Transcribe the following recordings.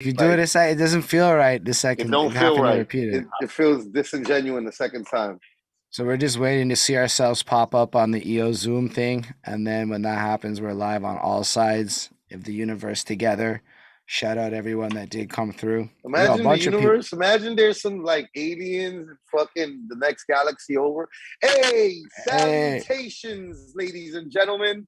If you do Like, it a second, it doesn't feel right the it second, don't if feel having to right. repeat it. It feels disingenuous the second time. So we're just waiting to see ourselves pop up on the EO Zoom thing, and then when that happens, we're live on all sides of the universe together. Shout out everyone that did come through. Yo, a Imagine the bunch of people. universe. Imagine there's some like aliens in fucking the next galaxy over. Hey, Hey, salutations, ladies and gentlemen.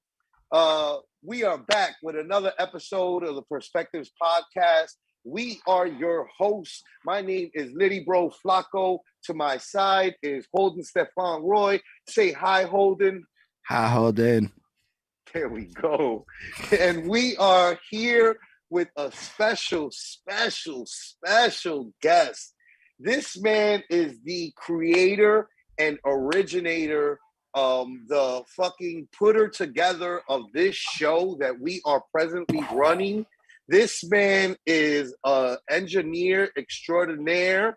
We are back with another episode of the Prspctvs podcast. We are your hosts. My name is Litttyy Bro Flacko. To my side is Holden Stefan Roy. Say hi, Holden. hi Holden. There we go. And we are here with a special guest. This man is the creator and originator, the fucking putter together of this show that we are presently running. This man is an engineer extraordinaire.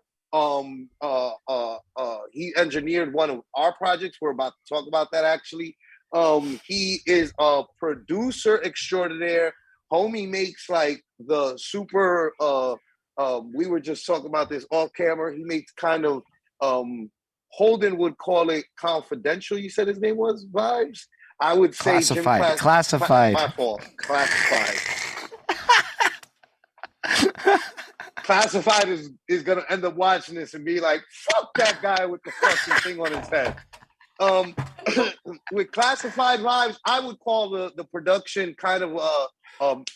He engineered one of our projects. We're about to talk about that actually. He is a producer extraordinaire. Homie makes like the super. We were just talking about this off camera. He makes kind of Holden would call it confidential. You said his name was Vibes. I would say gym Classified. class. Classified. My fault. Classified. Classified is gonna end up watching this and be like, "Fuck that guy with the fucking thing on his head." Um, with Classified Vibes, I would call the production kind of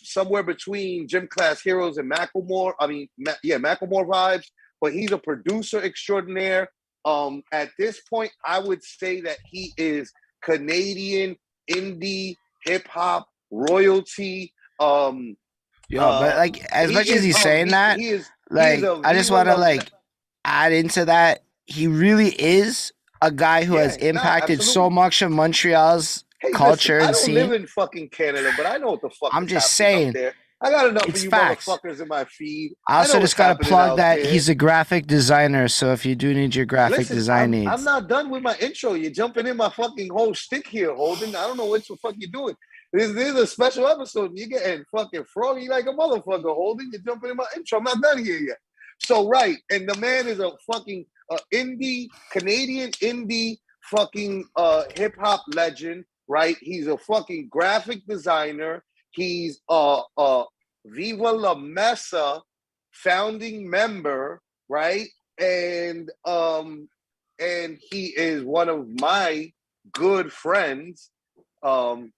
somewhere between Gym Class Heroes and Macklemore. I mean, Macklemore vibes. But he's a producer extraordinaire. At this point, I would say that he is Canadian indie hip hop royalty. Yo, but like as He much as is he's saying that, he is like a I just Viva want to La. like add into that. He really is a guy who has Yeah, nah, impacted so absolutely. much of Montreal's Hey, listen, culture I and don't live scene. in fucking Canada, but I know what the fuck I'm is just happening up saying, there. I got enough of it's you facts. motherfuckers in my feed. I I know also what's just gotta happening plug out that there. he's a graphic designer. So if you do need your graphic Listen, design I'm needs, not done with my intro. You're jumping in my fucking whole stick here, Holden. I don't know what the fuck you're doing. This is a special episode. You're getting fucking froggy like a motherfucker, Holden. You're jumping in my intro. I'm not done here yet. So right, and the man is a fucking indie Canadian indie fucking hip hop legend. Right, he's a fucking graphic designer. He's Viva La Mesa founding member. Right, and he is one of my good friends, um,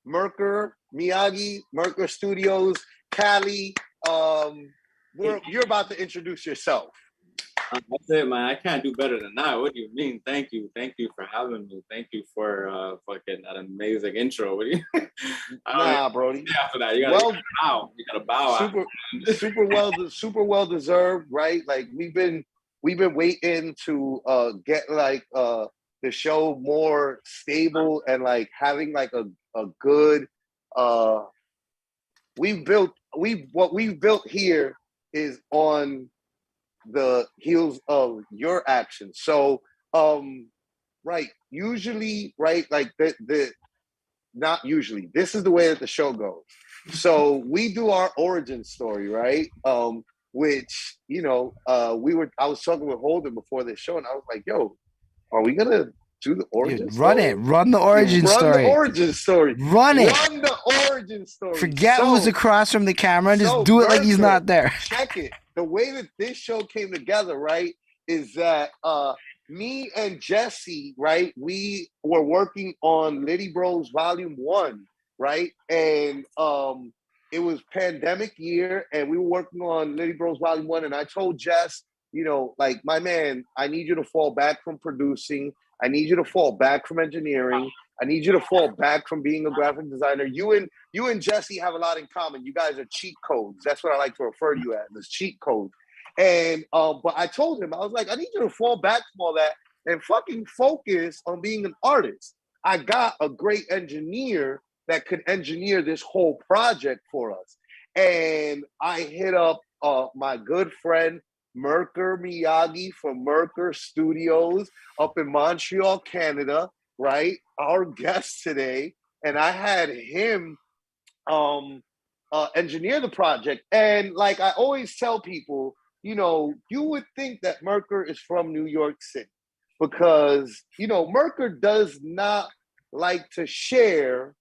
Merker Miyagi, Merker Studios, Cali. You're about to introduce yourself. That's it, man. I can't do better than that. What do you mean? Thank you. Thank you for having me. Thank you for fucking that amazing intro. What do you Nah, Brody. after that? You gotta bow. You gotta bow. Super well deserved, right? Like we've been waiting to get like the show more stable and like having like a good uh what we've built here is on the heels of your actions. So right, usually, right, like the not usually. This is the way that the show goes. So we do our origin story, right? Which I was talking with Holden before this show, and I was like, "Yo, are we gonna do the origin dude, run it. story? Run the origin Run the story. origin story. Run it. Run the origin story." Forget who's across from the camera and just do it like he's not there. Check it. The way that this show came together, right, is that me and Jesse, right, we were working on Litttyy Bros Volume 1, right? And it was pandemic year, and we were working on Litttyy Bros Volume 1, and I told Jess, like, my man, I need you to fall back from producing. I need you to fall back from engineering. I need you to fall back from being a graphic designer. You and Jesse have a lot in common. You guys are cheat codes. That's what I like to refer to you as cheat codes. And but I told him, I was like, I need you to fall back from all that and fucking focus on being an artist. I got a great engineer that could engineer this whole project for us. And I hit up my good friend Merker Miyagi from Merker Studios up in Montreal, Canada, right? Our guest today. And I had him engineer the project. And like I always tell people, you would think that Merker is from New York City because, Merker does not like to share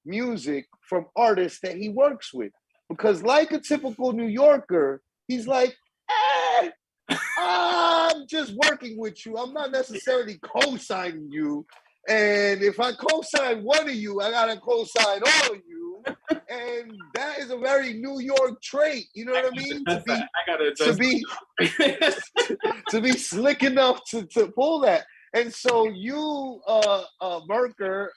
music from artists that he works with. Because like a typical New Yorker, he's like, I'm just working with you. I'm not necessarily co-signing you. And if I co-sign one of you, I gotta co-sign all of you. And that is a very New York trait. You know what I mean? To be slick enough to pull that. And so you, Merker,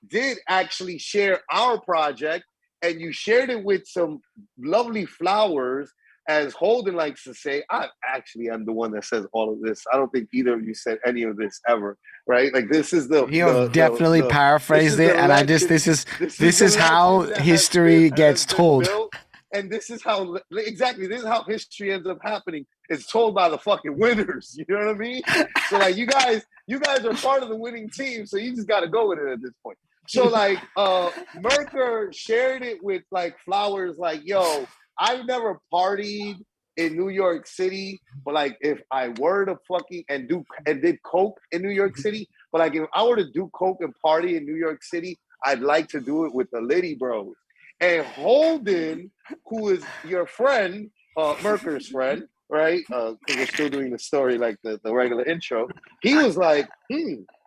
did actually share our project, and you shared it with some lovely flowers. As Holden likes to say, I actually am the one that says all of this. I don't think either of you said any of this ever, right? Like this is the definitely paraphrased it, and this is how history gets told. And this is how history ends up happening. It's told by the fucking winners. You know what I mean? So like you guys are part of the winning team, so you just got to go with it at this point. So like Merker shared it with like flowers, like, yo, I've never partied in New York City, but like if I were to fucking and did coke in New York City, but like if I were to do coke and party in New York City, I'd like to do it with the Litttyy Bros. And Holden, who is your friend, Merker's friend, right? Because we're still doing the story like the regular intro. He was like,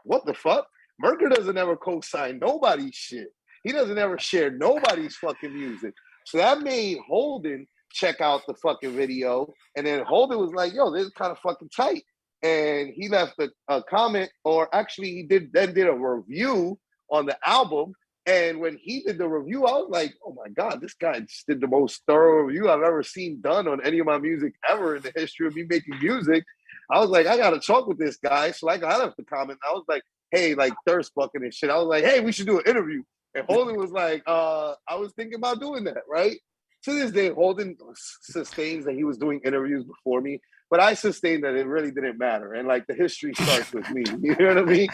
what the fuck? Merker doesn't ever co-sign nobody's shit. He doesn't ever share nobody's fucking music. So that made Holden check out the fucking video. And then Holden was like, yo, this is kind of fucking tight. And he left a comment, or actually he did a review on the album. And when he did the review, I was like, oh my God, this guy just did the most thorough review I've ever seen done on any of my music ever in the history of me making music. I was like, I got to talk with this guy. So like I left the comment. I was like, hey, like thirst bucking and shit. I was like, hey, we should do an interview. And Holden was like, I was thinking about doing that, right? To this day, Holden sustains that he was doing interviews before me, but I sustained that it really didn't matter. And like the history starts with me, you know what I mean?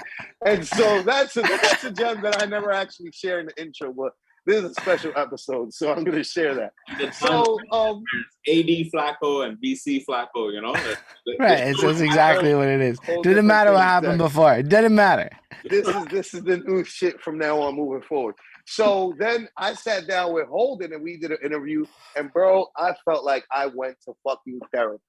And so that's a gem that I never actually share in the intro, but this is a special episode, so I'm gonna share that. So AD Flacko and BC Flacko, you know? Right, that's exactly what it is. Didn't matter what happened before. It didn't matter. This is the new shit from now on moving forward. So then I sat down with Holden and we did an interview, and bro, I felt like I went to fucking therapy.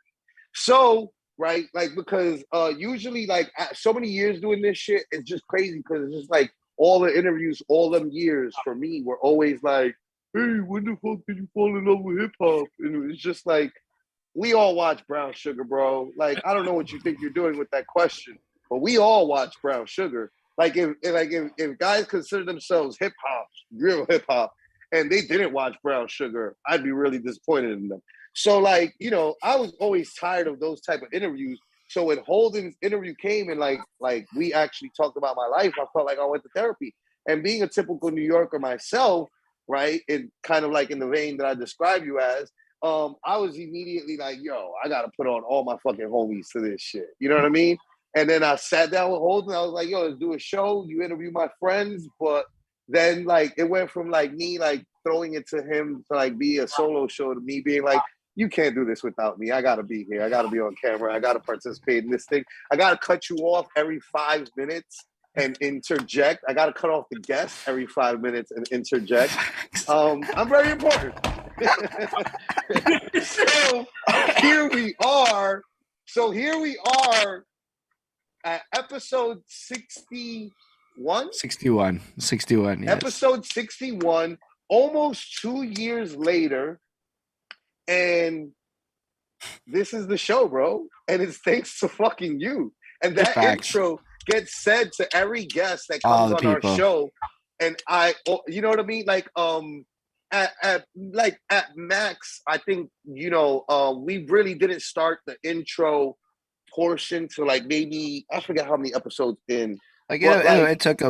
So, right, like because usually like so many years doing this shit, it's just crazy because it's just like all the interviews, all them years for me were always like, hey, when the fuck did you fall in love with hip hop? And it's just like, we all watch Brown Sugar, bro. Like, I don't know what you think you're doing with that question, but we all watch Brown Sugar. Like if guys consider themselves hip hop, real hip hop, and they didn't watch Brown Sugar, I'd be really disappointed in them. So like, I was always tired of those type of interviews. So when Holden's interview came and like we actually talked about my life, I felt like I went to therapy. And being a typical New Yorker myself, right, and kind of like in the vein that I describe you as, I was immediately like, yo, I got to put on all my fucking homies to this shit. You know what I mean? And then I sat down with Holden. I was like, yo, let's do a show. You interview my friends. But then like it went from like me like throwing it to him to like be a solo show to me being like, you can't do this without me. I got to be here. I got to be on camera. I got to participate in this thing. I got to cut you off every 5 minutes and interject. I got to cut off the guest every 5 minutes and interject. I'm very important. So here we are. At episode 61? 61, yes. Episode 61, almost 2 years later, and this is the show, bro. And it's thanks to fucking you. And that intro gets said to every guest that comes on our show. And you know what I mean? Like, at max, I think, we really didn't start the intro portion to like maybe I forget how many episodes in. Like it took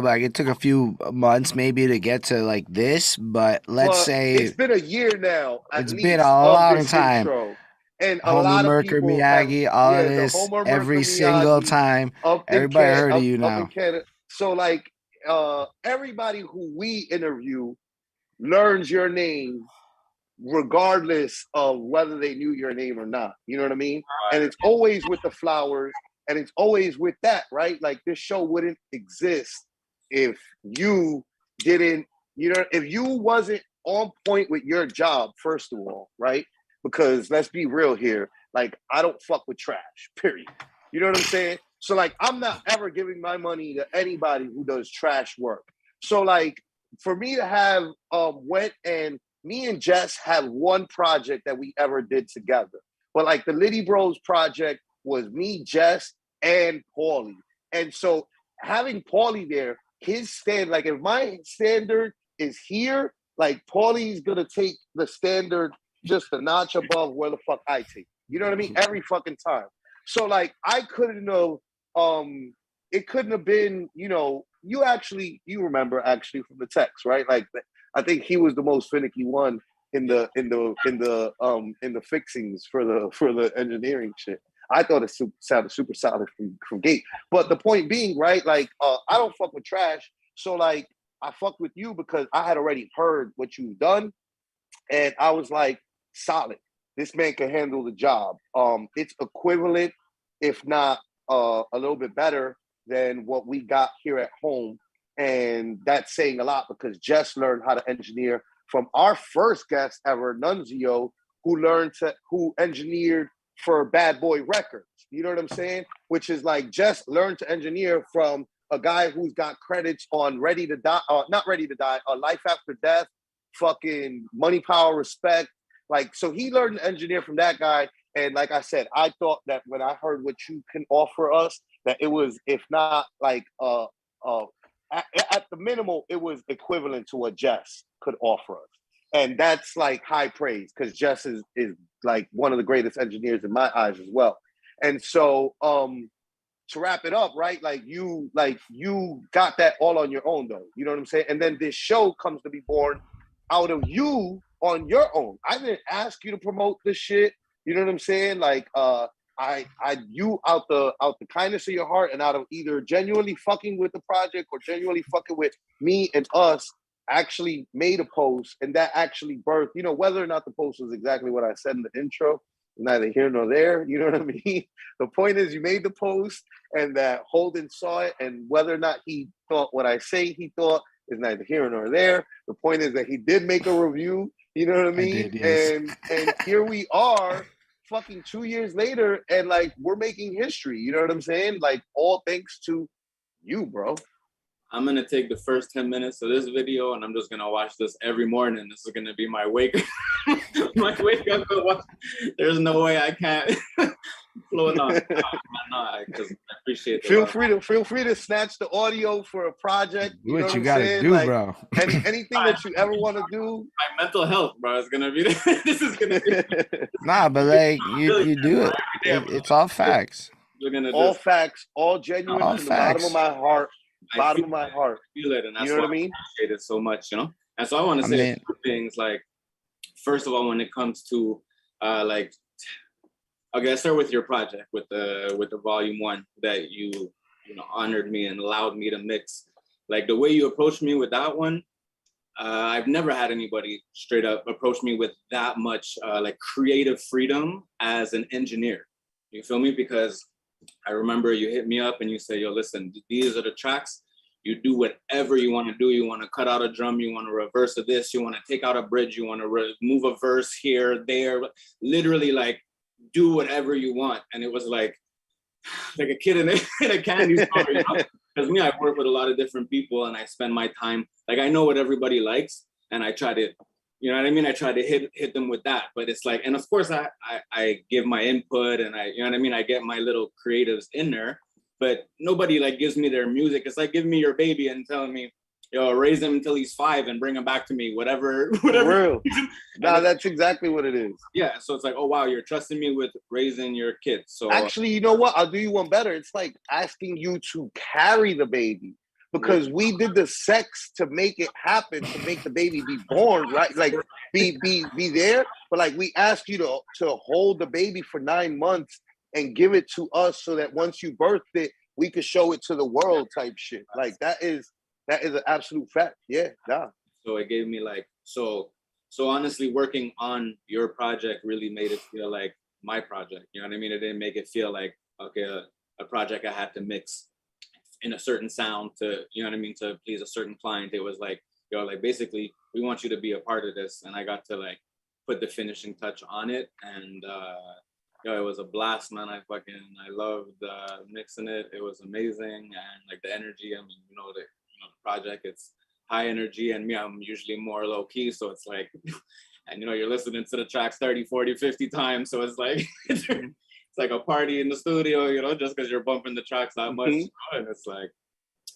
a few months maybe to get to like this, but let's say it's been a year now. It's been a long time. Intro. And a Homie lot of Merker people Miyagi, all of this, every single time. Everybody heard of you now. So like everybody who we interview learns your name regardless of whether they knew your name or not. You know what I mean? And it's always with the flowers, and it's always with that, right? Like this show wouldn't exist if you didn't, if you wasn't on point with your job, first of all, right? Because let's be real here, like I don't fuck with trash, period. You know what I'm saying? So like I'm not ever giving my money to anybody who does trash work. So like for me to have went and me and Jess had one project that we ever did together. But like the Litttyy Bros project was me, Jess, and Paulie. And so having Paulie there, his stand, like if my standard is here, like Paulie's gonna take the standard just a notch above where the fuck I take. You know what I mean? Every fucking time. So like I couldn't have it couldn't have been, you remember actually from the text, right? Like I think he was the most finicky one in the fixings for the engineering shit. I thought it sounded super solid from gate. But the point being, right, like I don't fuck with trash. So like I fucked with you because I had already heard what you've done. And I was like, solid. This man can handle the job. It's equivalent, if not a little bit better than what we got here at home. And that's saying a lot because Jess learned how to engineer from our first guest ever, Nunzio, who engineered for Bad Boy Records. You know what I'm saying? Which is like Jess learned to engineer from a guy who's got credits on Ready to Die, not Ready to Die, Life After Death, fucking Money, Power, Respect. Like, so he learned to engineer from that guy. And like I said, I thought that when I heard what you can offer us, that it was, if not like at the minimal, it was equivalent to what Jess could offer us. And that's like high praise because Jess is like one of the greatest engineers in my eyes as well. And so to wrap it up, right? Like you got that all on your own though. You know what I'm saying? And then this show comes to be born out of you on your own. I didn't ask you to promote this shit. You know what I'm saying? Like you out the kindness of your heart and out of either genuinely fucking with the project or genuinely fucking with me and us, actually made a post, and that actually birthed, whether or not the post was exactly what I said in the intro, neither here nor there. You know what I mean? The point is you made the post and that Holden saw it, and whether or not he thought what I say he thought is neither here nor there. The point is that he did make a review, you know what I mean? I did, yes. And here we are fucking 2 years later, and like we're making history, you know what I'm saying? Like all thanks to you, bro. I'm gonna take the first 10 minutes of this video and I'm just gonna watch this every morning. This is gonna be my wake up. There's no way I can't flow it on. No, because I appreciate it. Feel free to snatch the audio for a project. Do what you gotta do, like, bro. Anything that you ever want to do. My mental health, bro, is gonna be this is gonna be nah, but like you do it. It's all facts. All facts, all genuine all from the bottom of my heart. Bottom of my heart. I feel it, and that's you know why what I mean? I appreciate it so much, And so I want to say two things. Like, first of all, when it comes to okay, let's start with your project with the volume 1 that you honored me and allowed me to mix. Like the way you approached me with that one, I've never had anybody straight up approach me with that much like creative freedom as an engineer. You feel me? Because I remember you hit me up and you say, yo, listen, these are the tracks. You do whatever you want to do. You want to cut out a drum. You want to reverse of this. You want to take out a bridge. You want to remove a verse here, there. Literally, like, do whatever you want. And it was like a kid in a candy store, Because me, I work with a lot of different people and I spend my time, like, I know what everybody likes and I try to, you know what I mean? I try to hit them with that, but it's like, and of course I give my input and I get my little creatives in there, but nobody like gives me their music. It's like giving me your baby and telling me, yo, raise him until he's 5 and bring him back to me, whatever. Real. No, that's exactly what it is. Yeah. So it's like, oh wow, you're trusting me with raising your kids. So actually, you know what? I'll do you one better. It's like asking you to carry the baby. Because we did the sex to make it happen, to make the baby be born, right? Like be there, but like we asked you to hold the baby for 9 months and give it to us so that once you birthed it, we could show it to the world type shit. Like that is an absolute fact. Yeah, nah. So it gave me like, so honestly, working on your project really made it feel like my project. You know what I mean? It didn't make it feel like, okay, a project I had to mix in a certain sound to, you know what I mean, to please a certain client. It was like, yo, like basically we want you to be a part of this. And I got to like put the finishing touch on it. And yo, it was a blast, man. I loved mixing it. It was amazing. And like the energy, I mean, the project, it's high energy, and me, I'm usually more low key. So it's like, and you're listening to the tracks 30, 40, 50 times. So it's like, it's like a party in the studio, just because you're bumping the tracks that much. And it's like,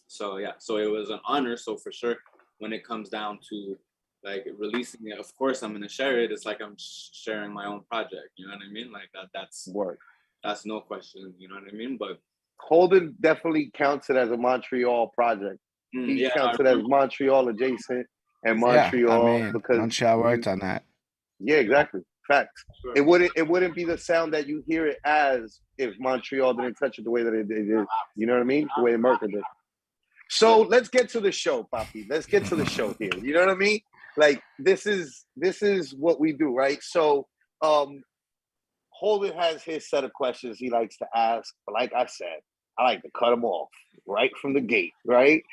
so yeah, so it was an honor. So for sure, when it comes down to like releasing it, of course I'm gonna share it. It's like I'm sharing my own project. You know what I mean? Like that's Word. That's no question. You know what I mean? But Holden definitely counts it as a Montreal project. He counts it as Montreal adjacent and Montreal because Montreal worked on that. Yeah, exactly. Facts. Sure. It wouldn't be the sound that you hear it as if Montreal didn't touch it the way that it did. You know what I mean? The way Merker did. So let's get to the show, Papi. Let's get to the show here. You know what I mean? Like this is what we do, right? So Holden has his set of questions he likes to ask, but like I said, I like to cut them off right from the gate, right?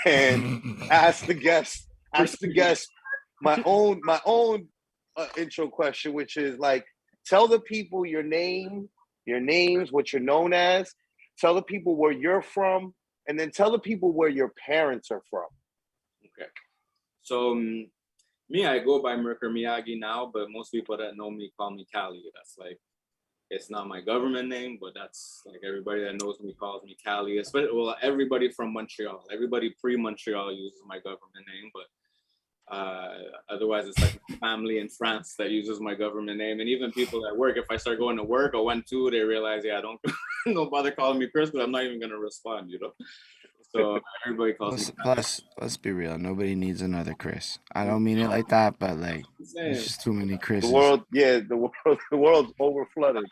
And ask the guest my own intro question, which is like, tell the people your names, what you're known as, tell the people where you're from, and then tell the people where your parents are from. Okay. So me, I go by Merker Miyagi now, but most people that know me call me Cali. That's like, it's not my government name, but that's like everybody that knows me calls me Cali. Especially, well, everybody from Montreal, everybody pre-Montreal uses my government name, but otherwise it's like my family in France that uses my government name. And even people at work, if I start going to work or when they realize, don't bother calling me Chris, because I'm not even going to respond, So everybody calls me. Plus, let's be real. Nobody needs another Chris. I don't mean it like that, but like, there's just too many Chris's. The world's overflooded.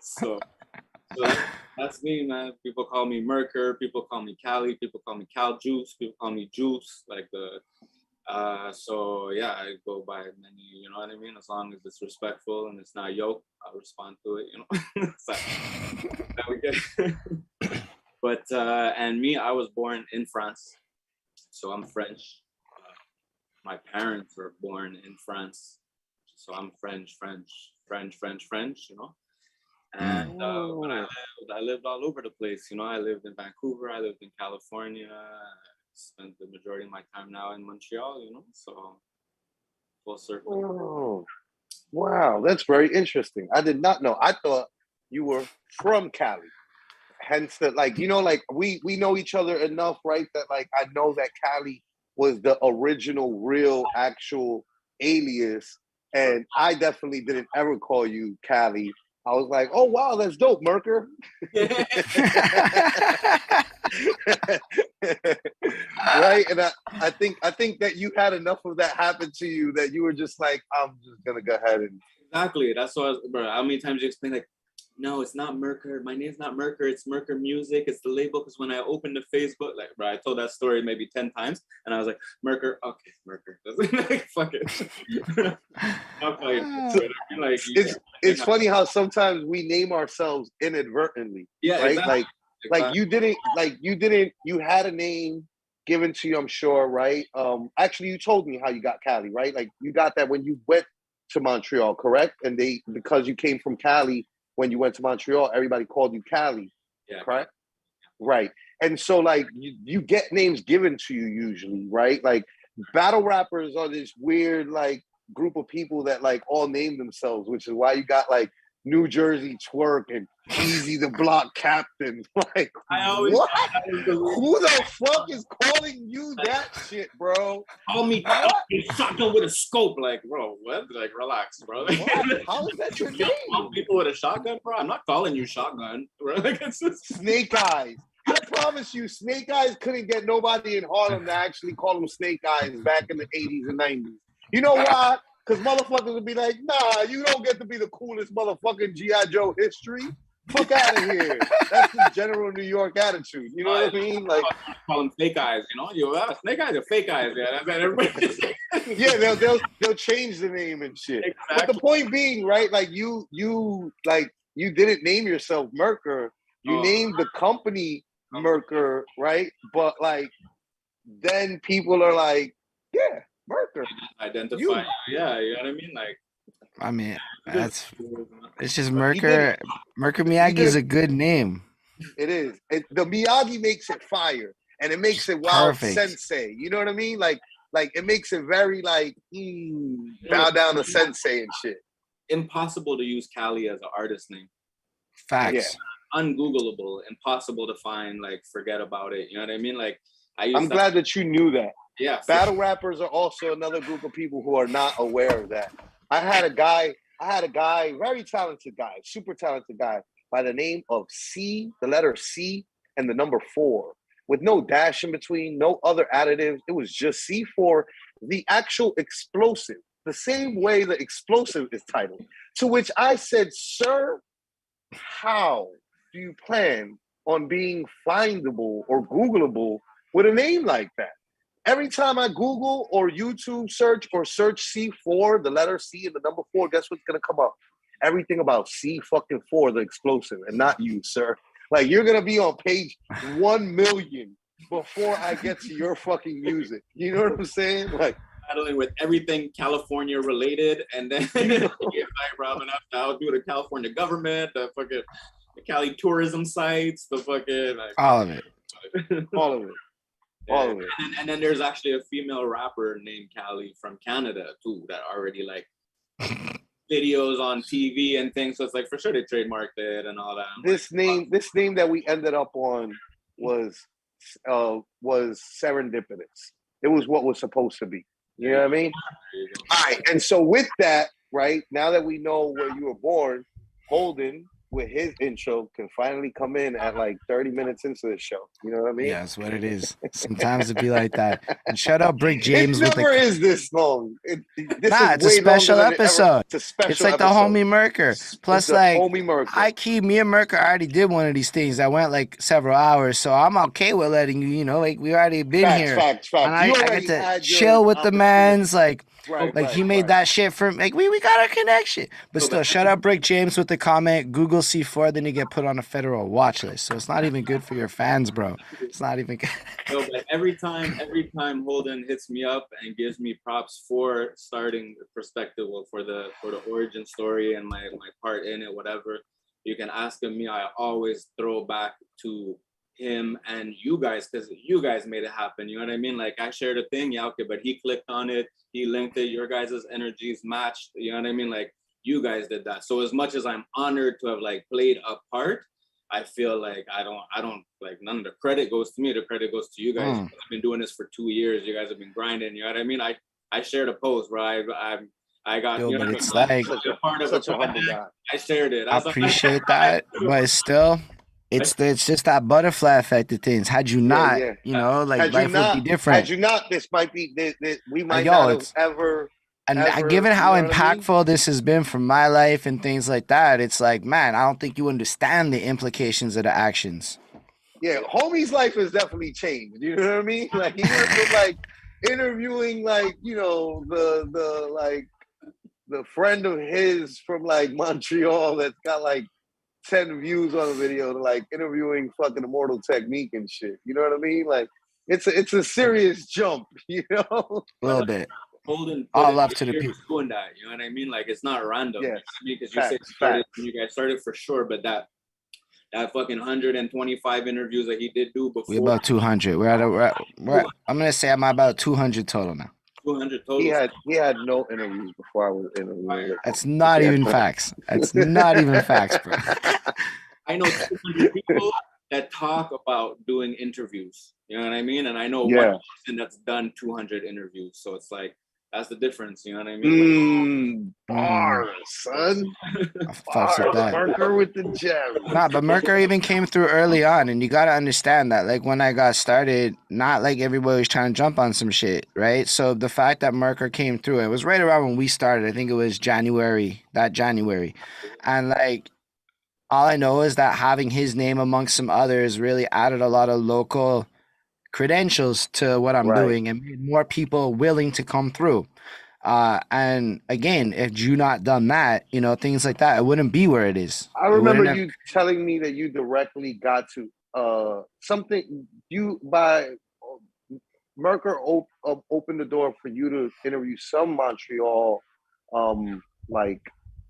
So that's me, man. People call me Merker. People call me Cali. People call me Cal Juice. People call me Juice. Like so yeah, I go by many. You know what I mean? As long as it's respectful and it's not yoke, I'll respond to it. So, that we get. But and me, I was born in France, so I'm French. My parents were born in France, so I'm French. And when I lived all over the place. I lived in Vancouver, I lived in California, I spent the majority of my time now in Montreal, so full circle. Oh, wow, that's very interesting. I did not know. I thought you were from Cali. Hence that, like, we know each other enough, right? That like I know that Cali was the original, real, actual alias, and I definitely didn't ever call you Cali. I was like, oh wow, that's dope, Merker. Right? And I think that you had enough of that happen to you that you were just like, I'm just gonna go ahead and exactly. That's what bro. How many times you explain like, no, it's not Merker. My name's not Merker. It's Merker Music. It's the label. Because when I opened the Facebook, like, bro, I told that story maybe 10 times, and I was like, Merker. Okay, Merker. Like, fuck it. It's funny how sometimes we name ourselves inadvertently. Yeah, right. Exactly. Like you didn't. You had a name given to you, I'm sure, right? Actually, you told me how you got Cali, right? Like you got that when you went to Montreal, correct? And because you came from Cali. When you went to Montreal, everybody called you Cali, correct? Right. And so, like, you get names given to you usually, right? Like, battle rappers are this weird, like, group of people that, like, all name themselves, which is why you got, like, New Jersey Twerk and Easy the Block Captain. Like, what? Who the fuck is calling you that shit, bro? Call me shotgun with a scope. Like, bro, what? Like, relax, bro. How is that your name? People with a shotgun, bro? I'm not calling you shotgun, bro. Like, it's just... Snake Eyes. I promise you, Snake Eyes couldn't get nobody in Harlem to actually call them Snake Eyes back in the 80s and 90s. You know why? Because motherfuckers would be like, nah, you don't get to be the coolest motherfucking G.I. Joe history. Fuck out of here. That's the general New York attitude. You know what I mean? Like, call them fake eyes. Snake eyes are fake eyes. Yeah, that's what everybody. Yeah, they'll change the name and shit. Exactly. But the point being, right? Like you didn't name yourself Merker. You named the company Merker, right? But like, then people are like, yeah, Merker. Identify. Yeah, you know what I mean? Like, I mean, it's just Merker. Merker Miyagi is a good name. It is. The Miyagi makes it fire, and it makes it wild sensei. You know what I mean? Like it makes it very like bow down to sensei and shit. Impossible to use Cali as an artist name. Facts. Yeah. Ungoogleable, impossible to find. Like, forget about it. You know what I mean? Like, I'm glad that you knew that. Yeah. Battle rappers are also another group of people who are not aware of that. I had a guy, very talented guy, super talented guy by the name of C, the letter C and the number 4, with no dash in between, no other additives. It was just C4, the actual explosive, the same way the explosive is titled. To which I said, sir, how do you plan on being findable or Googleable with a name like that? Every time I Google or YouTube search or search C4, the letter C and the number 4, guess what's going to come up? Everything about C4, the explosive, and not you, sir. Like, you're going to be on page 1 million before I get to your fucking music. You know what I'm saying? Like, battling with everything California related, and then like Robin up, I'll do the California government, the Cali tourism sites, the fucking all of it. All of it. All of it. And then there's actually a female rapper named Cali from Canada too that already like videos on TV and things. So it's like, for sure they trademarked it and all that. This name that we ended up on was serendipitous. It was what was supposed to be. You know what I mean? All right. And so with that, right, now that we know where you were born, Holden, with his intro, can finally come in at like 30 minutes into the show. You know what I mean? Yeah, that's what it is. Sometimes it'd be like that. And shout out Brick James. It never is this long. It's a special episode. It's like the homie Merker. Plus, like, I keep me and Merker already did one of these things that went like several hours, so I'm okay with letting you, like, we already been here. Facts. And I get to chill with the mans, like. He made that shit for like we got a connection. But still, shout out Brick James with the comment. Google C4, then you get put on a federal watch list. So it's not even good for your fans, bro. It's not even good. No, but every time Holden hits me up and gives me props for starting the perspective for the origin story and my part in it, whatever, you can ask him me. I always throw back to him and you guys, because you guys made it happen. You know what I mean? Like, I shared a thing, yeah, okay, but he clicked on it, he linked it, your guys' energies matched, you know what I mean? Like, you guys did that. So as much as I'm honored to have like played a part, I feel like I don't like, none of the credit goes to me, the credit goes to you guys. I've been doing this for 2 years, you guys have been grinding, you know what I mean? I shared a post where I got, but it's like part of it. I shared it. I appreciate that, but still, it's just that butterfly effect of things. Had you not, like, life would be different. Had you not, this might be, we might not have ever. And given how impactful this has been for my life and things like that, it's like, man, I don't think you understand the implications of the actions. Yeah, homie's life has definitely changed. You know what I mean? Like, he went from like interviewing like, the friend of his from like Montreal that's got like 10 views on a video to like interviewing fucking Immortal Technique and shit. You know what I mean? Like, it's a serious jump, A little bit. Holden, all love to the people doing that. You know what I mean? Like, it's not random. Yes. Because you said you guys started for sure, but that fucking 125 interviews that he did do before. We're about 200. I'm gonna say I'm about 200 total now. 200 total. He had no interviews before I was interviewing. That's not even facts. That's not even facts, bro. I know 200 people that talk about doing interviews. You know what I mean? And I know one person that's done 200 interviews. So it's like, that's the difference. You know what I mean? Bars, son. Merker with the gem. Nah, but Merker even came through early on, and you gotta understand that. Like, when I got started, not like everybody was trying to jump on some shit, right? So the fact that Merker came through, it was right around when we started. I think it was January, and like, All I know is that having his name amongst some others really added a lot of local credentials to what I'm Right. doing and made more people willing to come through. And again, if you not done that, things like that, it wouldn't be where it is. I It remember wouldn't have. you telling me that you directly got to something you by Merker opened the door for you to interview some Montreal like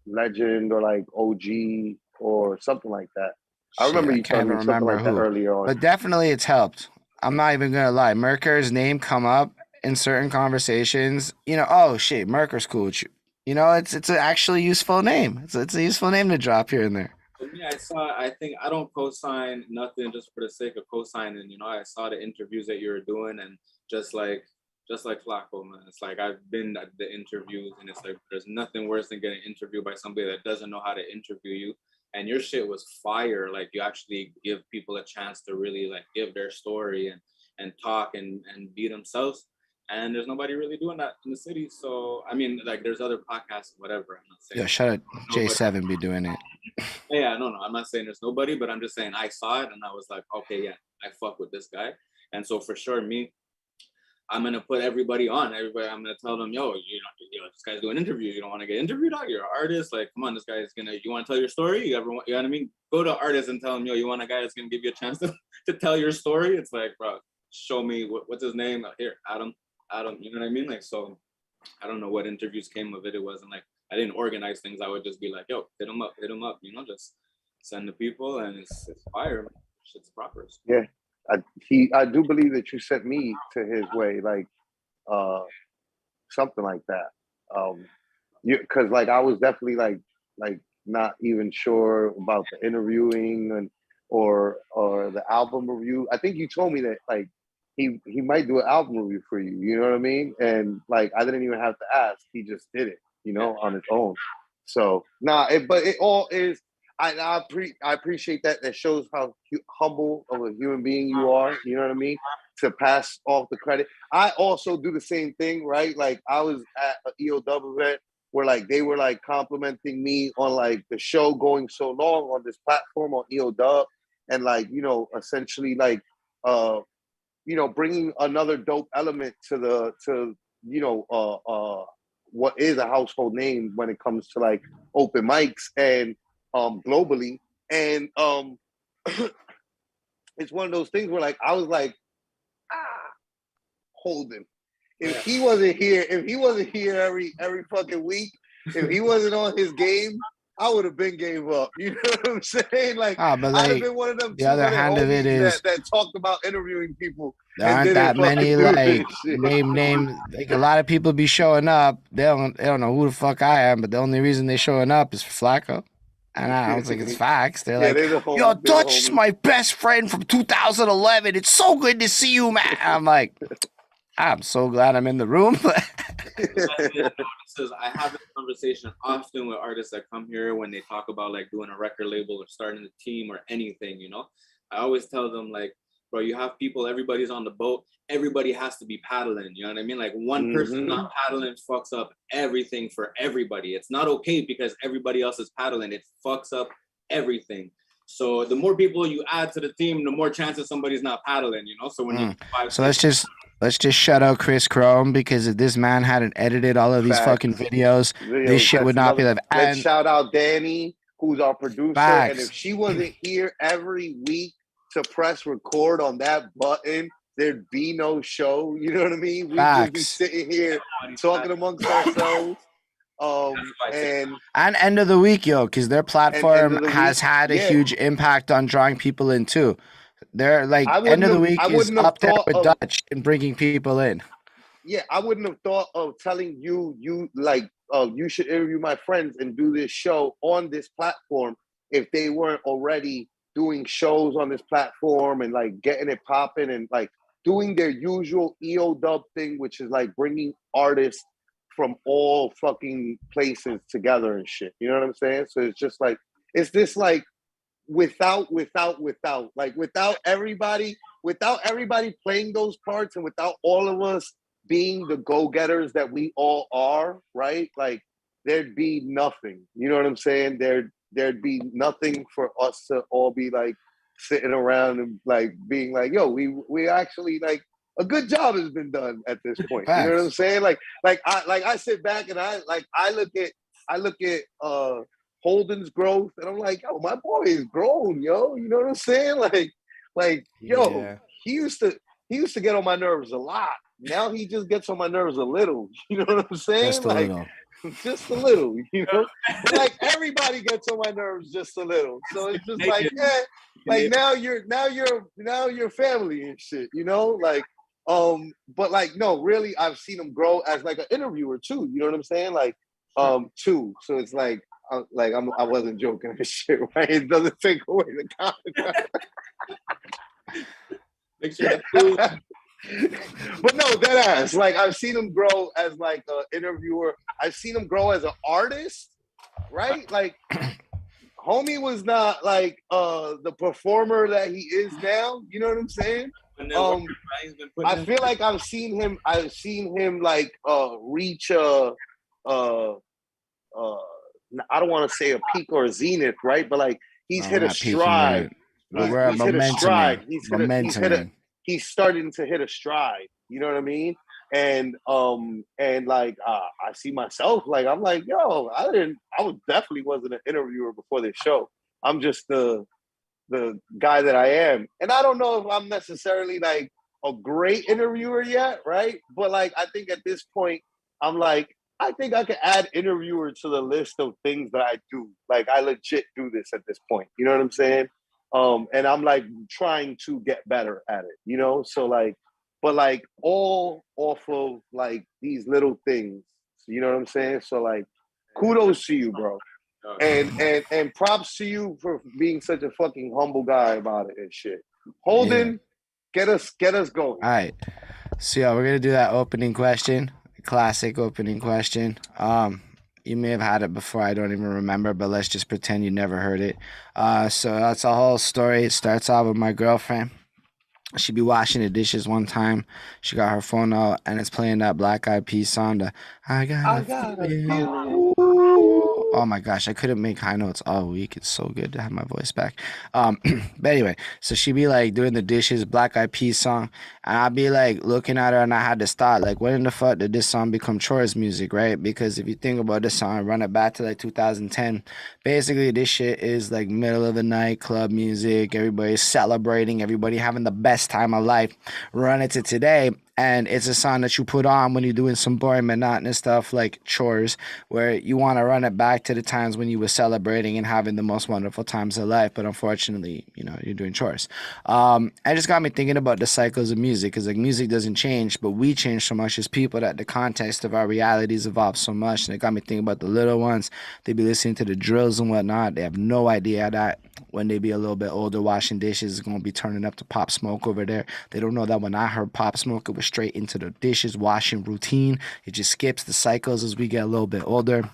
legend or like OG or something like that. I Shit, remember I you can't telling even me something remember like that who, earlier on. but definitely it's helped. I'm not even gonna lie. Merker's name come up in certain conversations. Oh shit, Merker's cool with you. It's an actually useful name. It's a useful name to drop here and there. For me, I think I don't co-sign nothing just for the sake of co-signing. I saw the interviews that you were doing, and just like Flacko, man. It's like I've been at the interviews, and it's like there's nothing worse than getting interviewed by somebody that doesn't know how to interview you. And your shit was fire. Like you actually give people a chance to really like give their story and talk and be themselves. And there's nobody really doing that in the city. So I mean, like there's other podcasts, whatever. I'm not saying Yo, shout out nobody. J7 be doing it. Yeah, no, I'm not saying there's nobody, but I'm just saying I saw it and I was like, okay, yeah, I fuck with this guy. And so for sure, I'm gonna put everybody on. Everybody, I'm gonna tell them, this guy's doing interviews. You don't want to get interviewed, dog? You're an artist. Like, come on, this guy is gonna. You want to tell your story? You know what I mean? Go to artists and tell them, you want a guy that's gonna give you a chance to tell your story. It's like, bro, show me what's his name here, Adam. You know what I mean? Like, so I don't know what interviews came of it. It wasn't like I didn't organize things. I would just be like, yo, hit him up. Just send the people, and it's fire. Shit's proper. Yeah, I do believe that you sent me to his way, like something like that. Because like I was definitely like not even sure about the interviewing or the album review. I think you told me that like he might do an album review for you. You know what I mean? And like I didn't even have to ask. He just did it. On his own. So but it all is. I appreciate that. That shows how humble of a human being you are. You know what I mean? To pass off the credit. I also do the same thing, right? Like I was at an EOW event where like they were like complimenting me on like the show going so long on this platform on EOW, and like essentially like bringing another dope element to what is a household name when it comes to like open mics and globally. And it's one of those things where like I was like, Holden. If he wasn't here every fucking week, if he wasn't on his game, I would have been gave up. You know what I'm saying? Like, but like, I'd have been one of them the other hand of it is that talked about interviewing people. There aren't that many like name. Like a lot of people be showing up. They don't know who the fuck I am, but the only reason they showing up is for Flacco. And I was like, it's facts. They're like, yo, Dutch is my best friend from 2011. It's so good to see you, man. I'm like, I'm so glad I'm in the room. I have this conversation often with artists that come here when they talk about like doing a record label or starting a team or anything, I always tell them like, bro, you have people, everybody's on the boat, everybody has to be paddling, you know what I mean? Like one person not paddling fucks up everything for everybody. It's not okay because everybody else is paddling, it fucks up everything. So the more people you add to the team, the more chances somebody's not paddling, So when let's just shout out Chris Chrome, because if this man hadn't edited all of these fucking videos, this shit would not be live. Let's shout out Danny, who's our producer. And if she wasn't here every week to press record on that button, there'd be no show. You know what I mean? We'd just be sitting here talking amongst ourselves. And end of the week, because their platform has had a huge impact on drawing people in too. They're like end of the week is up there with Dutch and bringing people in. Yeah, I wouldn't have thought of telling you like you should interview my friends and do this show on this platform if they weren't already doing shows on this platform and like getting it popping and like doing their usual EOW thing, which is like bringing artists from all fucking places together and shit. You know what I'm saying? So it's just like, it's this like without everybody playing those parts and without all of us being the go-getters that we all are, right? Like there'd be nothing. You know what I'm saying? there'd be nothing for us to all be like sitting around and like being like, yo, we actually like a good job has been done at this point. Facts. You know what I'm saying? Like I sit back and I look at Holden's growth and I'm like, yo, my boy is grown, yo. You know what I'm saying? Like, yo, he used to get on my nerves a lot. Now he just gets on my nerves a little. You know what I'm saying? Just a little. Just a little, you know. Like everybody gets on my nerves just a little. So it's just like, like now you're family and shit, you know. Like, but like no, really, I've seen him grow as like an interviewer too. You know what I'm saying? Like, too. So it's like, I wasn't joking and shit, right? It doesn't take away the comment. Make sure the food. But no, dead ass. Like I've seen him grow as like an interviewer. I've seen him grow as an artist, right? Like homie was not like the performer that he is now. You know what I'm saying? I feel like I've seen him like reach I don't want to say a peak or a zenith, right? But like he's hit a stride. He's hit a stride. He's starting to hit a stride. You know what I mean? And like I see myself like I'm like, yo, definitely wasn't an interviewer before this show. I'm just the guy that I am. And I don't know if I'm necessarily like a great interviewer yet, right? But like I think at this point, I'm like, I think I could add interviewer to the list of things that I do. Like I legit do this at this point. You know what I'm saying? And I'm like trying to get better at it, you know? So like, but like all off of like these little things, you know what I'm saying? So like kudos to you, bro. And props to you for being such a fucking humble guy about it and shit. Holden, get us going. All right. So yeah, we're gonna do that opening question. Classic opening question. You may have had it before, I don't even remember, but let's just pretend you never heard it. So that's a whole story. It starts off with my girlfriend. She'd be washing the dishes one time. She got her phone out and it's playing that Black Eyed Peas song. I got a oh my gosh, I couldn't make high notes all week. It's so good to have my voice back. But anyway, so she'd be like doing the dishes, Black Eyed Peas song, and I'd be like looking at her and I had to stop. Like, when in the fuck did this song become chores music, right? Because if you think about this song, run it back to like 2010, basically this shit is like middle of the night club music. Everybody's celebrating, everybody having the best time of life. Run it to today, and it's a song that you put on when you're doing some boring, monotonous stuff like chores, where you want to run it back to the times when you were celebrating and having the most wonderful times of life. But unfortunately, you know, you're doing chores. It just got me thinking about the cycles of music, because like music doesn't change, but we change so much as people that the context of our realities evolve so much. And it got me thinking about the little ones. They be listening to the drills and whatnot. They have no idea that when they be a little bit older washing dishes, it's going to be turning up to Pop Smoke over there. They don't know that when I heard Pop Smoke, it was straight into the dishes washing routine. It just skips the cycles as we get a little bit older.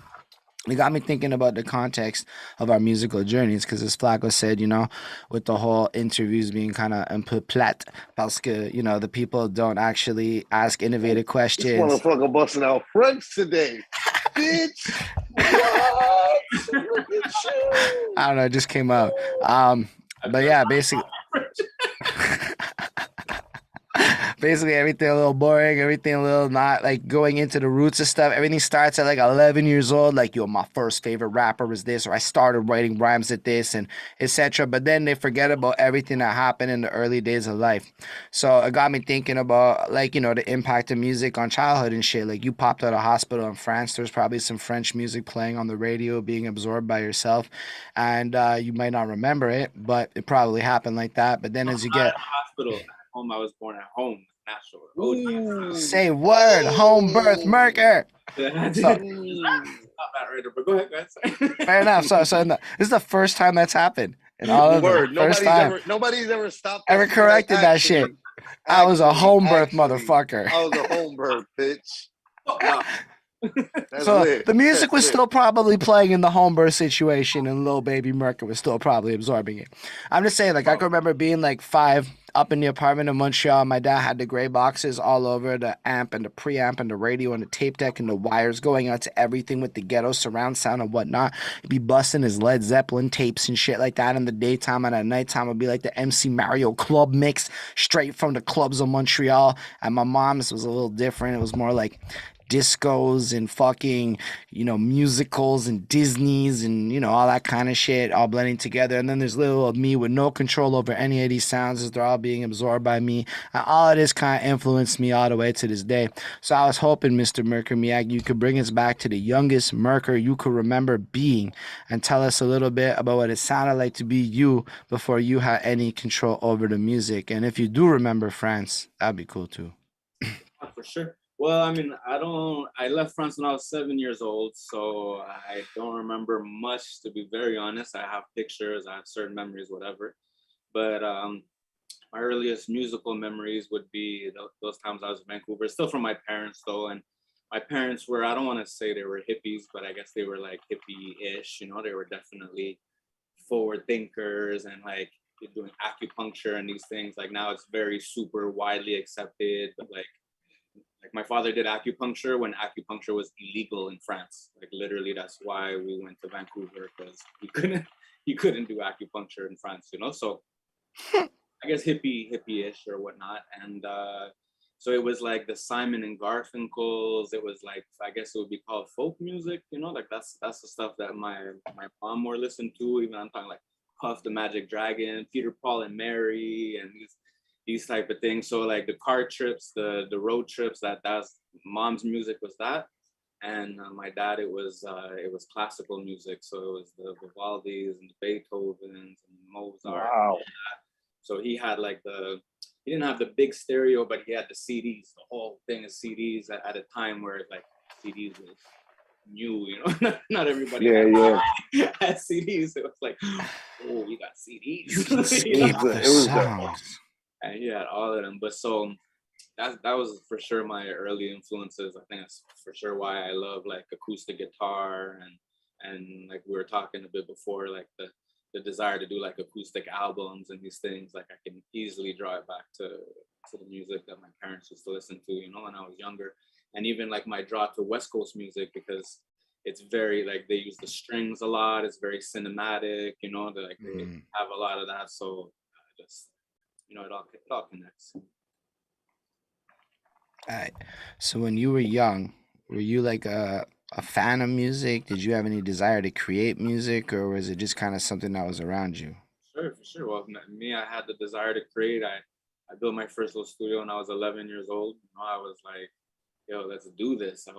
It got me thinking about the context of our musical journeys, because as Flacko said, you know, with the whole interviews being kind of un peu plate, parce que, you know, the people don't actually ask innovative questions. This motherfucker busting out French today. Bitch, what? Look at you. I don't know, it just came out. But yeah, basically... Basically, everything a little boring, everything a little not like going into the roots of stuff. Everything starts at like 11 years old. Like, yo, my first favorite rapper was this, or I started writing rhymes at this, and etc. But then they forget about everything that happened in the early days of life. So it got me thinking about, like, you know, the impact of music on childhood and shit. Like, you popped out of hospital in France. There's probably some French music playing on the radio, being absorbed by yourself, and you might not remember it, but it probably happened like that. But then as you get hospital. Home, I was born at home, natural. Say word, home birth murder. Not that right, but go ahead. Fair enough. So this is the first time that's happened in all of word. It. Nobody's ever stopped. Ever corrected that shit. I was a home birth motherfucker. I was a home birth bitch. So the music was still probably playing in the home birth situation, and Lil Baby Merker was still probably absorbing it. I'm just saying, like, I can remember being like 5 up in the apartment in Montreal. My dad had the gray boxes all over, the amp and the preamp and the radio and the tape deck and the wires going out to everything with the ghetto surround sound and whatnot. He'd be busting his Led Zeppelin tapes and shit like that in the daytime, and at nighttime it'd be like the MC Mario club mix straight from the clubs of Montreal. And my mom's was a little different. It was more like discos and fucking, musicals and Disneys and, all that kind of shit all blending together. And then there's little old me with no control over any of these sounds as they're all being absorbed by me. And all of this kind of influenced me all the way to this day. So I was hoping, Mr. Merker Miyagi, you could bring us back to the youngest Merker you could remember being and tell us a little bit about what it sounded like to be you before you had any control over the music. And if you do remember France, that'd be cool too. For sure. Well, I mean, I left France when I was 7 years old, so I don't remember much, to be very honest. I have pictures, I have certain memories, whatever. But my earliest musical memories would be those times I was in Vancouver, still from my parents though. And my parents were, I don't want to say they were hippies, but I guess they were like hippie-ish, they were definitely forward thinkers and like doing acupuncture and these things. Like now it's very super widely accepted, but like my father did acupuncture when acupuncture was illegal in France. Like literally, that's why we went to Vancouver, because he couldn't do acupuncture in France, So I guess hippie-ish or whatnot. And so it was like the Simon and Garfunkel's. It was like, I guess it would be called folk music, Like that's the stuff that my mom more listened to. Even I'm talking like Puff the Magic Dragon, Peter, Paul and Mary, and these type of things. So like the car trips, the road trips, that's mom's music was that. And my dad, it was classical music. So it was the Vivaldis and the Beethovens and Mozart. Wow. So he had like he didn't have the big stereo, but he had the CDs, the whole thing of CDs at a time where like CDs was new, not everybody had CDs. It was like, oh, we got CDs. It was and he had all of them. But so that was for sure my early influences. I think that's for sure why I love like acoustic guitar and like we were talking a bit before, like the desire to do like acoustic albums and these things. Like I can easily draw it back to the music that my parents used to listen to, when I was younger. And even like my draw to West Coast music, because it's very like they use the strings a lot. It's very cinematic, they have a lot of that. So just it all connects. All right. So when you were young, were you like a fan of music? Did you have any desire to create music, or was it just kind of something that was around you? Sure, for sure. Well, me, I had the desire to create. I built my first little studio when I was 11 years old. I was like, yo, let's do this. I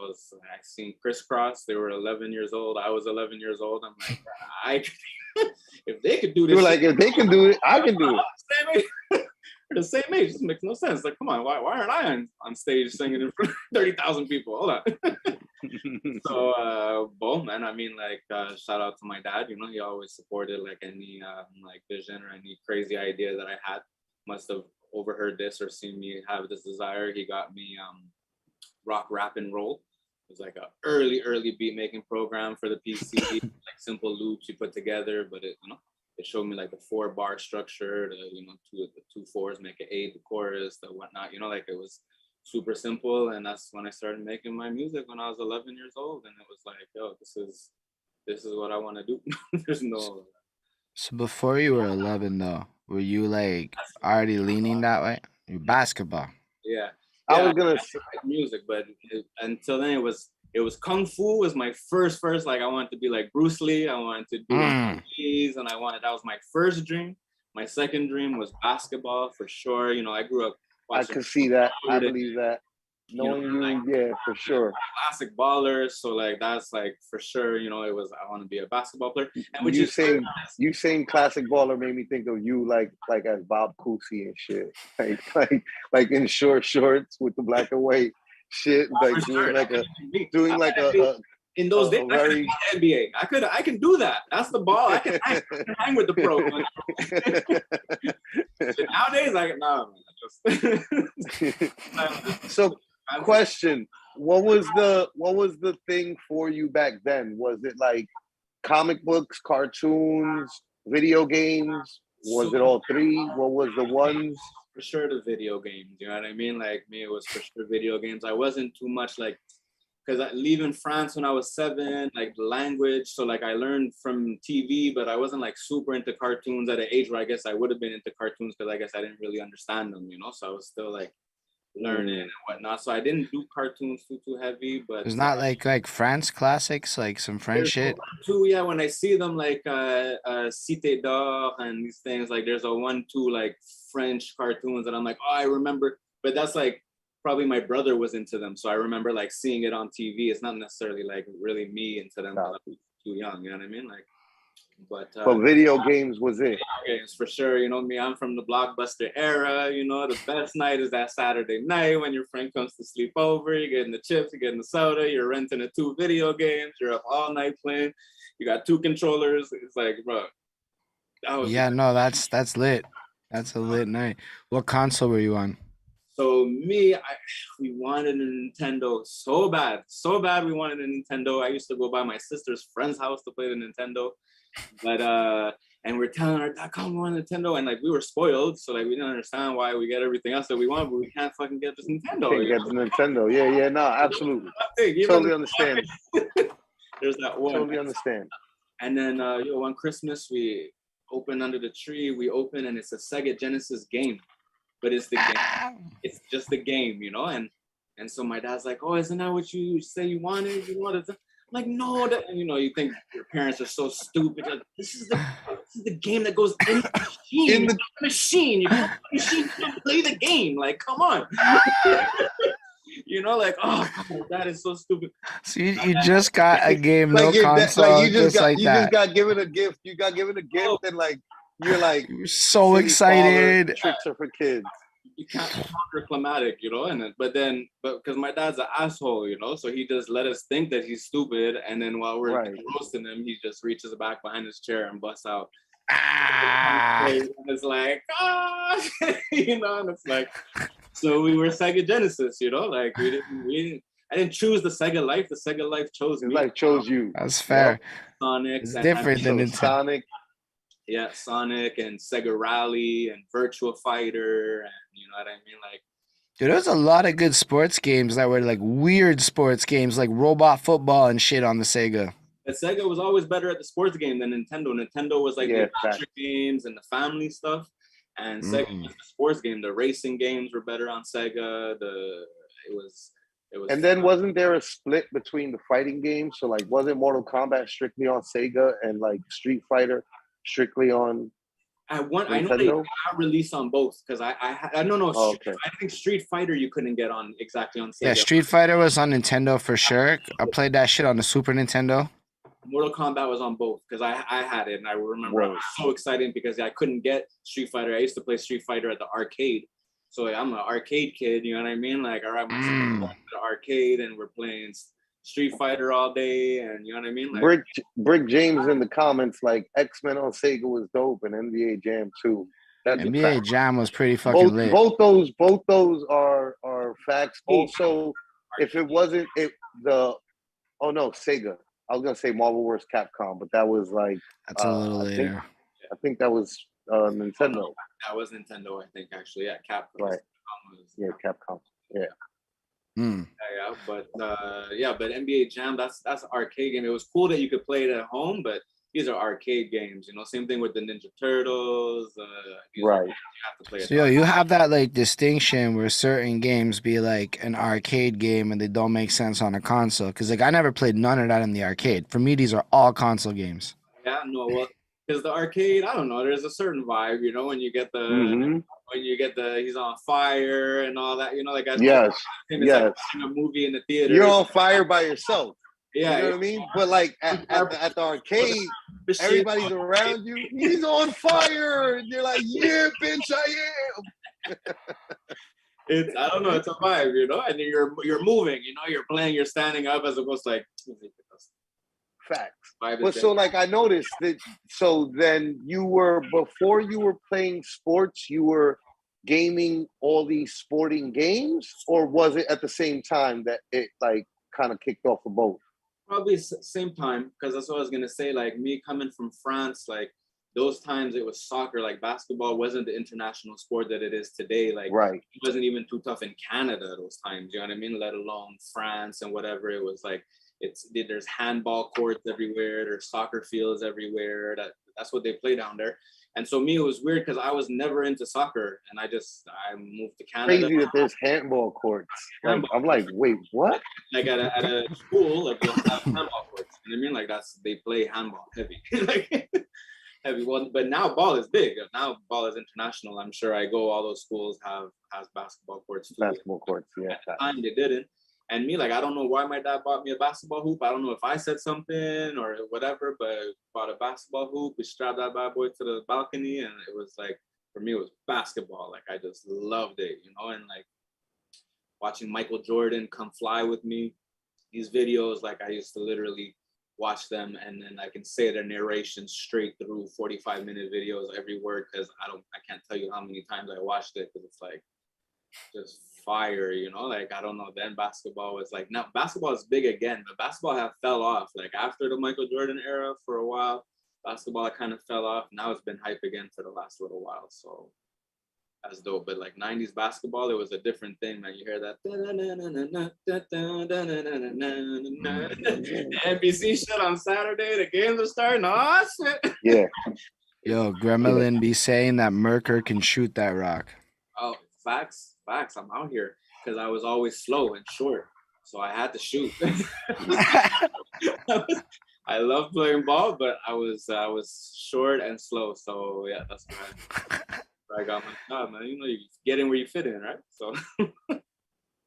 seen Crisscross. They were 11 years old. I was 11 years old. I'm like, if they could do this. You were like, if they can do it, I can do it. We're the same age. This makes no sense. Like, come on, why aren't I on stage singing in front of 30,000 people? Hold on. So, boom, man. I mean, like, shout out to my dad. He always supported like any like vision or any crazy idea that I had. Must have overheard this or seen me have this desire. He got me rock, rap, and roll. It was like a early beat making program for the PC, like simple loops you put together, but it showed me like the 4-bar structure, the 2 4s make it 8, the chorus, the whatnot, like it was super simple. And that's when I started making my music when I was 11 years old. And it was like, yo, this is what I want to do. There's no. So before you were 11 though, were you like already leaning that way? Basketball. Yeah. I was gonna say music, but until then it was Kung Fu was my first, like I wanted to be like Bruce Lee. I wanted to do these, and that was my first dream. My second dream was basketball for sure. I grew up watching. I could see that. I believe that. Knowing you, yeah, for sure. Classic ballers, so like that's like for sure. It was I want to be a basketball player. And you saying classic baller made me think of you like as Bob Cousy and shit, like in short shorts with the black and white shit, like doing like a in those days, very NBA. I can do that. That's the ball. I can hang with the pro. Nowadays, I can no. So, question: what was the thing for you back then? Was it like comic books, cartoons, video games? Was it all three? What was the ones? For sure the video games, you know what I mean? Like me, it was for sure video games. I wasn't too much like, because I leaving France when I was 7, like the language. So like I learned from TV, but I wasn't like super into cartoons at an age where I guess I would have been into cartoons because I guess I didn't really understand them, you know? So I was still like learning and whatnot. So I didn't do cartoons too heavy, but It's not like France classics, like some French shit. Too, yeah, when I see them like Cité d'Or and these things, like there's a 1-2 like French cartoons that I'm like, oh, I remember, but that's like probably my brother was into them, so I remember like seeing it on TV. It's not necessarily like really me into them. I was too young, you know what I mean? Like, but video games was it? Games for sure. You know me, I'm from the Blockbuster era. You know, the best night is that Saturday night when your friend comes to sleep over. You're getting the chips, you're getting the soda, you're renting the 2 video games, you're up all night playing. You got 2 controllers. It's like, bro. Yeah, no, that's lit. That's a lit night. What console were you on? So me, we wanted a Nintendo so bad. We wanted a Nintendo. I used to go by my sister's friend's house to play the Nintendo. But and we're telling her, come on, Nintendo, and like we were spoiled, so like we didn't understand why we get everything else that we want, but we can't fucking get this Nintendo. Can't get the Nintendo. Yeah, no, absolutely. Totally understand. There's that one. Totally understand. And then one Christmas we open under the tree, and it's a Sega Genesis game. But it's the game. It's just the game, you know, and so my dad's like, oh, isn't that what you say you wanted? You wanted to? I'm like, no, you know, you think your parents are so stupid. Like, this is the game that goes in the machine. In the machine. You can't play the game. Like, come on. You know, like, oh, that is so stupid. So you just got a game, no console, you just got given a gift. You got given a gift, and like you're like so excited. Tricks are for kids. You can't counter-climatic, you know, and but because my dad's an asshole, you know, so he just let us think that he's stupid, and then while we're roasting him, he just reaches back behind his chair and busts out. And it's like, you know, and it's like, so we were Sega Genesis, you know, like I didn't choose the Sega Life. The Sega Life chose me. Life chose you. That's fair. Sonic. It's different than Nintendo. Sonic. Yeah, Sonic and Sega Rally and Virtua Fighter, and you know what I mean? Like, dude, there's a lot of good sports games that were like weird sports games, like robot football and shit on the Sega. But Sega was always better at the sports game than Nintendo. Nintendo was like the adventure games and the family stuff, and Sega was the sports game. The racing games were better on Sega. It was. And then wasn't there a split between the fighting games? So like, wasn't Mortal Kombat strictly on Sega and like Street Fighter strictly on I know they got released on both because I don't know. I think Street Fighter you couldn't get on exactly on Sega. Yeah, Street Fighter was on Nintendo for sure. I played that shit on the Super Nintendo. Mortal Kombat was on both because I had it, and I remember I was so excited because I couldn't get Street Fighter. I used to play Street Fighter at the arcade, so like, I'm an arcade kid. You know what I mean? Like, all right, we're going to the arcade and we're playing Street Fighter all day, and you know what I mean? Like, Brick James in the comments like X-Men on Sega was dope, and NBA Jam too. That's NBA Jam was pretty fucking lit. Both those are facts. Also, if it wasn't Sega. I was gonna say Marvel vs. Capcom, but that was like that's a little later. I think that was Nintendo. That was Nintendo, I think actually. Yeah, Capcom. Right. Capcom. Yeah. Yeah, but NBA Jam, that's an arcade game. It was cool that you could play it at home, but these are arcade games, you know. Same thing with the Ninja Turtles. Right. You have to play it. So you have that like distinction where certain games be like an arcade game and they don't make sense on a console. Because like I never played none of that in the arcade. For me, these are all console games. Yeah, no, well, because the arcade, I don't know, there's a certain vibe, you know, when you get the he's on fire and all that, you know, like yes, like a movie in the theater. You're on fire by yourself. Yeah, you know what I mean? But like at the arcade, everybody's around you. He's on fire, and you're like, "Yeah, bitch, I am." I don't know. It's a vibe, you know. And you're moving, you know. You're playing. You're standing up as opposed to like. Facts. But so like I noticed that. So then before you were playing sports, you were gaming all these sporting games, or was it at the same time that it like kind of kicked off for both? Probably same time, because that's what I was gonna say. Like me coming from France, like those times it was soccer. Like basketball wasn't the international sport that it is today. Like Right. it wasn't even too tough in Canada those times. You know what I mean? Let alone France and whatever. It was like there's handball courts everywhere. There's soccer fields everywhere. That's what they play down there. And so me, it was weird because I was never into soccer, and I moved to Canada. Crazy that there's handball courts. Like I'm like, wait, what? Like at a school, like you'll have handball courts. You know what I mean? Like they play handball heavy, like heavy. Well, but now ball is big. Now ball is international. I'm sure all those schools has basketball courts too. Basketball courts, yeah. At the time they didn't. And me, like, I don't know why my dad bought me a basketball hoop. I don't know if I said something or whatever, but bought a basketball hoop. We strapped that bad boy to the balcony, and it was like, for me, it was basketball. Like, I just loved it, you know? And like watching Michael Jordan come fly with me, these videos, like I used to literally watch them, and then I can say their narration straight through 45-minute videos, every word, because I can't tell you how many times I watched it, because it's like just fire, you know? Like, I don't know, then basketball was like, now basketball is big again, but basketball have fell off. Like after the Michael Jordan era for a while, basketball kind of fell off. Now it's been hype again for the last little while, so that's dope. But like 90s basketball, it was a different thing, man. You hear that NBC shit on Saturday, the games are starting. Oh shit. Yeah. Yo, Gremlin be saying that Merker can shoot that rock. Oh, facts. I'm out here because I was always slow and short, so I had to shoot. I love playing ball, but I was short and slow, so yeah, that's where I got my job, man. You know, you get in where you fit in, right?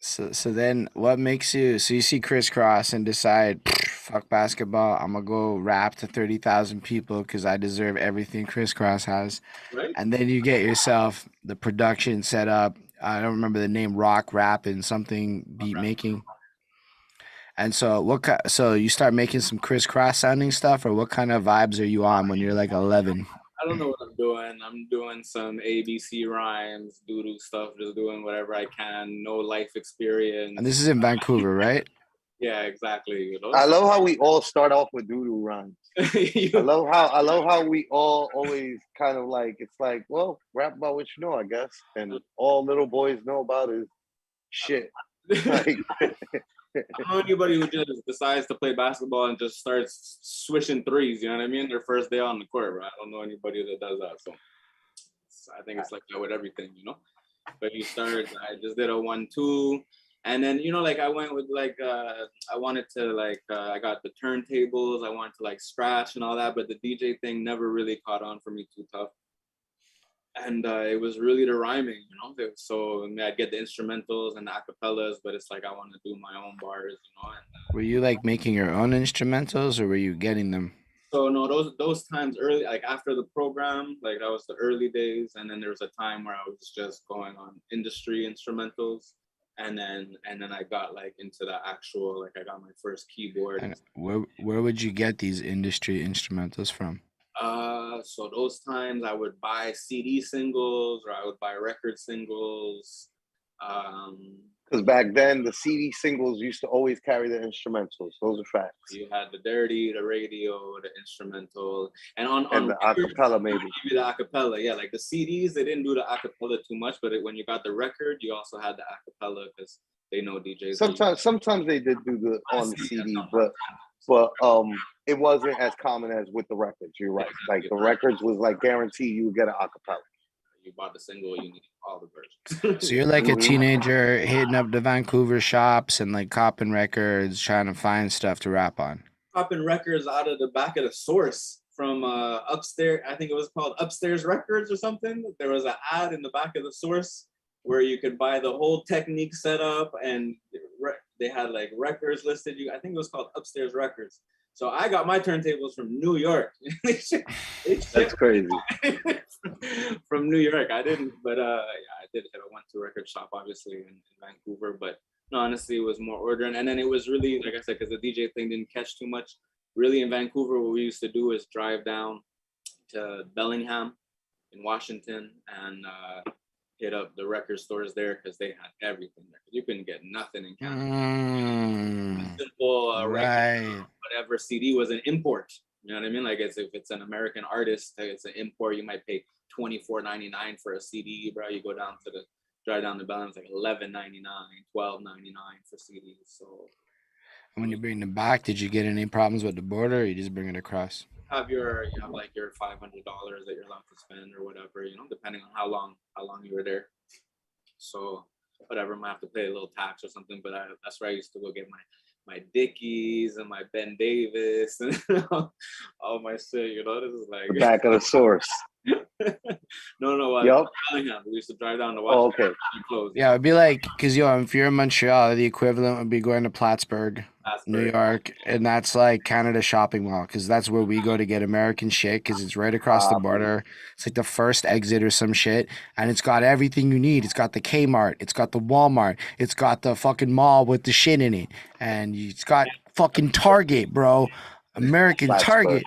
So then what makes you, so you see Crisscross and decide, fuck basketball, I'm gonna go rap to 30,000 people because I deserve everything Crisscross has. Right. And then you get yourself the production set up. I don't remember the name, rock, rap, and something beat making. And so so you start making some Crisscross sounding stuff, or what kind of vibes are you on when you're like 11? I don't know what I'm doing. I'm doing some ABC rhymes, doo-doo stuff, just doing whatever I can. No life experience. And this is in Vancouver, right? Yeah, exactly. You know? I love how we all start off with doo-doo rhymes. I love how we all always kind of like, it's like, well, rap about what you know, I guess. And all little boys know about is shit. Like, I don't know anybody who just decides to play basketball and just starts swishing threes, you know what I mean? Their first day on the court, right? I don't know anybody that does that. So I think it's like that with everything, you know? But you start, I just did a 1-2. And then, you know, like I went with like, I wanted to like, I got the turntables, I wanted to like scratch and all that, but the DJ thing never really caught on for me too tough. And it was really the rhyming, you know? So I mean, I'd get the instrumentals and the acapellas, but it's like I want to do my own bars, you know? And, were you like making your own instrumentals, or were you getting them? So no, those times early, like after the program, like that was the early days. And then there was a time where I was just going on industry instrumentals. And then I got like into the actual, like I got my first keyboard. And where would you get these industry instrumentals from? So those times I would buy CD singles, or I would buy record singles. because back then the CD singles used to always carry the instrumentals. Those are facts. You had the dirty, the radio, the instrumental, and the acapella maybe. The acapella, yeah. Like the CDs, they didn't do the acapella too much, but when you got the record, you also had the acapella because they know DJs. Sometimes they did do the on the CD, but it wasn't as common as with the records. You're right. Like the records was like guaranteed you would get an acapella. You bought the single, you need all the versions. So you're like a teenager hitting up the Vancouver shops and like copping records, trying to find stuff to rap on. Copping records out of the back of the Source from upstairs. I think it was called Upstairs Records or something. There was an ad in the back of the Source where you could buy the whole Technique setup, and they had like records listed. I think it was called Upstairs Records. So I got my turntables from New York. That's crazy. From New York. I didn't, but yeah, I did hit a 1-2 record shop, obviously, in Vancouver. But no, honestly, it was more ordering. And then it was really, like I said, because the DJ thing didn't catch too much. Really, in Vancouver, what we used to do is drive down to Bellingham in Washington and hit up the record stores there because they had everything there. You couldn't get nothing in Canada. Simple regular, whatever CD was an import. You know what I mean? Like, if it's an American artist, it's an import. You might pay $24.99 for a CD, bro. You go down to drive down the balance like $11.99, $12.99 for CDs. So when you bring them back, did you get any problems with the border, or you just bring it across? you have like your $500 that you're allowed to spend or whatever, depending on how long you were there. So whatever, might have to pay a little tax or something, but that's where I used to go get my Dickies and my Ben Davis and all my shit. This is like the back of the source. No. Yep. We used to drive down to watch. Okay. Yeah, it'd be like, because if you're in Montreal, the equivalent would be going to Plattsburgh, New York, and that's like Canada Shopping Mall, because that's where we go to get American shit, because it's right across the border. It's like the first exit or some shit, and it's got everything you need. It's got the Kmart, it's got the Walmart, it's got the fucking mall with the shit in it, and it's got fucking Target, bro. American Target.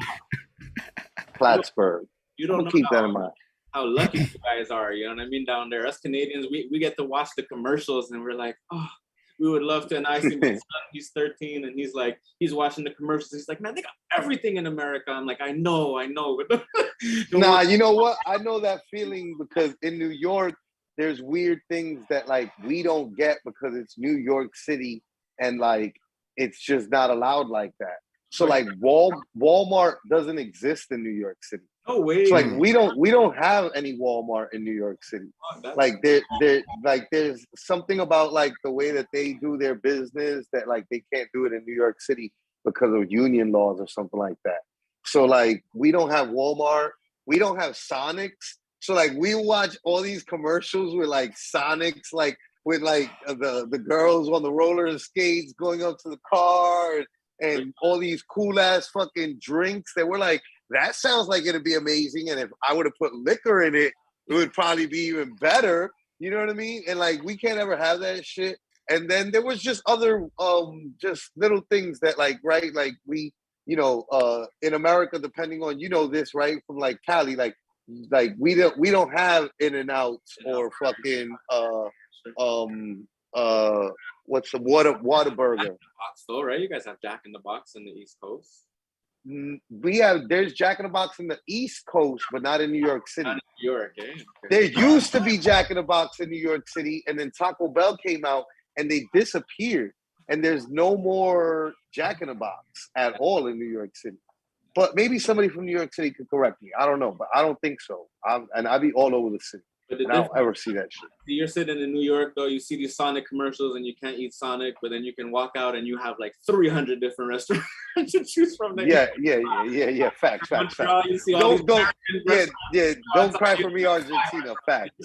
Plattsburgh. You don't know keep that in mind. How lucky you guys are, you know what I mean? Down there, us Canadians, we get to watch the commercials, and we're like, oh, we would love to. And I see my son, he's 13, and he's watching the commercials. He's like, man, they got everything in America. I'm like, I know. Nah, you know what? I know that feeling because in New York, there's weird things that like we don't get because it's New York City, and like it's just not allowed like that. So like Walmart doesn't exist in New York City. No way. It's like we don't have any Walmart in New York City. Like there's something about like the way that they do their business that like they can't do it in New York City because of union laws or something like that. So like we don't have Walmart, we don't have Sonics. So like we watch all these commercials with like Sonics, like with like the girls on the roller skates going up to the car and all these cool ass fucking drinks that we're like, that sounds like it'd be amazing. And if I would have put liquor in it, it would probably be even better. You know what I mean? And like, we can't ever have that shit. And then there was just other, just little things that like, right. Like we, in America, depending on, this, right. From like Cali, like we don't have In-N-Outs or fucking, what's the Whataburger? Still, right? You guys have Jack in the Box in the East Coast. There's Jack in the Box in the East Coast, but not in New York City. Not in New York, eh? Okay. There used to be Jack in the Box in New York City, and then Taco Bell came out and they disappeared. And there's no more Jack in the Box at all in New York City. But maybe somebody from New York City could correct me. I don't know, but I don't think so. I'd be all over the city. I don't ever see that shit. You're sitting in New York, though, you see these Sonic commercials and you can't eat Sonic, but then you can walk out and you have like 300 different restaurants to choose from. Yeah. Facts. Don't cry for me, Argentina. Facts.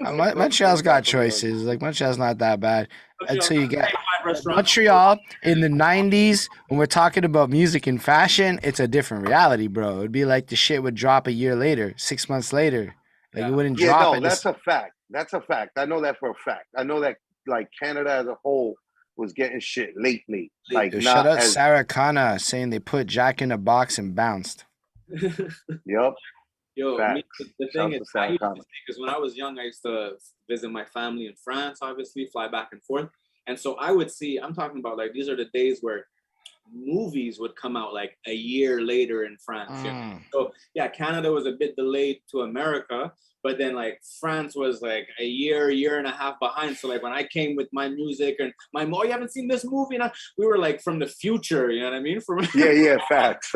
Montreal's got choices. Like, Montreal's not that bad until you get Montreal in the 90s. When we're talking about music and fashion, it's a different reality, bro. It'd be like the shit would drop a year later, 6 months later. Like it wouldn't drop. No, that's a fact. That's a fact. I know that for a fact. I know that like Canada as a whole was getting shit lately. Like shout out Sarah Connor saying they put Jack in a box and bounced. Yep. Yo, the thing is, because when I was young, I used to visit my family in France, obviously, fly back and forth. And so I would see, I'm talking about like, these are the days where movies would come out like a year later in France. So yeah, Canada was a bit delayed to America, but then like France was like a year and a half behind. So like when I came with my music and my mom, you haven't seen this movie, and we were like from the future, you know what I mean? Facts.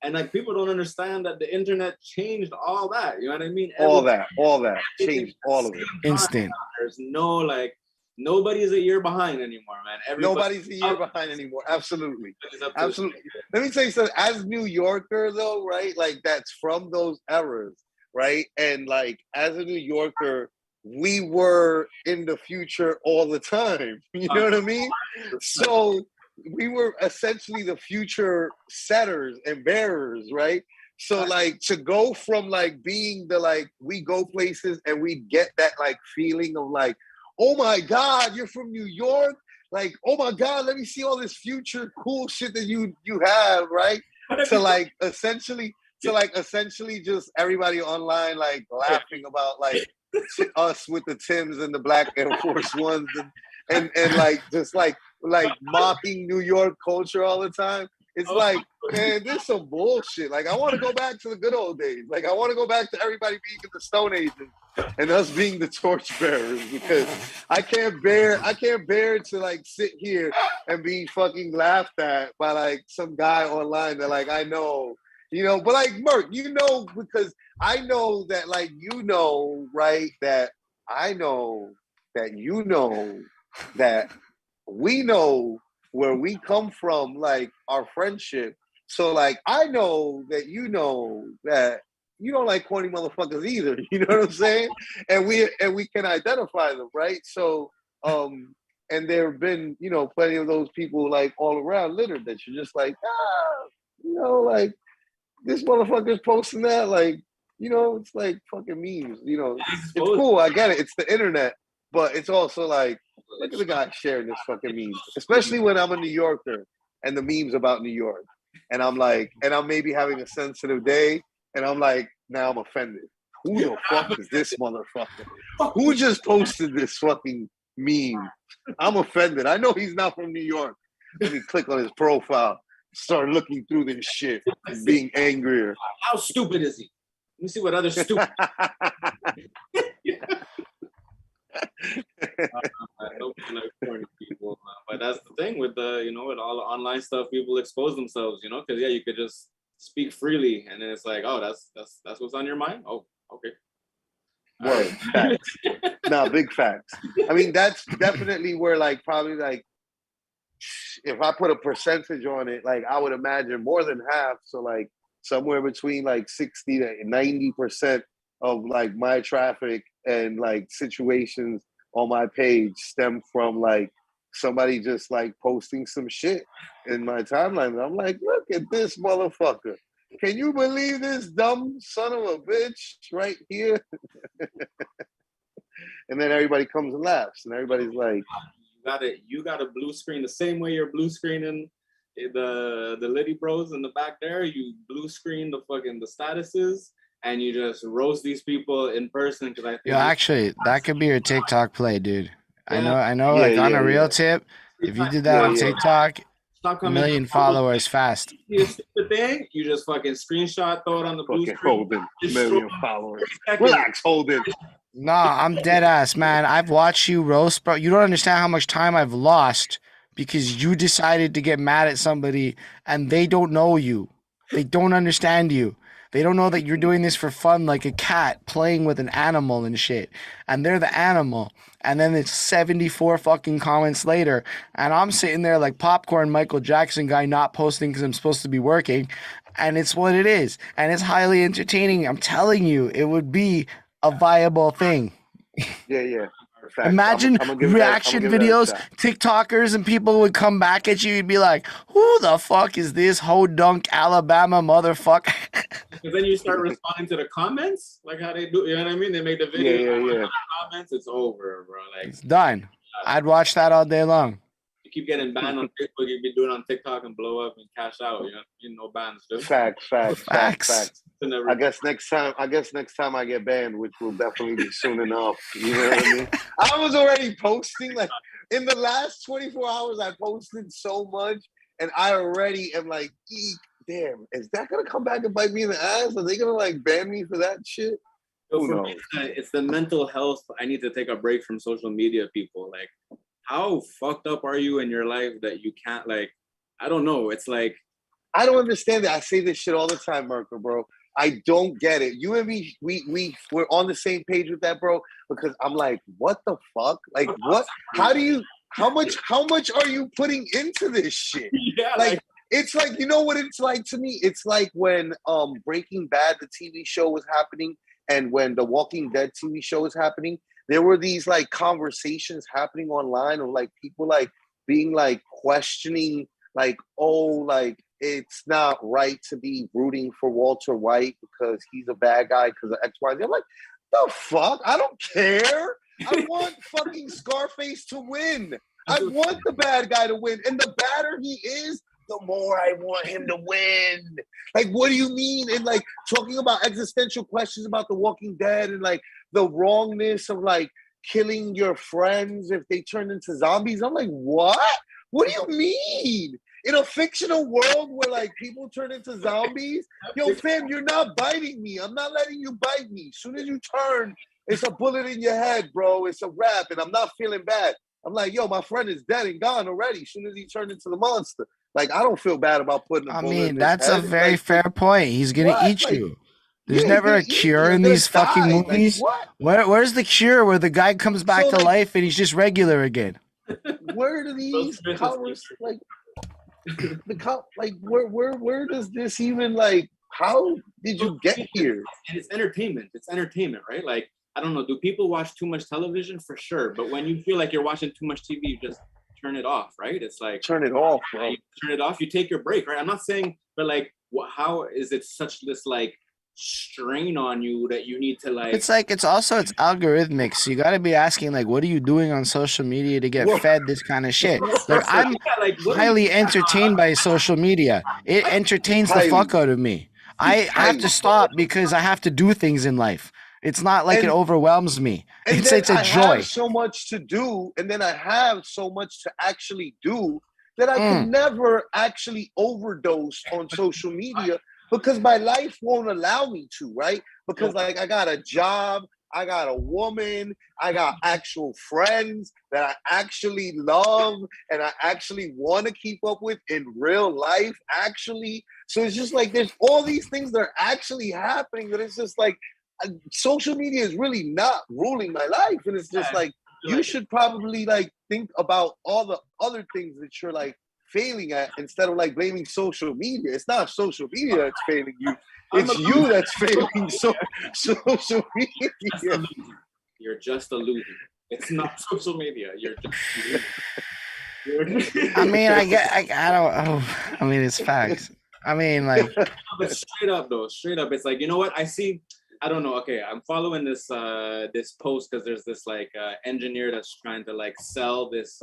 And like people don't understand that the internet changed all that, you know what I mean? All that changed all of it. Instant. There's no like, nobody's a year behind anymore, man. Nobody's a year behind anymore. Absolutely. Let me tell you something. As New Yorker, though, right? Like that's from those eras, right? And like as a New Yorker, we were in the future all the time. You know what I mean? So we were essentially the future setters and bearers, right? So like to go from like being the like we go places and we get that like feeling of like, oh my God, you're from New York? Like, oh my God, let me see all this future cool shit that you have, right? To like essentially So like essentially just everybody online like laughing about like us with the Timbs and the black Air Force Ones and like just like mocking New York culture all the time. It's like, man, this is some bullshit. Like, I want to go back to the good old days. Like, I want to go back to everybody being in the Stone Age and us being the torchbearers, because I can't bear to like sit here and be fucking laughed at by like some guy online that like I know, you know. But like Merc, you know, because I know that like you know, right? That I know that you know that we know where we come from, like our friendship. So like I know that you don't like corny motherfuckers either. You know what I'm saying? And we can identify them, right? So and there have been, you know, plenty of those people like all around littered that you're just like, you know, like this motherfucker's posting that, like, you know, it's like fucking memes, you know. It's cool, I get it. It's the internet, but it's also like, look at the guy sharing this fucking meme, especially when I'm a New Yorker and the memes about New York. And I'm like, and I'm maybe having a sensitive day, and I'm like, now I'm offended. Who the fuck is this motherfucker? Who just posted this fucking meme? I'm offended. I know he's not from New York. Let me click on his profile, start looking through this shit, and being angrier. How stupid is he? Let me see what other stupid. People, but that's the thing with the, you know, with all the online stuff, people expose themselves, you know, because yeah, you could just speak freely, and then it's like, oh, that's what's on your mind. Oh, okay. Word, facts. No, big facts. I mean, that's definitely where like probably like if I put a percentage on it, like I would imagine more than half. So like somewhere between like 60 to 90% of like my traffic and like situations on my page stem from like somebody just like posting some shit in my timeline. And I'm like, look at this motherfucker. Can you believe this dumb son of a bitch right here? And then everybody comes and laughs, and everybody's like, you got a blue screen the same way you're blue screening the Litttyy bros in the back there. You blue screen the statuses, and you just roast these people in person. Because I think actually, that could be your TikTok play, dude. Yeah. I know. Yeah, like on a real tip, if you did that on TikTok, a million followers fast. You stupid thing, you just fucking screenshot, throw it on the blue screen. Holden, million followers. Relax, Holden. Nah, I'm dead ass, man. I've watched you roast, bro. You don't understand how much time I've lost because you decided to get mad at somebody and they don't know you. They don't understand you. They don't know that you're doing this for fun, like a cat playing with an animal and shit. And they're the animal. And then it's 74 fucking comments later. And I'm sitting there like popcorn Michael Jackson guy not posting because I'm supposed to be working. And it's what it is. And it's highly entertaining. I'm telling you, it would be a viable thing. Yeah. Fact. Imagine reaction videos, TikTokers, and people would come back at you and be like, who the fuck is this Hodunk Alabama motherfucker? Because then you start responding to the comments, like how they do, you know what I mean? They make the video, yeah. Comments, it's over, bro. Like, it's done. I'd watch that all day long. You keep getting banned on Facebook, you be doing it on TikTok and blow up and cash out. You know bans, dude. Facts. I guess next time I get banned, which will definitely be soon enough. You know what I mean? I was already posting, like in the last 24 hours, I posted so much, and I already am like, damn, is that gonna come back and bite me in the ass? Are they gonna like ban me for that shit? Who knows? It's the mental health. I need to take a break from social media, people. Like, how fucked up are you in your life that you can't, like, I don't know. It's like, I don't understand that. I say this shit all the time, Merker, bro. I don't get it. You and me, we're on the same page with that, bro. Because I'm like, what the fuck? Like, what? How much are you putting into this shit? Yeah, like it's like, you know what it's like to me? It's like when Breaking Bad, the TV show, was happening, and when the Walking Dead TV show was happening, there were these like conversations happening online of like people like being like questioning, like, oh, like it's not right to be rooting for Walter White because he's a bad guy because of X, Y, Z. I'm like, the fuck? I don't care. I want fucking Scarface to win. I want the bad guy to win. And the badder he is, the more I want him to win. Like, what do you mean? And like talking about existential questions about The Walking Dead and like the wrongness of like killing your friends if they turn into zombies. I'm like, what? What do you mean? In a fictional world where like people turn into zombies, yo, fam, you're not biting me. I'm not letting you bite me. As soon as you turn, it's a bullet in your head, bro. It's a wrap, and I'm not feeling bad. I'm like, yo, my friend is dead and gone already. As soon as he turned into the monster, like I don't feel bad about putting a bullet in his head. That's a very like, fair point. He's gonna eat like, you. There's never a cure in these fucking movies. Like, where's the cure where the guy comes back to life and he's just regular again? Where do these powers like? Where does this even like? How did you get here? And it's entertainment. It's entertainment, right? Like, I don't know. Do people watch too much television? For sure. But when you feel like you're watching too much TV, you just turn it off, right? It's like turn it off, bro. You turn it off. You take your break, right? I'm not saying, but like, how is it such this like strain on you that you need to like? It's like it's algorithmic, so you got to be asking like, what are you doing on social media to get fed this kind of shit? Like I'm highly entertained by social media. It entertains the fuck out of me. I have to stop because I have to do things in life. It's not like it overwhelms me. It's a joy. I have so much to do, and then I have so much to actually do that I can never actually overdose on social media because my life won't allow me to, right? Because like I got a job, I got a woman, I got actual friends that I actually love and I actually want to keep up with in real life, actually. So it's just like there's all these things that are actually happening that it's just like social media is really not ruling my life. And it's just like, you should probably like think about all the other things that you're like failing at instead of like blaming social media. It's not social media that's failing you. It's you that's failing social media. You're just a loser. It's not social media. You're just a loser. I mean, I mean, it's facts. I mean, like, but straight up, it's like, you know what? I don't know. Okay, I'm following this this post because there's this like engineer that's trying to like sell this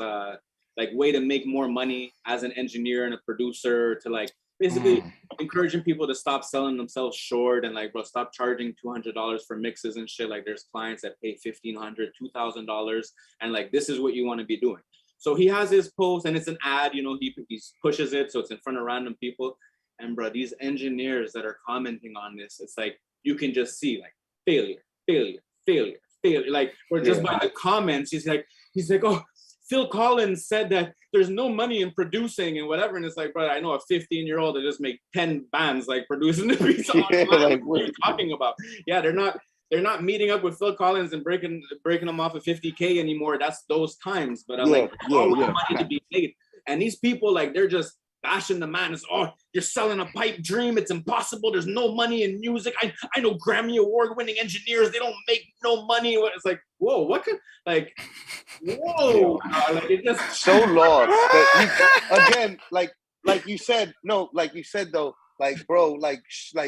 like way to make more money as an engineer and a producer to like basically encouraging people to stop selling themselves short and like, bro, stop charging $200 for mixes and shit. Like there's clients that pay $1,500, $2,000, and like this is what you want to be doing. So he has his post and it's an ad, you know, he pushes it so it's in front of random people. And bro, these engineers that are commenting on this, it's like you can just see like failure. Like, or just by the comments, he's like, oh, Phil Collins said that there's no money in producing and whatever. And it's like, bro, I know a 15-year-old that just make 10 bands like producing the beats. Like, what are you talking about? Yeah, they're not meeting up with Phil Collins and breaking them off of 50K anymore. That's those times. But I'm like, money to be made. And these people, like, they're just bashing the man. It's, oh, you're selling a pipe dream. It's impossible. There's no money in music. I know Grammy Award winning engineers. They don't make no money. It's like, whoa, what could, like, whoa. Like, it just so lost. But again, like you said, though, like, bro, like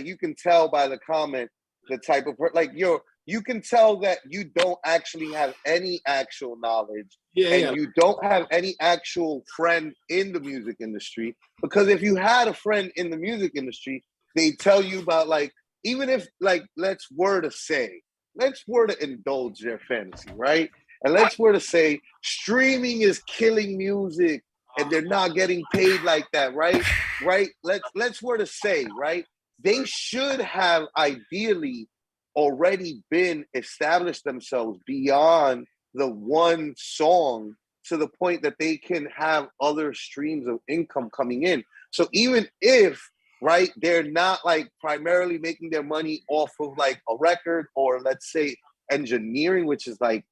you can tell by the comment, the type of, like, you can tell that you don't actually have any actual knowledge you don't have any actual friend in the music industry. Because if you had a friend in the music industry, they tell you about, like, even if, like, let's were to indulge their fantasy, right? And let's were to say streaming is killing music and they're not getting paid like that, right? Right? Let's were to say, right? They should have ideally already been established themselves beyond the one song to the point that they can have other streams of income coming in. So even if, right, they're not like primarily making their money off of like a record or let's say engineering, which is like,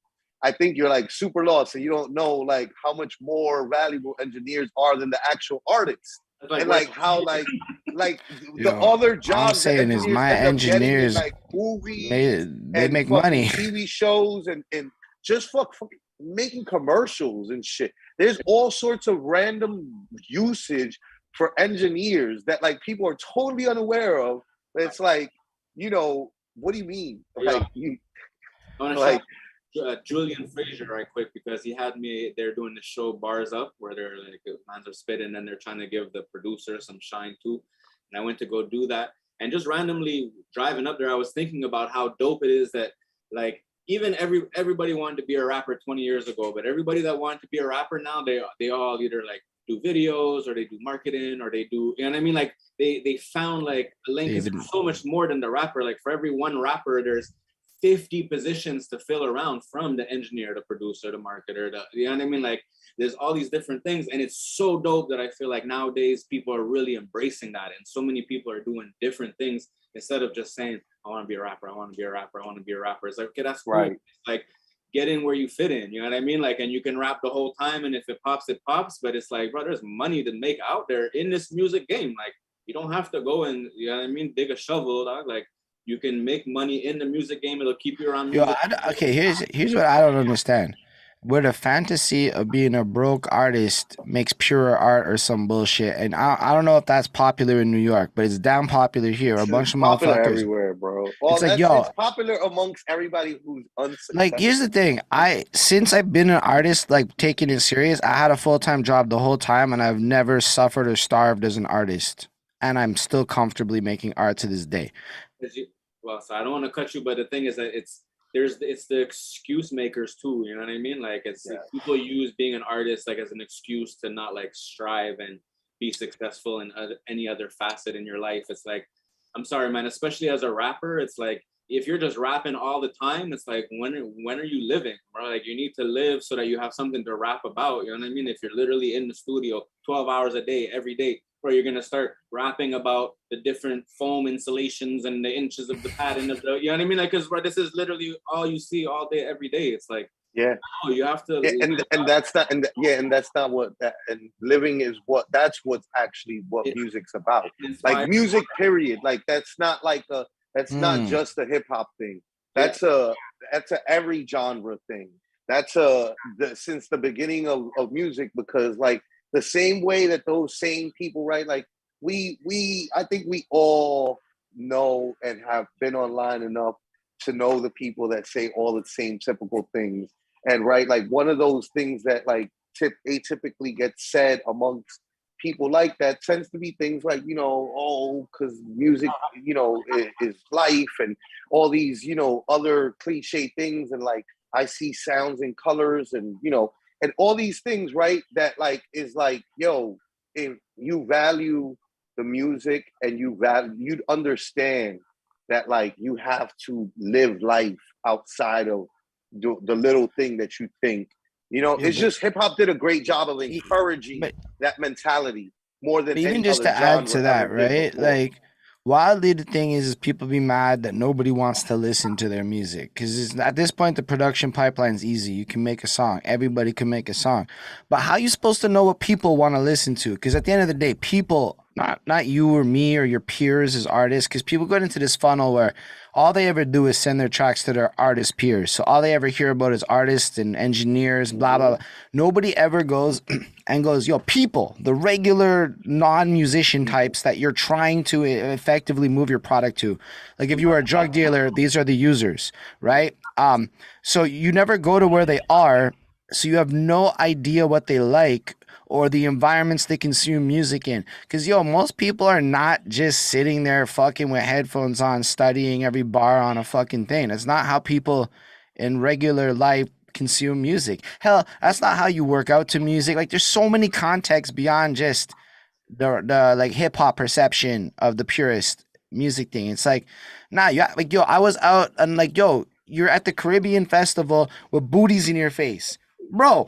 I think you're like super lost. So you don't know like how much more valuable engineers are than the actual artists. Like, and like how like the other jobs I'm saying is my engineers in, like, movies they make money, TV shows and just fuck making commercials and shit. There's all sorts of random usage for engineers that like people are totally unaware of. It's like, you know, what do you mean? Like you like Julian Frazier right quick, because he had me there doing the show Bars Up, where they're like fans are spitting and they're trying to give the producer some shine too. And I went to go do that, and just randomly driving up there, I was thinking about how dope it is that like even everybody wanted to be a rapper 20 years ago, but everybody that wanted to be a rapper now, they all either like do videos or they do marketing or they do, you know what I mean? Like they found like a lane, because there's so much more than the rapper. Like for every one rapper, there's 50 positions to fill around, from the engineer, the producer, the marketer, you know what I mean? Like there's all these different things, and it's so dope that I feel like nowadays people are really embracing that, and so many people are doing different things instead of just saying, I want to be a rapper, I want to be a rapper, I want to be a rapper. It's like, okay, that's cool. Right. It's like, get in where you fit in, you know what I mean? Like, and you can rap the whole time, and if it pops, it pops. But it's like, bro, there's money to make out there in this music game. Like, you don't have to go and, you know what I mean, dig a shovel, dog. Like, you can make money in the music game. It'll keep you around music. Okay, here's what I don't understand. Where the fantasy of being a broke artist makes purer art or some bullshit, and I don't know if that's popular in New York, but it's damn popular here. A bunch of popular motherfuckers everywhere, bro. Well, it's like, yo, it's popular amongst everybody who's unsuccessful. like, here's the thing. Since I've been an artist, like taking it serious, I had a full-time job the whole time, and I've never suffered or starved as an artist. And I'm still comfortably making art to this day. Well, so I don't want to cut you, but the thing is that it's the excuse makers too. You know what I mean? Like people use being an artist like as an excuse to not like strive and be successful in any other facet in your life. It's like, I'm sorry, man. Especially as a rapper, it's like if you're just rapping all the time, it's like when are you living, bro? Like you need to live so that you have something to rap about. You know what I mean? If you're literally in the studio 12 hours a day, every day, or you're gonna start rapping about the different foam insulations and the inches of the pattern of the, you know what I mean? Like, cause bro, this is literally all you see all day, every day. It's like, oh, you have to, and that's not, and that's not what and living is that's what's actually what music's about. Like music, period. Like that's not like that's not just a hip hop thing. That's a every genre thing. That's since the beginning of music, because like the same way that those same people, right? Like I think we all know and have been online enough to know the people that say all the same typical things. And right, like one of those things that like atypically gets said amongst people like that tends to be things like, you know, oh, because music, you know, is life, and all these, you know, other cliche things, and like I see sounds and colors, and you know, and all these things, right? That like is like, yo, if you value the music and you'd understand that like you have to live life outside of the little thing that you think. You know, it's just hip hop did a great job of encouraging that mentality more than even any just other to add genre to that, ever did right? before. Like, wildly the thing is people be mad that nobody wants to listen to their music, because at this point the production pipeline's easy. You can make a song, everybody can make a song, but how you supposed to know what people want to listen to? Because at the end of the day, people, not you or me or your peers as artists, because people go into this funnel where all they ever do is send their tracks to their artist peers. So all they ever hear about is artists and engineers, blah, blah, blah. Nobody ever goes and goes, yo, people, the regular non-musician types that you're trying to effectively move your product to. Like if you were a drug dealer, these are the users, right? So you never go to where they are, so you have no idea what they like or the environments they consume music in. Because, yo, most people are not just sitting there fucking with headphones on, studying every bar on a fucking thing. That's not how people in regular life consume music. Hell, that's not how you work out to music. Like, there's so many contexts beyond just the like hip hop perception of the purest music thing. It's like, nah, like, yo, I was out and like, yo, you're at the Caribbean festival with booties in your face. Bro,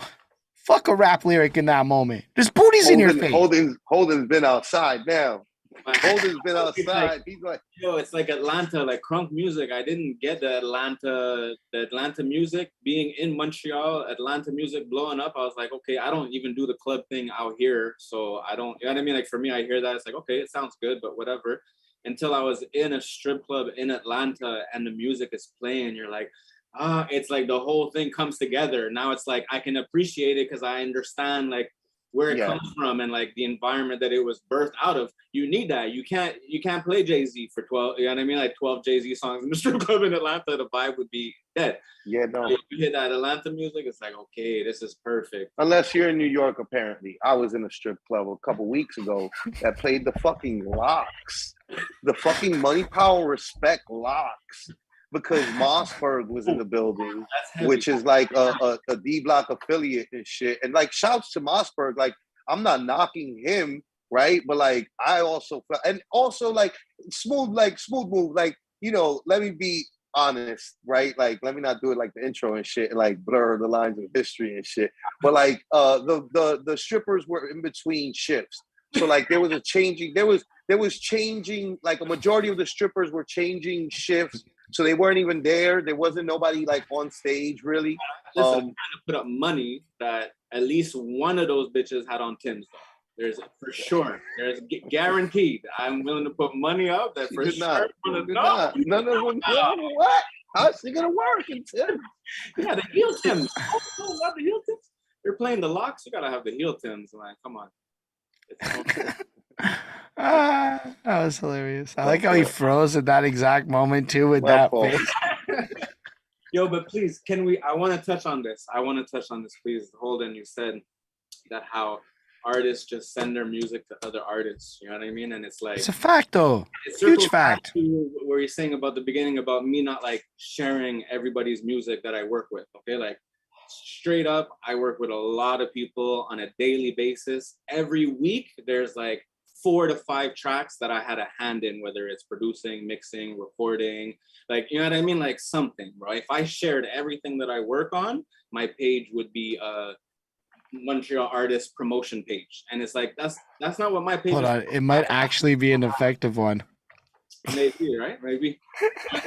fuck a rap lyric in that moment. There's booties in your face. Holden's been outside now. Holden's been outside. He's like, yo, it's like Atlanta, like crunk music. I didn't get the Atlanta music being in Montreal, Atlanta music blowing up. I was like, okay, I don't even do the club thing out here, so I don't, you know what I mean? Like for me, I hear that, it's like, okay, it sounds good, but whatever. Until I was in a strip club in Atlanta and the music is playing, you're like, it's like the whole thing comes together. Now it's like I can appreciate it because I understand like where it comes from and like the environment that it was birthed out of. You need that. You can't play Jay-Z for 12, you know what I mean? Like 12 Jay-Z songs in the strip club in Atlanta, the vibe would be dead. Yeah, no. If you hit that Atlanta music, it's like, okay, this is perfect. Unless you're in New York, apparently. I was in a strip club a couple weeks ago that played the fucking Locks. The fucking Money, Power, Respect Locks. Because Mossberg was in the building, which is like a D-Block affiliate and shit. And like, shouts to Mossberg. Like, I'm not knocking him, right? But like, I also, and also like, smooth move. Like, you know, let me be honest, right? Like, let me not do it like the intro and shit, and like blur the lines of history and shit. But like, the strippers were in between shifts. So like, there was changing, like a majority of the strippers were changing shifts. So they weren't even there. There wasn't nobody like on stage really. Listen, I'm trying to put up money that at least one of those bitches had on Tim's though. There's for sure. There's guaranteed. I'm willing to put money up that for sure. None of them. What? How's it gonna work in Tim? Yeah, the heel Tims. Oh, not the heel Tims. You're playing the Locks. You gotta have the heel Tims, man. Come on. That was hilarious. I like how he froze at that exact moment too with that face. Yo, but please, I want to touch on this. Please. Holden, you said that how artists just send their music to other artists. You know what I mean? And it's like, it's a fact though. Huge fact. Where you're saying about the beginning about me not like sharing everybody's music that I work with. Okay, like straight up, I work with a lot of people on a daily basis. Every week, there's like 4 to 5 tracks that I had a hand in, whether it's producing, mixing, recording, like, you know what I mean? Like something, right? If I shared everything that I work on, my page would be a Montreal artist promotion page. And it's like, that's not what my page Hold on, it might actually be an effective one. Maybe, right? Maybe.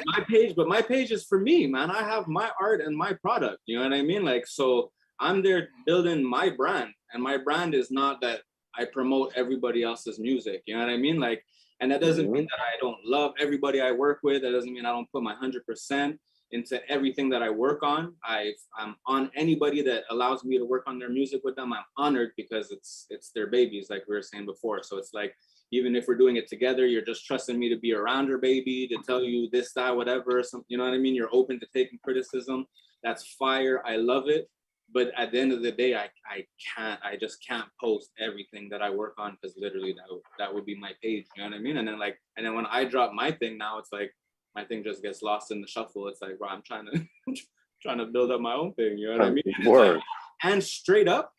My page is for me, man. I have my art and my product, you know what I mean? Like, so I'm there building my brand, and my brand is not that I promote everybody else's music, you know what I mean? Like, and that doesn't mean that I don't love everybody I work with. That doesn't mean I don't put my 100% into everything that I work on. I'm on anybody that allows me to work on their music with them. I'm honored because it's their babies, like we were saying before. So it's like, even if we're doing it together, you're just trusting me to be around your baby, to tell you this, that, whatever, something, you know what I mean? You're open to taking criticism. That's fire. I love it. But at the end of the day, I just can't post everything that I work on, because literally that would be my page, you know what I mean? And then when I drop my thing now, it's like my thing just gets lost in the shuffle. It's like, bro, I'm trying to build up my own thing, you know what I mean? Word. Like, and straight up,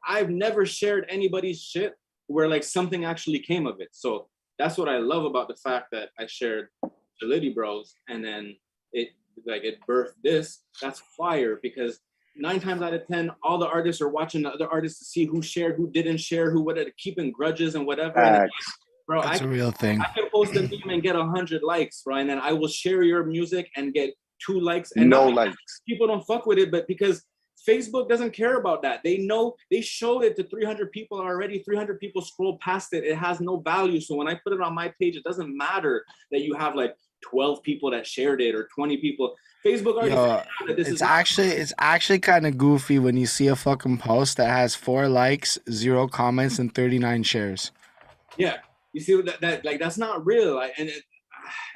I've never shared anybody's shit where like something actually came of it. So that's what I love about the fact that I shared the Litttyy Bros, and then it birthed this. That's fire, because 9 times out of 10, all the artists are watching the other artists to see who shared, who didn't share, who would keeping grudges and whatever. And bro, that's a real thing. I can post a meme and get 100 likes, right? And then I will share your music and get 2 likes. And no likes. People don't fuck with it, but because Facebook doesn't care about that. They know they showed it to 300 people already. 300 people scroll past it. It has no value. So when I put it on my page, it doesn't matter that you have like 12 people that shared it or 20 people. Facebook already it's actually kind of goofy when you see a fucking post that has 4 likes, 0 comments, and 39 shares. Yeah, you see that like that's not real.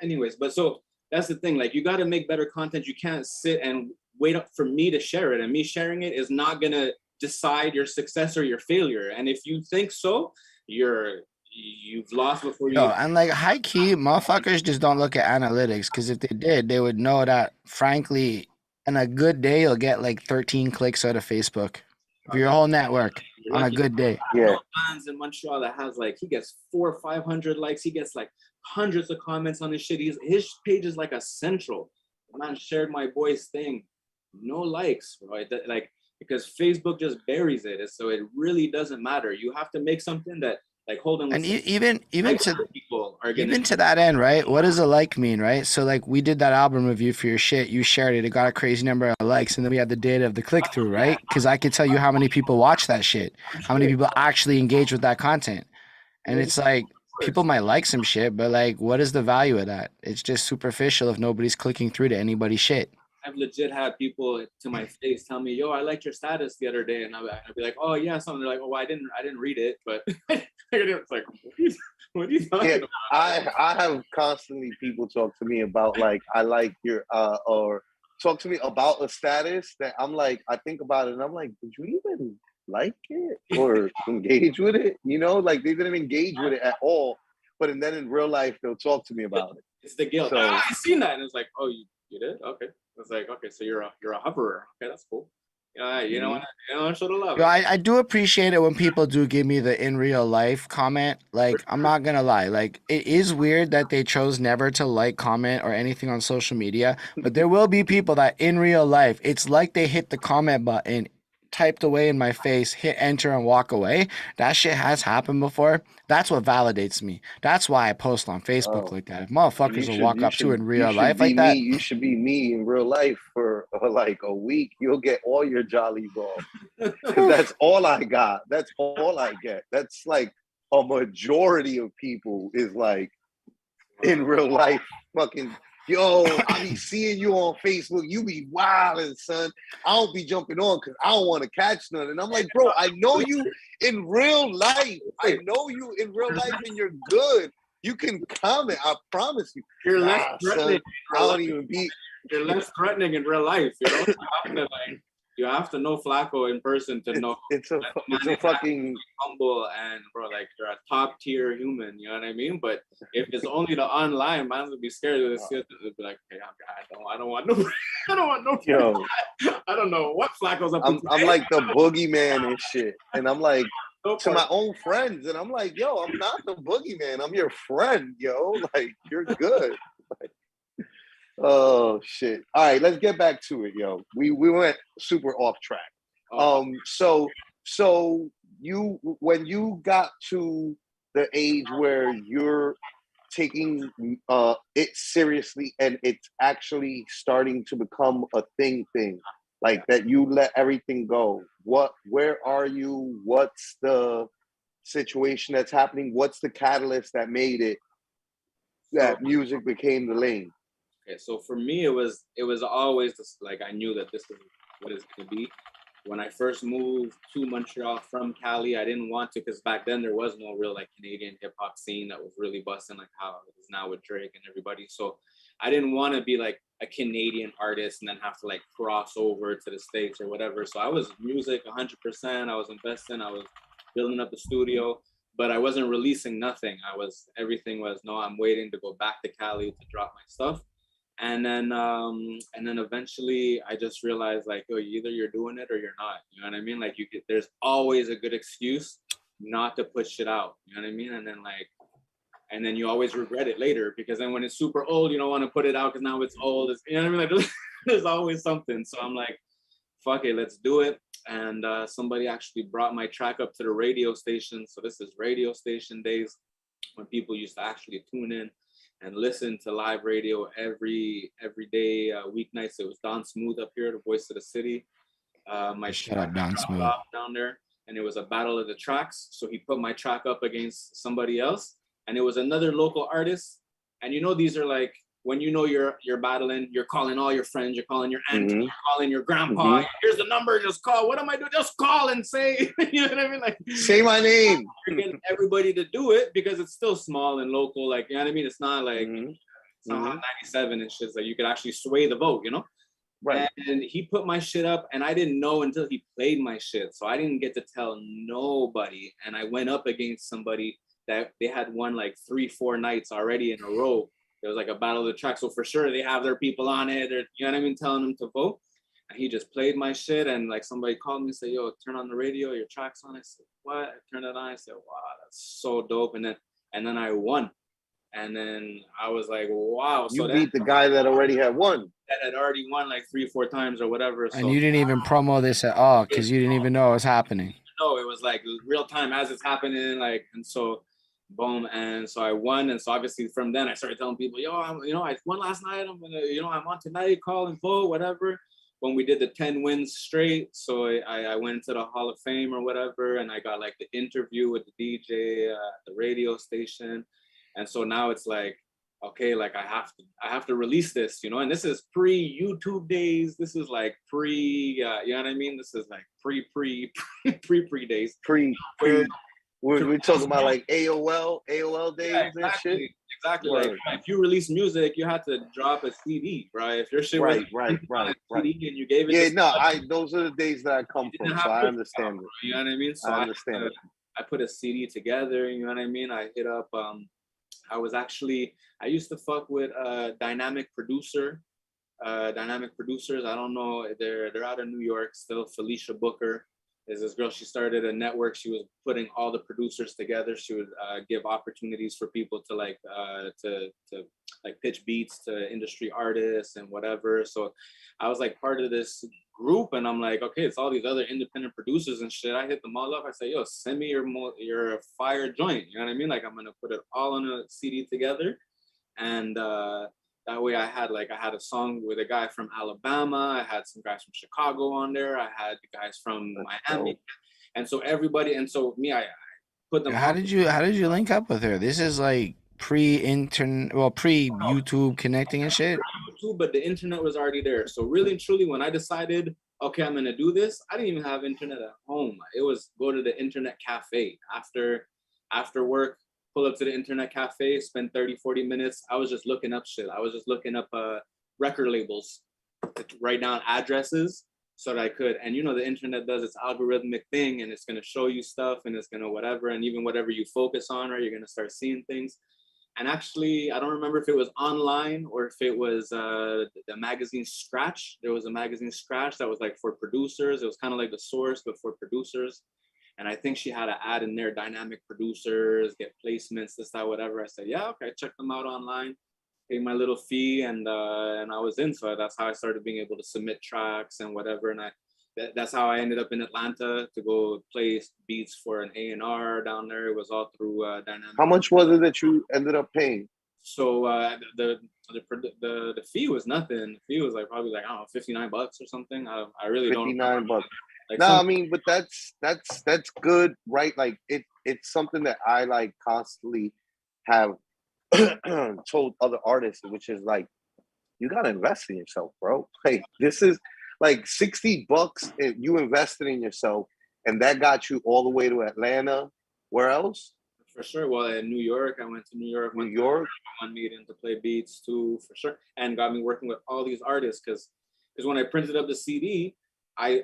Anyways, but so that's the thing. Like, you got to make better content. You can't sit and wait up for me to share it, and me sharing it is not gonna decide your success or your failure. And if you think so, you've lost before you. And like high key, motherfuckers just don't look at analytics, because if they did, they would know that, frankly, in a good day, you'll get like 13 clicks out of Facebook for your whole network on a good day. Yeah. Fans in Montreal that has like, he gets 400 or 500 likes. He gets like hundreds of comments on his shit. His page is like a central. The man shared my boy's thing. No likes, right? Like, because Facebook just buries it. So it really doesn't matter. You have to make something that, like, Holden. And even to that end, right? What does a like mean, right? So like, we did that album review for your shit. You shared it. It got a crazy number of likes, and then we had the data of the click through, right? Because I could tell you how many people watch that shit, how many people actually engage with that content, and it's like, people might like some shit, but like, what is the value of that? It's just superficial if nobody's clicking through to anybody's shit. I've legit had people to my face tell me, "Yo, I liked your status the other day," and I'd be like, "Oh yeah," something. They're like, "Oh, I didn't read it," but it's like, what are you talking about? I have constantly people talk to me about like, I like your or talk to me about a status that I'm like, I think about it and I'm like, did you even like it or engage with it? You know, like they didn't engage with it at all. But then in real life, they'll talk to me about it. It's the guilt. So, I seen that, and it's like, oh, you did? Okay. It's like, okay, so you're a hoverer. Okay, that's cool. You know what? You know, show the love. Yo, I do appreciate it when people do give me the in real life comment. Like, I'm not gonna lie. Like, it is weird that they chose never to like, comment, or anything on social media. But there will be people that in real life, it's like they hit the comment button, typed away in my face, hit enter and walk away. That shit has happened before. That's what validates me. That's why I post on Facebook like that. If motherfuckers will walk up to in real life like that. You should be me in real life for like a week. You'll get all your jolly balls. That's all I got. That's all I get. That's like a majority of people is like in real life fucking, yo, I be seeing you on Facebook. You be wildin', son. I don't be jumping on because I don't want to catch none. And I'm like, bro, I know you in real life. I know you in real life and you're good. You can comment. I promise you. You're less threatening. Son, I don't even be. You're less threatening in real life. You know, you have to know Flacco in person to know. It's a fucking humble and bro, like you're a top tier human. You know what I mean? But if it's only the online, man would be scared of this. They'd be like, hey, I don't want no, I don't want no. Yo, I don't know what Flacco's up to. I'm like the boogeyman and shit, and I'm like to my own friends, and I'm like, yo, I'm not the boogeyman. I'm your friend, yo. Like you're good. Like, oh shit! All right, let's get back to it, yo. We went super off track. So you when you got to the age where you're taking it seriously and it's actually starting to become a thing, like that you let everything go. Where are you? What's the situation that's happening? What's the catalyst that made it that music became the lane? Okay, so for me, it was always this, like I knew that this is what it's gonna be. When I first moved to Montreal from Cali, I didn't want to because back then there was no real like Canadian hip hop scene that was really busting like how it is now with Drake and everybody. So I didn't want to be like a Canadian artist and then have to like cross over to the States or whatever. So I was music 100%. I was investing. I was building up the studio, but I wasn't releasing nothing. Everything was no. I'm waiting to go back to Cali to drop my stuff. And then eventually I just realized like, oh, either you're doing it or you're not. You know what I mean? Like there's always a good excuse not to put shit out. You know what I mean? And then you always regret it later because then when it's super old, you don't want to put it out because now it's old. You know what I mean? Like there's always something. So I'm like, fuck it, let's do it. And somebody actually brought my track up to the radio station. So this is radio station days when people used to actually tune in and listen to live radio every day, weeknights. It was Don Smooth up here, the voice of the city. My Shut up, Don Smooth. Down there, and it was a battle of the tracks. So he put my track up against somebody else, and it was another local artist. And you know, these are like when you know you're battling, you're calling all your friends, you're calling your auntie, you're calling your grandpa. Here's the number, just call. What am I doing? Just call and say, you know what I mean? Like say my name. You're getting everybody to do it because it's still small and local. Like, you know what I mean? It's not like it's not 97 and shit. Like you could actually sway the vote, you know? Right. And he put my shit up and I didn't know until he played my shit. So I didn't get to tell nobody. And I went up against somebody that they had won like 3-4 nights already in a row. There was like a battle of the track. So for sure they have their people on it. Or, you know what I mean? Telling them to vote. And he just played my shit. And like somebody called me and said, yo, turn on the radio. Your track's on. I said, what? I turned it on. I said, wow, that's so dope. And then I won. And then I was like, wow. You beat the guy that already had won. That had already won like 3-4 times or whatever. And you didn't even promo this at all because you didn't even know it was happening. No, it was like real time as it's happening. Like, and so boom. And so I won. And so obviously from then I started telling people, yo, I won last night. I'm on tonight, call and vote, whatever. When we did the 10 wins straight. So I went to the Hall of Fame or whatever. And I got like the interview with the DJ at the radio station. And so now it's like, okay, like I have to release this, you know, and this is pre-YouTube days. This is like you know what I mean? This is like pre days. Pre we're talking about like AOL days, yeah, and shit. Exactly. Word. Like if you release music, you had to drop a CD, right? If your shit was right. CD and you gave it those are the days that I come from, so I understand it. You know what I mean? So I understand it. I put a CD together, you know what I mean? I hit up I used to fuck with Dynamic Producers. I don't know, they're out of New York still. Felicia Booker is this girl. She started a network. She was putting all the producers together. She would give opportunities for people to like pitch beats to industry artists and whatever. So I was like part of this group, and I'm like, okay, it's all these other independent producers and shit. I hit them all up. I say, yo, send me your fire joint. You know what I mean? Like I'm gonna put it all on a CD together, and that way I had a song with a guy from Alabama. I had some guys from Chicago on there. I had the guys from Miami. And so everybody, and so me, I put them. How did you link up with her? This is like pre-YouTube connecting and shit. YouTube, but the internet was already there. So really and truly, when I decided, okay, I'm gonna do this, I didn't even have internet at home. It was go to the internet cafe after work. Pull up to the internet cafe, spend 30, 40 minutes. I was just looking up shit. I was just looking up record labels to write down addresses so that I could. And you know, the internet does its algorithmic thing, and it's going to show you stuff, and it's going to whatever. And even whatever you focus on, right, you're going to start seeing things. And actually, I don't remember if it was online or if it was the magazine Scratch. There was a magazine Scratch that was like for producers. It was kind of like The Source, but for producers. And I think she had an ad in there, Dynamic Producers, get placements, this, that, whatever. I said, yeah, okay, check them out online, pay my little fee, and I was in. So that's how I started being able to submit tracks and whatever. And that's how I ended up in Atlanta to go play beats for an A&R down there. It was all through Dynamic. How much was it that you ended up paying? So the fee was nothing. The fee was like probably like, I don't know, $59 or something. I really don't know. $59. Like no, I mean, but that's good, right? Like it's something that I like constantly have told other artists, which is like, you gotta invest in yourself, bro. Like this is like $60 and you invested in yourself, and that got you all the way to Atlanta. Where else? For sure. Well, in New York, I went to New York. One meeting to play beats too, for sure, and got me working with all these artists because when I printed up the CD, I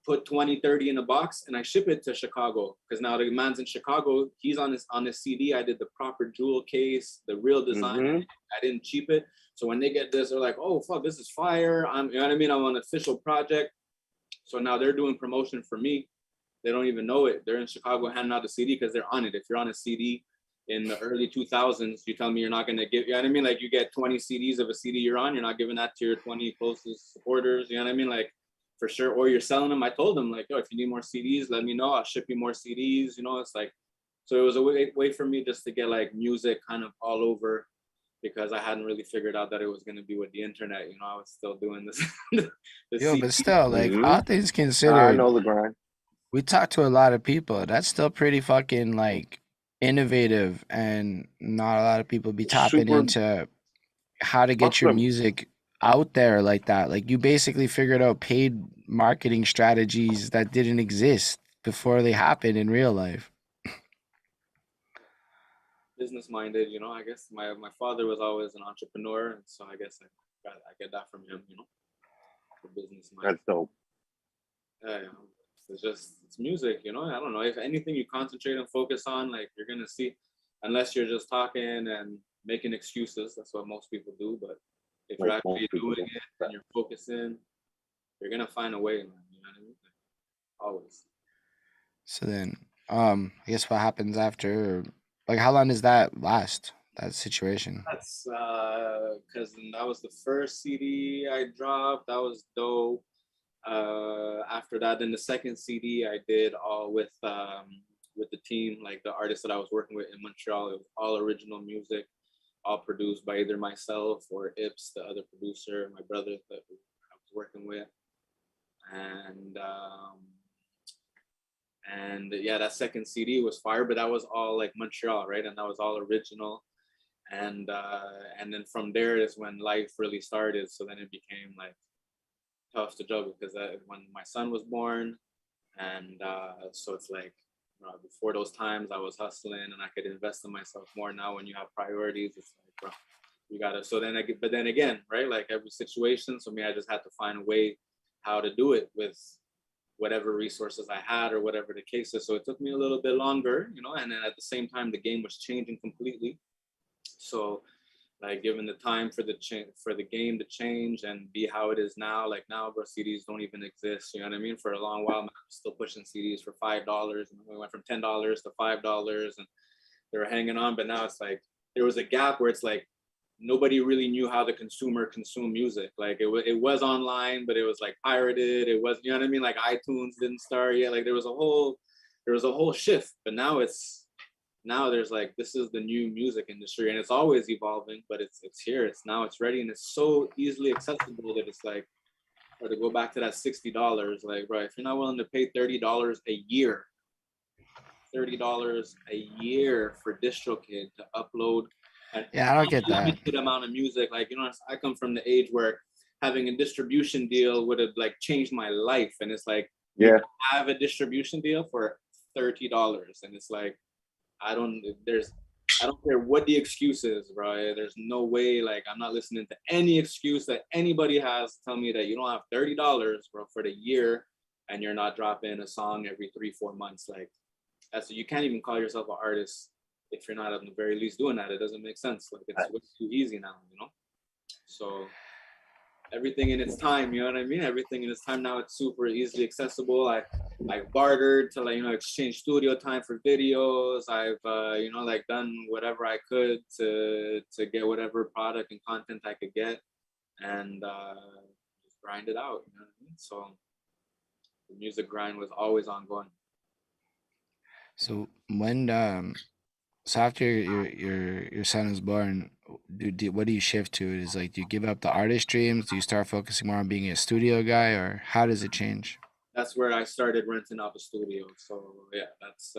put 20, 30 in a box and I ship it to Chicago because now the man's in Chicago. He's on his CD. I did the proper jewel case, the real design. Mm-hmm. I didn't cheap it. So when they get this, they're like, oh, fuck, this is fire. You know what I mean? I'm on an official project. So now they're doing promotion for me. They don't even know it. They're in Chicago handing out the CD because they're on it. If you're on a CD in the early 2000s, you tell me you're not going to give, you know what I mean? Like you get 20 CDs of a CD you're on, you're not giving that to your 20 closest supporters. You know what I mean? Like, for sure, or you're selling them. I told them like, yo, if you need more CDs, let me know. I'll ship you more CDs. You know, it's like, so it was a way for me just to get like music kind of all over because I hadn't really figured out that it was going to be with the internet. You know, I was still doing this. Yo, CD. But still, like all things considered, I know the grind. We talked to a lot of people. That's still pretty fucking like innovative, and not a lot of people be tapping into how to get your music out there like that. Like you basically figured out paid marketing strategies that didn't exist before they happened in real life. Business minded, you know. I guess my father was always an entrepreneur, and so I guess I get that from him, you know. For business minded. That's dope. Yeah, it's music, you know. I don't know, if anything you concentrate and focus on, like you're gonna see, unless you're just talking and making excuses. That's what most people do, but if you're actually doing it and you're focusing, you're gonna find a way, man. You know what I mean? Always. So then, I guess what happens after? Like, how long does that last? That situation? That's because that was the first CD I dropped. That was dope. After that, then the second CD I did all with the team, like the artists that I was working with in Montreal. It was all original music, all produced by either myself or Ips, the other producer, my brother that I was working with. And yeah, that second CD was fire, but that was all like Montreal, right? And that was all original. and then from there is when life really started. So then it became like tough to juggle because when my son was born, and so it's like before those times I was hustling and I could invest in myself more. Now when you have priorities, it's like, bro, you gotta. So then but then again, right? Like every situation. So me, I just had to find a way how to do it with whatever resources I had or whatever the case is. So it took me a little bit longer, and then at the same time, the game was changing completely. So like given the time for the game to change and be how it is now, like now, bro, CDs don't even exist. You know what I mean? For a long while, man, I was still pushing CDs for $5, and we went from $10 to $5, and they were hanging on. But now it's like there was a gap where it's like nobody really knew how the consumer consumed music. Like it was online, but it was like pirated. It was, you know what I mean? Like iTunes didn't start yet. Like there was a whole shift. But now there's like, this is the new music industry, and it's always evolving, but it's here. It's ready, and it's so easily accessible that it's like, or to go back to that $60, like, right, if you're not willing to pay $30 a year, $30 a year for DistroKid to upload I don't get that limited amount of music. Like, I come from the age where having a distribution deal would have like changed my life, and it's like, you have a distribution deal for $30, and it's like, I don't care what the excuse is, bro. There's no way, like, I'm not listening to any excuse that anybody has to tell me that you don't have $30, bro, for the year, and you're not dropping a song every 3-4 months. Like, you can't even call yourself an artist if you're not at the very least doing that. It doesn't make sense. Like, it's too easy now, So everything in its time, you know what I mean? Everything in its time now, it's super easily accessible. I bartered to exchange studio time for videos. I've like done whatever I could to get whatever product and content I could get, and just grind it out. You know what I mean? So the music grind was always ongoing. So so after your son is born, what do you shift to? Is like, do you give up the artist dreams? Do you start focusing more on being a studio guy, or how does it change? That's where I started renting out the studio. So yeah, that's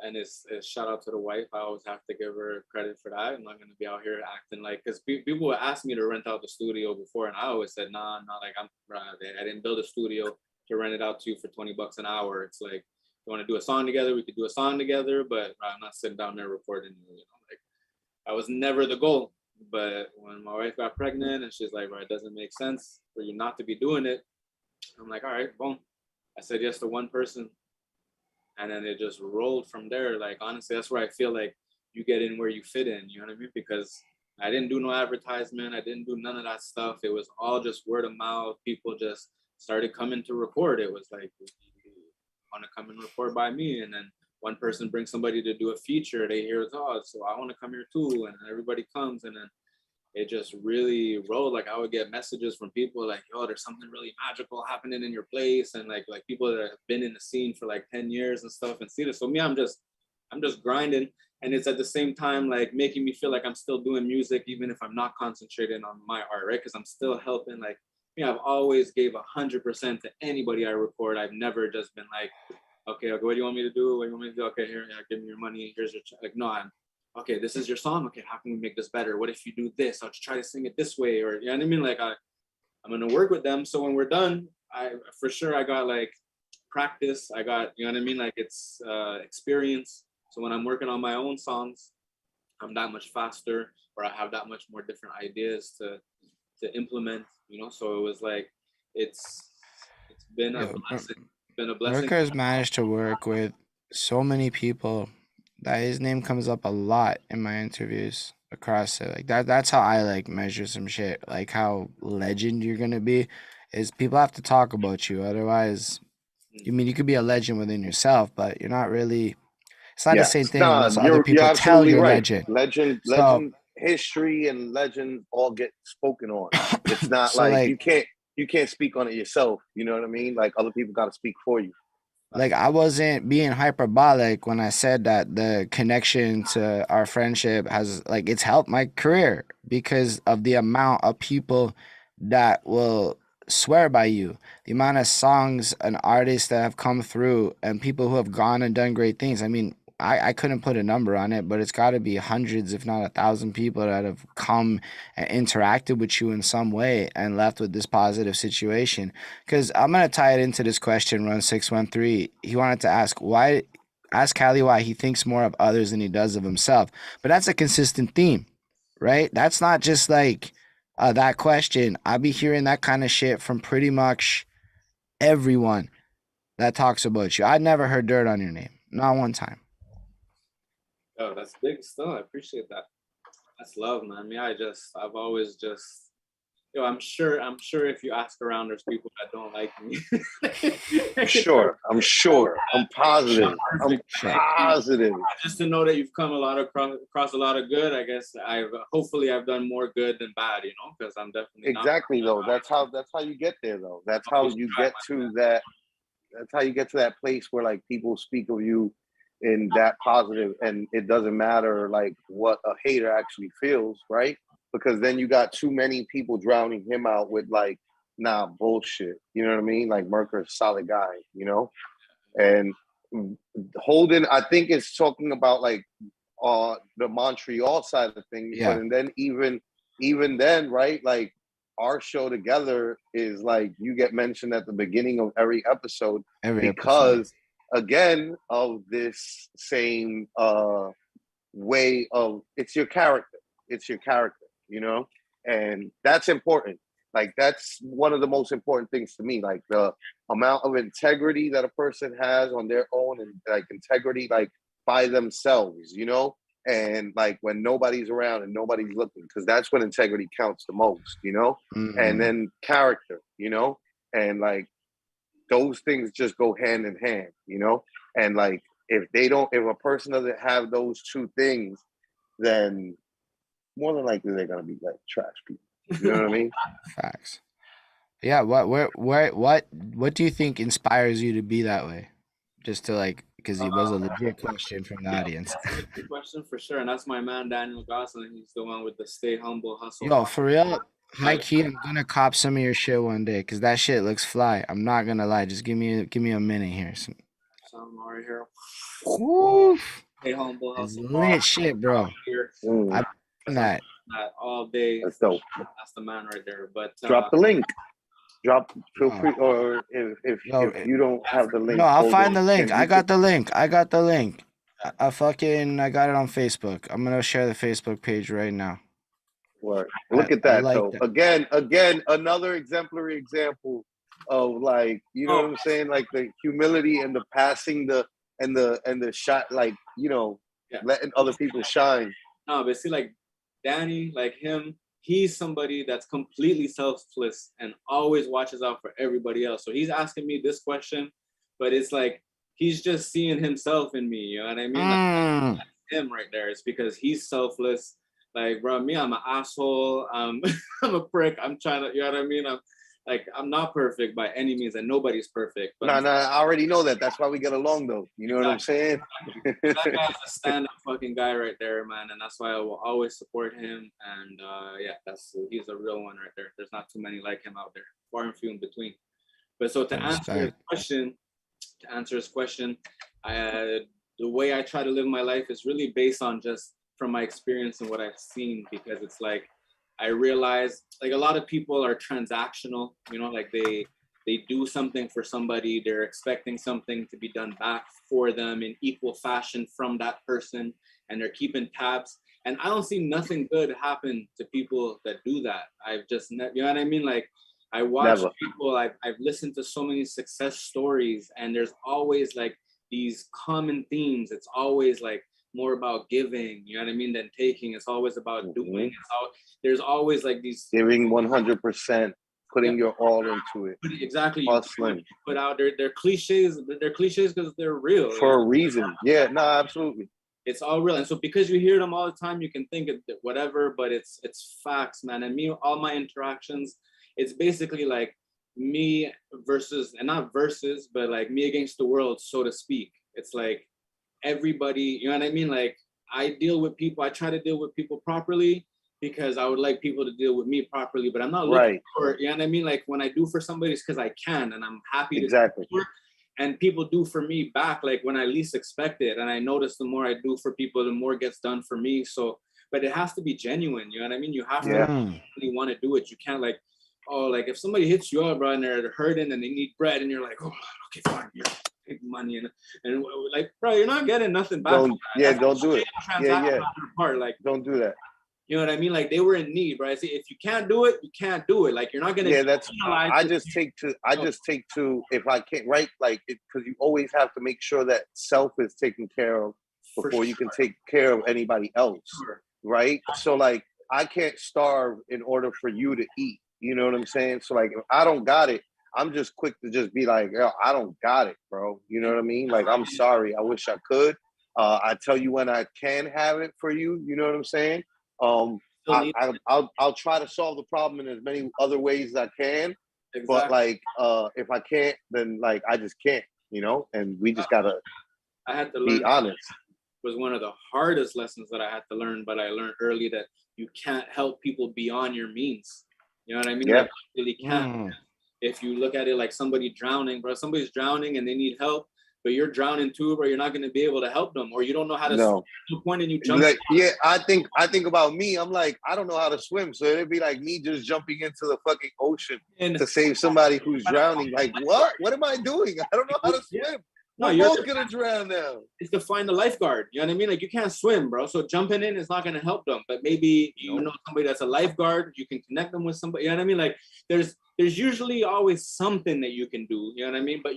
and it's shout out to the wife. I always have to give her credit for that. I'm not gonna be out here acting like, because people would ask me to rent out the studio before, and I always said, nah, like I didn't build a studio to rent it out to you for $20 an hour. It's like, you want to do a song together, we could do a song together, but I'm not sitting down there recording. Like, that was never the goal. But when my wife got pregnant and she's like, it doesn't make sense for you not to be doing it, I'm like, all right, boom. I said yes to one person, and then it just rolled from there. Like, honestly, that's where I feel like you get in where you fit in, you know what I mean? Because I didn't do no advertisement. I didn't do none of that stuff. It was all just word of mouth. People just started coming to record. It was like, want to come and record by me, and then one person brings somebody to do a feature. They hear, oh, so I want to come here too, and everybody comes, and then it just really rolled. Like, I would get messages from people like, yo, there's something really magical happening in your place, and like people that have been in the scene for like 10 years and stuff, and see this. So me, I'm just grinding, and it's at the same time like making me feel like I'm still doing music, even if I'm not concentrating on my art, right? Because I'm still helping. Like, I've always gave 100% to anybody I record. I've never just been like, okay, what do you want me to do? What do you want me to do? Okay, here, give me your money. Here's your check. Like, no, okay, this is your song. Okay, how can we make this better? What if you do this? I'll try to sing it this way, or, you know what I mean? Like, I'm gonna work with them. So when we're done, I got like practice. I got, you know what I mean? Like, it's experience. So when I'm working on my own songs, I'm that much faster, or I have that much more different ideas to implement. So it was like, it's been a blessing. Worker's managed to work with so many people that his name comes up a lot in my interviews across it. Like, that's how I like measure some shit. Like, how legend you're gonna be is people have to talk about you. Otherwise, you could be a legend within yourself, but you're not really. It's not the same thing unless other people tell you're right. legend. Legend history and legend all get spoken on. It's not so like you can't speak on it yourself. You know what I mean? Like, other people got to speak for you. Like, I wasn't being hyperbolic when I said that the connection to our friendship has, like, it's helped my career because of the amount of people that will swear by you, the amount of songs and artists that have come through, and people who have gone and done great things. I mean, I couldn't put a number on it, but it's got to be hundreds, if not 1,000 people that have come and interacted with you in some way and left with this positive situation. Because I'm gonna tie it into this question, Run 613. He wanted to ask Callie why he thinks more of others than he does of himself. But that's a consistent theme, right? That's not just like that question. I be hearing that kind of shit from pretty much everyone that talks about you. I never heard dirt on your name, not one time. Oh, that's big still. I appreciate that. That's love, man. I've always just, I'm sure if you ask around, there's people that don't like me. I'm positive. Just to know that you've come across a lot of good. I guess hopefully I've done more good than bad, because I'm definitely exactly though. That's how you get there though. That's how you get to that. That's how you get to that place where like people speak of you in that positive, and it doesn't matter like what a hater actually feels, right? Because then you got too many people drowning him out with like, nah, bullshit. You know what I mean? Like Merker's a solid guy, And Holden, I think, is talking about like the Montreal side of things. Yeah. But and then even then, right? Like our show together is like you get mentioned at the beginning of every episode because again of this same way of it's your character, and that's important. Like that's one of the most important things to me, like the amount of integrity that a person has on their own, and like integrity like by themselves, and like when nobody's around and nobody's looking, because that's when integrity counts the most, Mm-hmm. And then character, and like those things just go hand in hand, and like if a person doesn't have those two things, then more than likely they're gonna be like trash people. You know what I mean? Facts. Yeah. What do you think inspires you to be that way? Just to like, because it was a legit question from the audience. That's a good question for sure, and that's my man Daniel Gosselin. He's the one with the stay humble, hustle. Yo, for real. High key, I'm gonna cop some of your shit one day because that shit looks fly. I'm not gonna lie. Just give me a minute here. So I'm right here. Oof. Stay humble, It's hustle. lit shit, bro. I've done that all day. That's dope. That's the man right there. But drop the link. Feel free, or if you don't have the link. No, I'll find the link. I got the link. I got the link. I got it on Facebook. I'm gonna share the Facebook page right now. Look at that. So again, another exemplary example of like, what I'm saying, like the humility and the passing and the shot, like letting other people shine. No, but see, like Danny, like him, he's somebody that's completely selfless and always watches out for everybody else. So he's asking me this question, but it's like he's just seeing himself in me. You know what I mean? Like, him right there. It's because he's selfless. Like, bro, me, I'm an asshole. I'm a prick. I'm trying to, you know what I mean? I'm not perfect by any means, and nobody's perfect. But I already know that. That's why we get along, though. You know what I'm saying? That guy's a stand-up fucking guy right there, man, and that's why I will always support him. And he's a real one right there. There's not too many like him out there, far and few in between. But so to answer his question, the way I try to live my life is really based on just from my experience and what I've seen, because it's like I realize like a lot of people are transactional, like they do something for somebody, they're expecting something to be done back for them in equal fashion from that person, and they're keeping tabs. And I don't see nothing good happen to people that do that. I've just, you know what I mean? Like I watch people, I've listened to so many success stories, and there's always like these common themes. It's always like more about giving, you know what I mean, than taking. It's always about doing. There's always like these giving 100%, putting your all into it. Exactly. Hustling. Put out they're cliches. They're cliches because they're real. For a reason. Yeah, no, absolutely. It's all real. And so because you hear them all the time, you can think of whatever, but it's facts, man. And me, all my interactions, it's basically like me versus, and not versus, but like me against the world, so to speak. It's like everybody, you know what I mean? Like I try to deal with people properly because I would like people to deal with me properly, but I'm not looking for, you know what I mean? Like when I do for somebody, it's because I can, and I'm happy to do it. and people do for me back, like when I least expect it. And I notice the more I do for people, the more gets done for me. So, but it has to be genuine. You know what I mean? You have to really want to do it. You can't like, oh, like if somebody hits you up, bro, and they're hurting and they need bread, and you're like, oh, okay, fine, yeah, take money, and like, bro, you're not getting nothing back. Don't do it. Part, like, don't do that. You know what I mean? Like they were in need, bro. I say if you can't do it, you can't do it. Like you're not gonna. Yeah, that's. I just take to if I can't, right? Like because you always have to make sure that self is taken care of before you can take care of anybody else, right? So like I can't starve in order for you to eat. You know what I'm saying? So like if I don't got it, I'm just quick to just be like, yo, I don't got it, bro. You know what I mean? Like I'm sorry. I wish I could. I tell you when I can have it for you. You know what I'm saying? I'll try to solve the problem in as many other ways as I can. Exactly. But like if I can't, then like I just can't, you know, and we just gotta I had to be honest. It was one of the hardest lessons that I had to learn, but I learned early that you can't help people beyond your means. You know what I mean? Yeah. Like, you really can't. If you look at it like somebody drowning, bro, somebody's drowning and they need help, but you're drowning too, bro, you're not going to be able to help them, or you don't know how to swim to a point and you jump. Like, yeah, I think about me. I'm like, I don't know how to swim. So it'd be like me just jumping into the fucking ocean to save somebody who's drowning. Like, what? What am I doing? I don't know how to swim. No, you're both going to drown now. It's to find the lifeguard. You know what I mean? Like, you can't swim, bro. So jumping in is not going to help them. But maybe you know somebody that's a lifeguard. You can connect them with somebody. You know what I mean? Like, there's usually always something that you can do. You know what I mean? But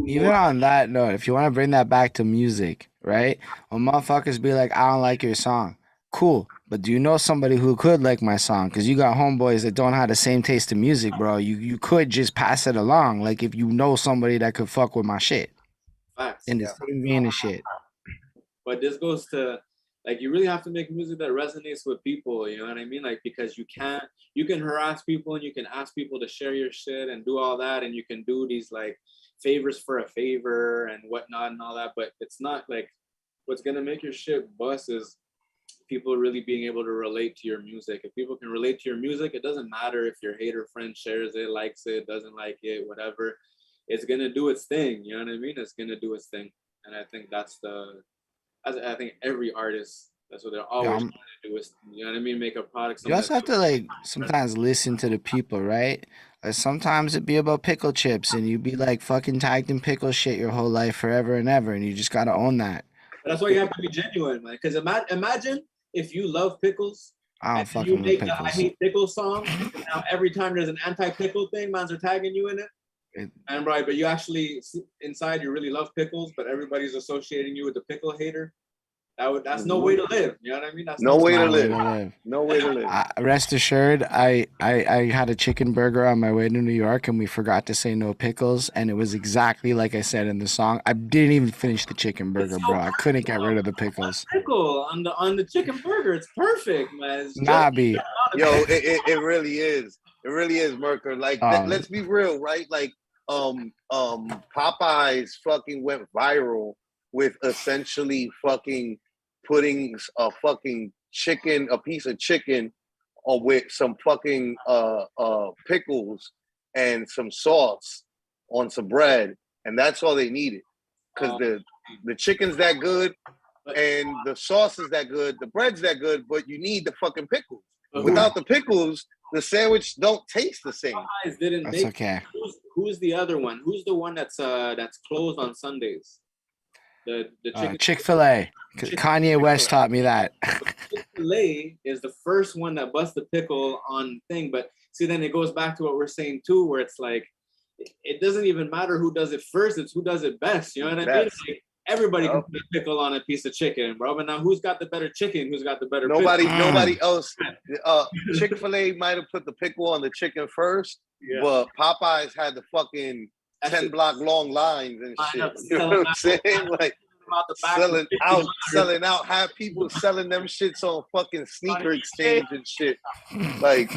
even on that note, if you want to bring that back to music, right? When motherfuckers be like, I don't like your song. Cool. But do you know somebody who could like my song? Because you got homeboys that don't have the same taste in music, bro. You could just pass it along. Like, if you know somebody that could fuck with my shit. Facts. In the same vein of shit. But this goes to, like, you really have to make music that resonates with people, you know what I mean? Like, because you can harass people and you can ask people to share your shit and do all that, and you can do these like favors for a favor and whatnot and all that, but it's not like what's gonna make your shit bust is people really being able to relate to your music. If people can relate to your music, it doesn't matter if your hater friend shares it, likes it, doesn't like it, whatever. It's gonna do its thing, you know what I mean? It's gonna do its thing, and I think I think every artist, that's what they're always trying to do is, you know what I mean, make a product. You also have to like sometimes listen to the people, right? Like sometimes it'd be about pickle chips, and you'd be like fucking tagged in pickle shit your whole life forever and ever, and you just gotta own that. But that's why you have to be genuine, man. Because imagine if you love pickles. I don't fucking love pickles. I hate pickles song. And now every time there's an anti-pickle thing, mans are tagging you in it. And right, but you actually inside you really love pickles, but everybody's associating you with the pickle hater. That's no way to live. You know what I mean? That's no way to live. No way to live. Rest assured, I had a chicken burger on my way to New York, and we forgot to say no pickles, and it was exactly like I said in the song. I didn't even finish the chicken burger, bro. I couldn't get rid of the pickles. Pickle on the chicken burger, it's perfect, man. Nobby. Yo, it really is. It really is, Merker. Like, let's be real, right? Like, Popeyes fucking went viral with essentially fucking putting a fucking chicken, a piece of chicken, with some fucking pickles and some sauce on some bread, and that's all they needed. Because the chicken's that good, and the sauce is that good, the bread's that good, but you need the fucking pickles. Without the pickles, the sandwich don't taste the same. That's okay. Who's the other one? Who's the one that's closed on Sundays? The Chick-fil-A. Kanye West taught me that. Chick-fil-A is the first one that busts the pickle on thing, but see, then it goes back to what we're saying too, where it's like it doesn't even matter who does it first; it's who does it best. You know what I mean? Like, everybody can put a pickle on a piece of chicken, bro. But now, who's got the better chicken? Who's got the better? Nobody else. Chick-fil-A might have put the pickle on the chicken first, but Popeyes had the fucking 10-block long lines and shit. You know what I'm saying? Like selling out, have people selling them shits on fucking sneaker exchange and shit. Like,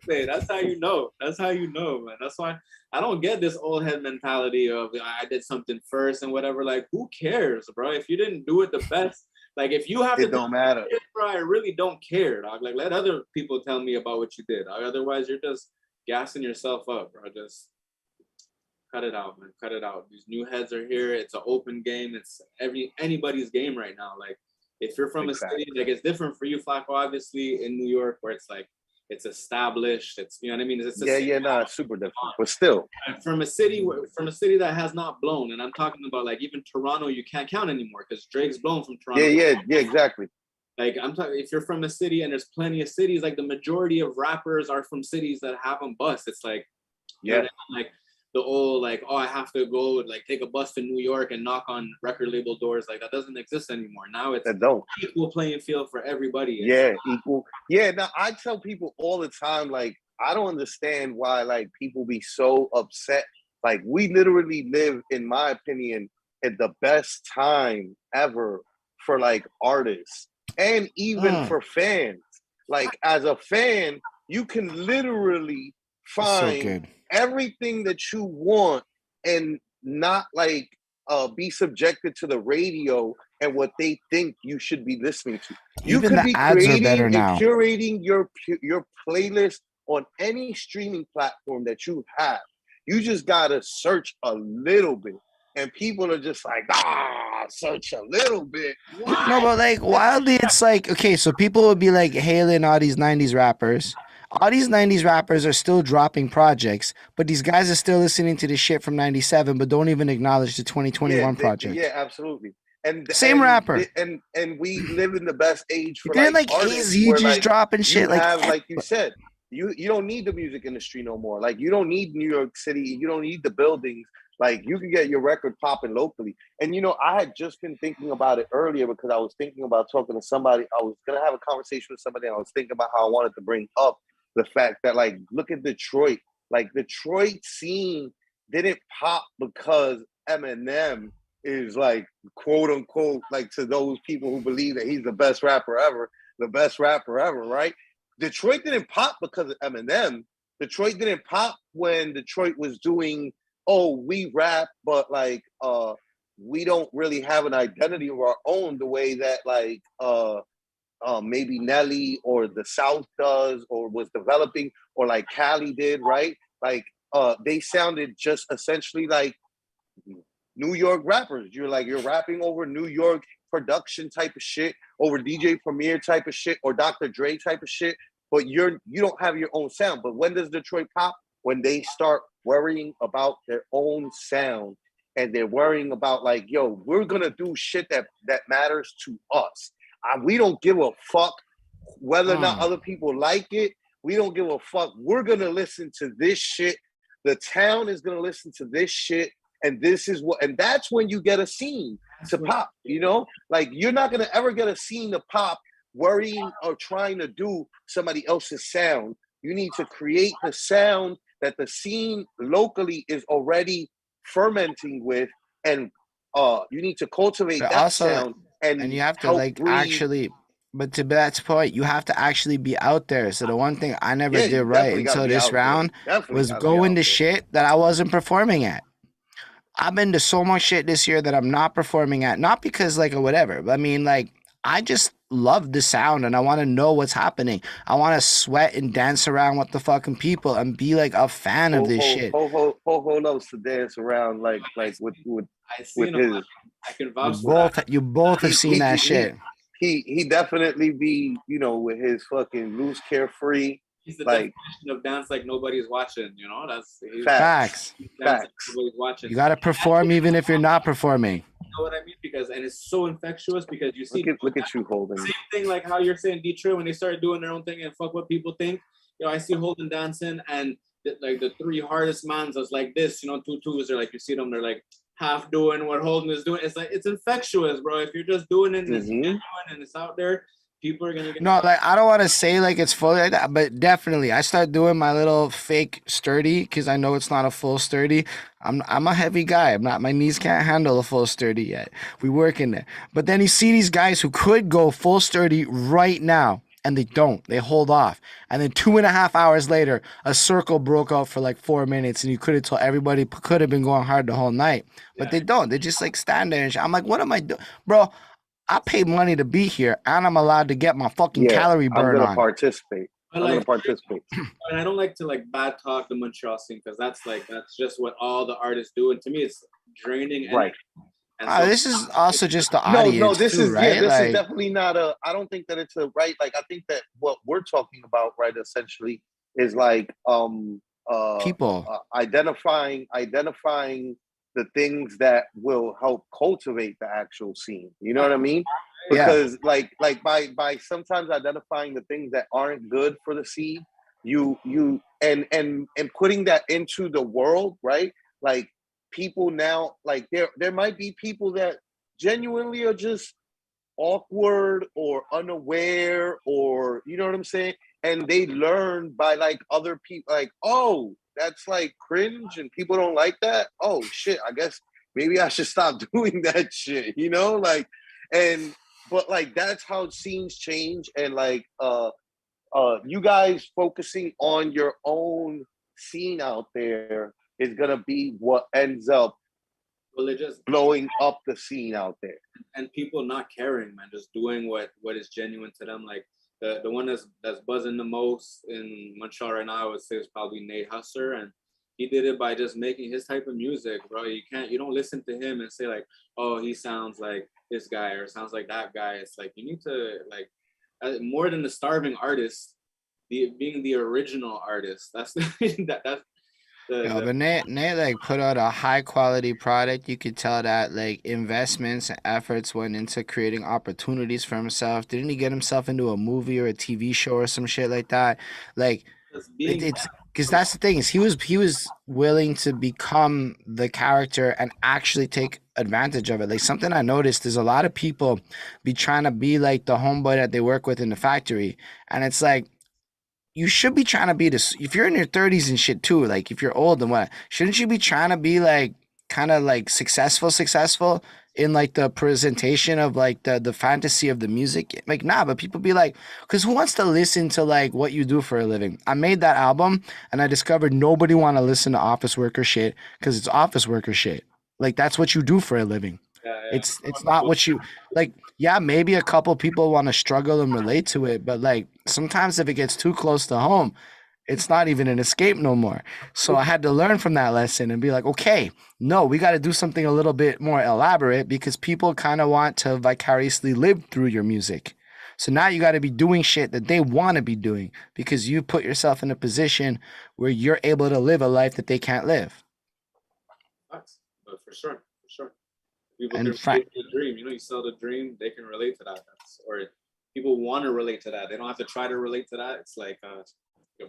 man, that's how you know. That's how you know, man. That's why I don't get this old head mentality of I did something first and whatever. Like, who cares, bro? If you didn't do it the best, like if you have to, it don't matter, bro. I really don't care, dog. Like, let other people tell me about what you did, dog. Otherwise, you're just gassing yourself up, bro. Just cut it out, man. Cut it out. These new heads are here. It's an open game. It's anybody's game right now. Like, if you're from a city, like, it's different for you, Flacko, obviously, in New York, where it's like, it's established. It's, you know what I mean? It's it's super different. But still, from a city that has not blown, and I'm talking about like even Toronto, you can't count anymore because Drake's blown from Toronto. Yeah, exactly. Like, I'm talking, if you're from a city, and there's plenty of cities, like the majority of rappers are from cities that have them bust. It's like, you know what I mean? Like the old, like, oh, I have to go like take a bus to New York and knock on record label doors. Like, that doesn't exist anymore. Now it's equal playing field for everybody. Equal. Yeah, now I tell people all the time, like, I don't understand why like people be so upset. Like, we literally live, in my opinion, at the best time ever for like artists and even for fans. Like, as a fan, you can literally find everything that you want and not like be subjected to the radio and what they think you should be listening to. You could be creating and curating your playlist on any streaming platform that you have. You just gotta search a little bit, and people are just like, search a little bit. What? No, but like wildly, it's like, okay, so people would be like hailing all these 90s rappers. All these 90s rappers are still dropping projects, but these guys are still listening to the shit from 97, but don't even acknowledge the 2021 project. Yeah, absolutely. And same rapper. And we live in the best age for like AZ just like, dropping shit. Like you said, you don't need the music industry no more. Like, you don't need New York City. You don't need the buildings. Like, you can get your record popping locally. And, you know, I had just been thinking about it earlier because I was thinking about talking to somebody. I was going to have a conversation with somebody. And I was thinking about how I wanted to bring up the fact that, like, look at Detroit. Like, Detroit scene didn't pop because Eminem is, like, quote unquote, like, to those people who believe that he's the best rapper ever, right? Detroit didn't pop because of Eminem. Detroit didn't pop when Detroit was doing, we rap, but like we don't really have an identity of our own the way that like maybe Nelly or the South does or was developing, or like Cali did, right? Like they sounded just essentially like New York rappers. You're rapping over New York production type of shit, over DJ Premier type of shit, or Dr. Dre type of shit, but you don't have your own sound. But when does Detroit pop? When they start worrying about their own sound, and they're worrying about like, yo, we're gonna do shit that matters to us. We don't give a fuck whether or not other people like it. We don't give a fuck. We're gonna listen to this shit. The town is gonna listen to this shit, and this is what. And that's when you get a scene to pop. You know, like, you're not gonna ever get a scene to pop worrying or trying to do somebody else's sound. You need to create the sound that the scene locally is already fermenting with, and you need to cultivate that sound. And you have to like breathe. Actually, but to that point, you have to actually be out there. So the one thing I never did right until this round was go into shit that I wasn't performing at. I've been to so much shit this year that I'm not performing at, not because like or whatever, but I mean, like, I just love the sound and I want to know what's happening. I want to sweat and dance around with the fucking people and be like a fan of this shit. Ho loves to dance around like with his. I can vouch for that. You both have seen that shit. He definitely be, you know, with his fucking loose, carefree. He's the definition of dance like nobody's watching, you know? That's facts. Like nobody's watching. You gotta perform even if you're not performing. You know what I mean? And it's so infectious because you see look at you, Holden. Same thing like how you're saying Detroit when they started doing their own thing and fuck what people think. You know, I see Holden dancing and like the three hardest mans is like this, you know, tutus are like, you see them, they're like half doing what Holden is doing. It's like, it's infectious, bro. If you're just doing it and it's out there, people are gonna get like, I don't want to say like it's fully like that, but definitely I start doing my little fake sturdy because I know it's not a full sturdy. I'm a heavy guy. My knees can't handle a full sturdy yet. We work in there. But then you see these guys who could go full sturdy right now, and they don't. They hold off. And then 2.5 hours later, a circle broke out for like 4 minutes, and you could have told everybody could have been going hard the whole night. But they don't. They just like stand there and shit. I'm like, what am I doing? Bro, I paid money to be here, and I'm allowed to get my fucking calorie burn on. I'm gonna participate. I'm gonna participate. And I don't like to like bad talk the Montreal scene because that's just what all the artists do, and to me it's draining. Right. And so, this is also just the audience. No, this too, is right? this is definitely not a. I don't think that it's a right. Like I think that what we're talking about, right, essentially, is like people identifying the things that will help cultivate the actual scene. You know what I mean? Because like by sometimes identifying the things that aren't good for the scene, you and putting that into the world, right? Like people now, like there might be people that genuinely are just awkward or unaware, or you know what I'm saying, and they learn by like other people, like, oh, that's like cringe and people don't like that. Oh shit, I guess maybe I should stop doing that shit, you know, like, and but like that's how scenes change. And like you guys focusing on your own scene out there is gonna be what ends up just blowing up the scene out there. And people not caring, man, just doing what is genuine to them. Like the one that's buzzing the most in Montreal right now, I would say, is probably Nate Husser, and he did it by just making his type of music, bro. You don't listen to him and say like, oh, he sounds like this guy or sounds like that guy. It's like you need to like more than the starving artist, being the original artist. That's that's but Nate like put out a high quality product. You could tell that like investments and efforts went into creating opportunities for himself. Didn't he get himself into a movie or a TV show or some shit like that? Like it's because that's the thing, is he was willing to become the character and actually take advantage of it. Like something I noticed is a lot of people be trying to be like the homeboy that they work with in the factory, and it's like, you should be trying to be this. If you're in your 30s and shit too, like if you're old and what, shouldn't you be trying to be like kind of like successful in like the presentation of like the fantasy of the music? Like nah, but people be like, because who wants to listen to like what you do for a living? I made that album and I discovered nobody want to listen to office worker shit because it's office worker shit. Like that's what you do for a living. It's not what you like. Yeah, maybe a couple people want to struggle and relate to it, but like sometimes if it gets too close to home, it's not even an escape no more. So I had to learn from that lesson and be like, okay, no, we got to do something a little bit more elaborate because people kind of want to vicariously live through your music. So now you got to be doing shit that they want to be doing because you put yourself in a position where you're able to live a life that they can't live. For sure. People can relate to the dream. You know, you sell the dream, they can relate to that. Or people want to relate to that. They don't have to try to relate to that. It's like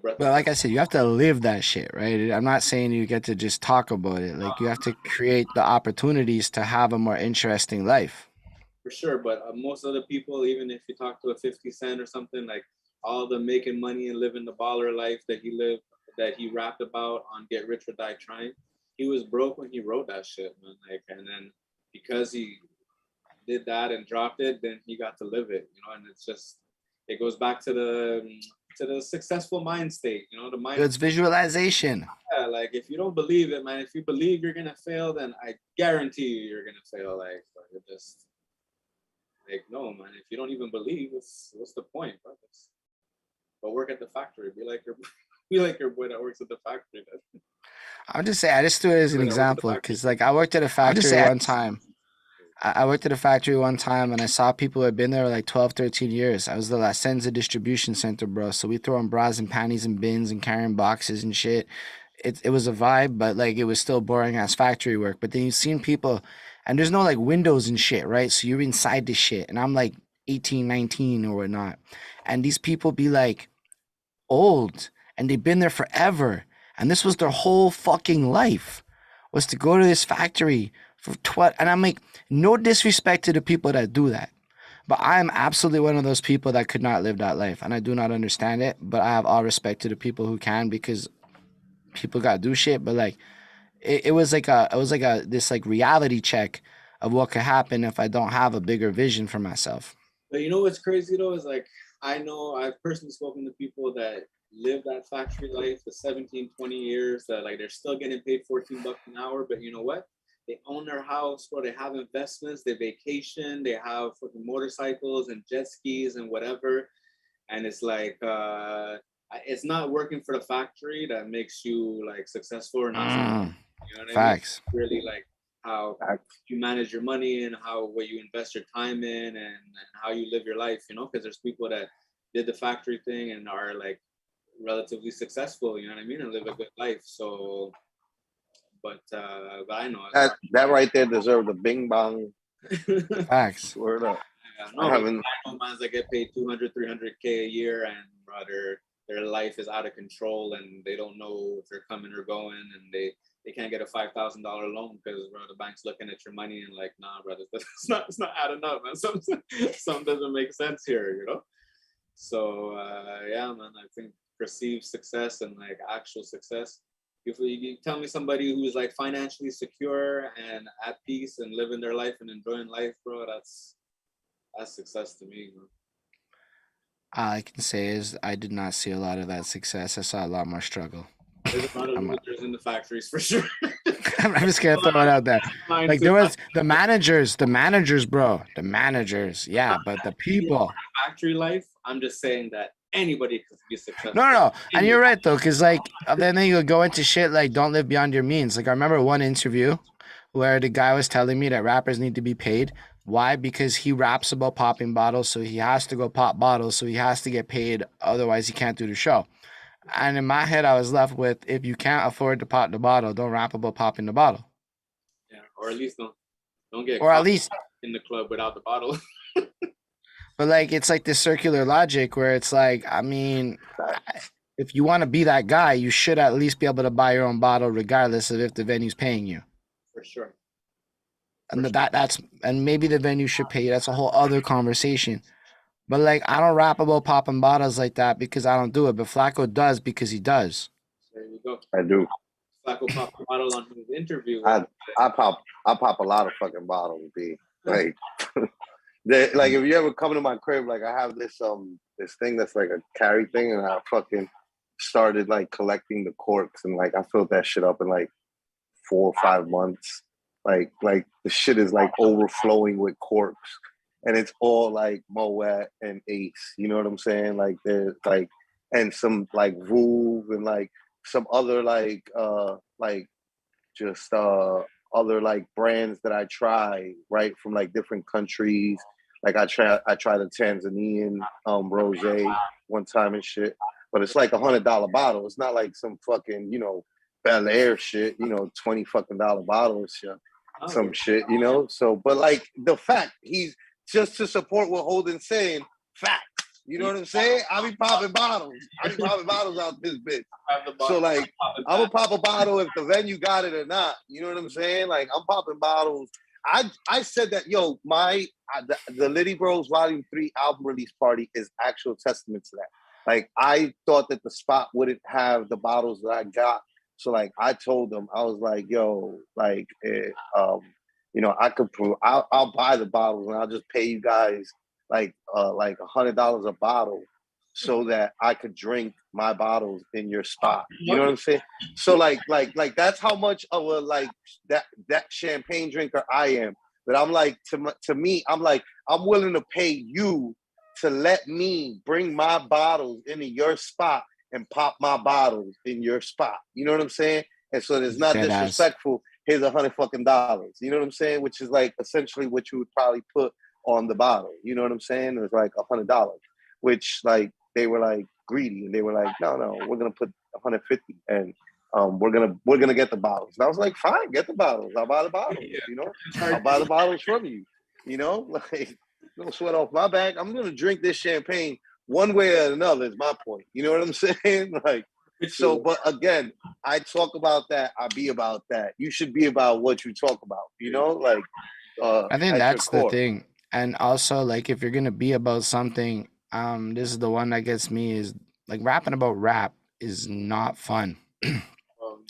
but like I said, you have to live that shit, right? I'm not saying you get to just talk about it. Like you have to create the opportunities to have a more interesting life. For sure, but most of the people, even if you talk to a 50 Cent or something, like all the making money and living the baller life that he rapped about on Get Rich or Die Trying, he was broke when he wrote that shit, man. Like, and then because he did that and dropped it, then he got to live it, you know. And it's just, it goes back to the successful mind state, you know, the mind. It's visualization. Yeah, like if you don't believe it, man, if you believe you're gonna fail, then I guarantee you're gonna fail. Like you're just like, no, man. If you don't even believe, what's the point, bro? But work at the factory. Be like your boy that works at the factory. I'll just say, I just threw it as an example because, like, I worked at a factory one time. I worked at a factory one time and I saw people who had been there like 12, 13 years. I was the La Senza distribution center, bro. So we throw in bras and panties and bins and carrying boxes and shit. It was a vibe, but like it was still boring ass factory work. But then you've seen people and there's no like windows and shit, right? So you're inside this shit. And I'm like 18, 19 or whatnot. And these people be like old and they've been there forever. And this was their whole fucking life, was to go to this factory for and I'm like, no disrespect to the people that do that, but I'm absolutely one of those people that could not live that life, and I do not understand it. But I have all respect to the people who can, because people gotta do shit. But like, it was like this like reality check of what could happen if I don't have a bigger vision for myself. But you know what's crazy though is like, I know I've personally spoken to people that live that factory life for 17, 20 years, that like they're still getting paid $14 an hour, but you know what? They own their house, bro. They have investments, they vacation, they have fucking motorcycles and jet skis and whatever. And it's like it's not working for the factory that makes you like successful or not. You know what Facts. I mean? Really like how you manage your money and what you invest your time in and how you live your life, you know, because there's people that did the factory thing and are like relatively successful, you know what I mean, and live a good life. So, but I know that right there deserves a bing bong. Facts. Word up. I know mans that get paid 200, 300K a year and their life is out of control and they don't know if they're coming or going and they can't get a $5,000 loan because the bank's looking at your money and like, nah, brother, it's not adding up, man. Something doesn't make sense here, you know. So yeah, man, I think perceived success and like actual success. If you tell me somebody who's like financially secure and at peace and living their life and enjoying life, bro, that's success to me, bro. All I can say is I did not see a lot of that success. I saw a lot more struggle. There's a lot of losers in the factories for sure. I'm just gonna throw it out there. Like there was the managers, bro. The managers, yeah, but the people. Factory life, I'm just saying that anybody could be successful. No. And you're right though, because like then you go into shit like don't live beyond your means. Like I remember one interview where the guy was telling me that rappers need to be paid. Why? Because he raps about popping bottles, so he has to go pop bottles, so he has to get paid. Otherwise, he can't do the show. And in my head, I was left with, if you can't afford to pop the bottle, don't rap about popping the bottle. Yeah, or at least don't get or at least in the club without the bottle. But like it's like this circular logic where it's like, I mean, if you want to be that guy, you should at least be able to buy your own bottle, regardless of if the venue's paying you. For sure. And that's and maybe the venue should pay you. That's a whole other conversation. But like I don't rap about popping bottles like that because I don't do it. But Flacko does because he does. There you go. I do. Flacko popped a bottle on his interview. I pop a lot of fucking bottles, B. Like like if you ever come to my crib, like I have this this thing that's like a carry thing, and I fucking started like collecting the corks, and like I filled that shit up in like 4 or 5 months. Like the shit is like overflowing with corks, and it's all like Moet and Ace. You know what I'm saying? Like there's like and some like Voove and like some other like just other like brands that I try, right, from like different countries. Like I tried a Tanzanian rosé one time and shit, but it's like $100 bottle. It's not like some fucking, you know, Bel Air shit, you know, $20 fucking bottle or shit, some shit, you know. So, but like the fact, he's just to support what Holden's saying, fact. You know what I'm saying? I be popping bottles. Out this bitch. So like, I'm gonna pop a bottle if the venue got it or not. You know what I'm saying? Like, I'm popping bottles. I said that, yo, the Litttyy Bros Volume 3 album release party is actual testament to that. Like, I thought that the spot wouldn't have the bottles that I got. So like, I told them, I was like, yo, like, you know, I'll buy the bottles and I'll just pay you guys like $100 a bottle so that I could drink my bottles in your spot. You know what I'm saying? So like that's how much of a like that champagne drinker I am. But I'm like, to me, I'm like, I'm willing to pay you to let me bring my bottles into your spot and pop my bottles in your spot. You know what I'm saying? And so it's not disrespectful. Here's $100 fucking dollars. You know what I'm saying? Which is like essentially what you would probably put on the bottle. You know what I'm saying? It was like $100, which like they were like greedy and they were like, no, we're gonna put 150 and we're gonna get the bottles. And I was like, fine, get the bottles. I'll buy the bottles. You know, I'll buy the bottles from you. You know, like don't sweat off my back. I'm gonna drink this champagne one way or another. Is my point. You know what I'm saying? Like. So, but again, I talk about that. I be about that. You should be about what you talk about. You know, like I think that's the thing. And also, like, if you're gonna be about something, this is the one that gets me is like rapping about rap is not fun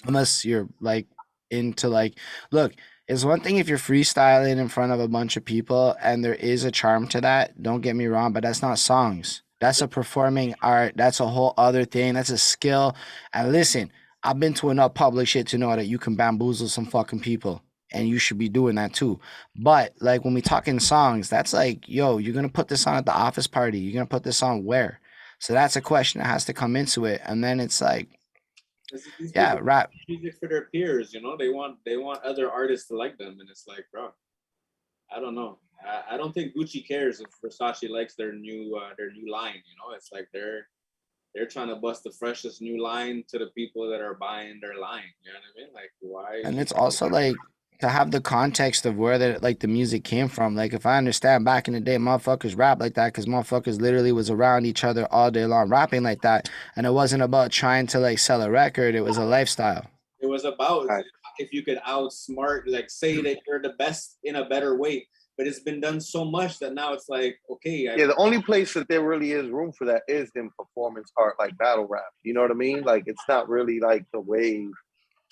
unless you're like into like, look, it's one thing if you're freestyling in front of a bunch of people and there is a charm to that. Don't get me wrong, but that's not songs. That's a performing art. That's a whole other thing. That's a skill. And listen, I've been to enough public shit to know that you can bamboozle some fucking people. And you should be doing that too. But like when we talk in songs, that's like, yo, you're going to put this on at the office party. You're going to put this on where? So that's a question that has to come into it. And then it's like, yeah, rap music for their peers, you know, they want other artists to like them. And it's like, bro, I don't know. I don't think Gucci cares if Versace likes their new line, you know. It's like they're trying to bust the freshest new line to the people that are buying their line. You know what I mean? Like, why? and it's also like to have the context of where the music came from. Like if I understand back in the day, motherfuckers rap like that because motherfuckers literally was around each other all day long rapping like that, and it wasn't about trying to like sell a record. It was a lifestyle. It was about if you could outsmart, like say that you're the best in a better way. But it's been done so much that now it's like, okay. The only place that there really is room for that is in performance art, like battle rap. You know what I mean? Like it's not really like the wave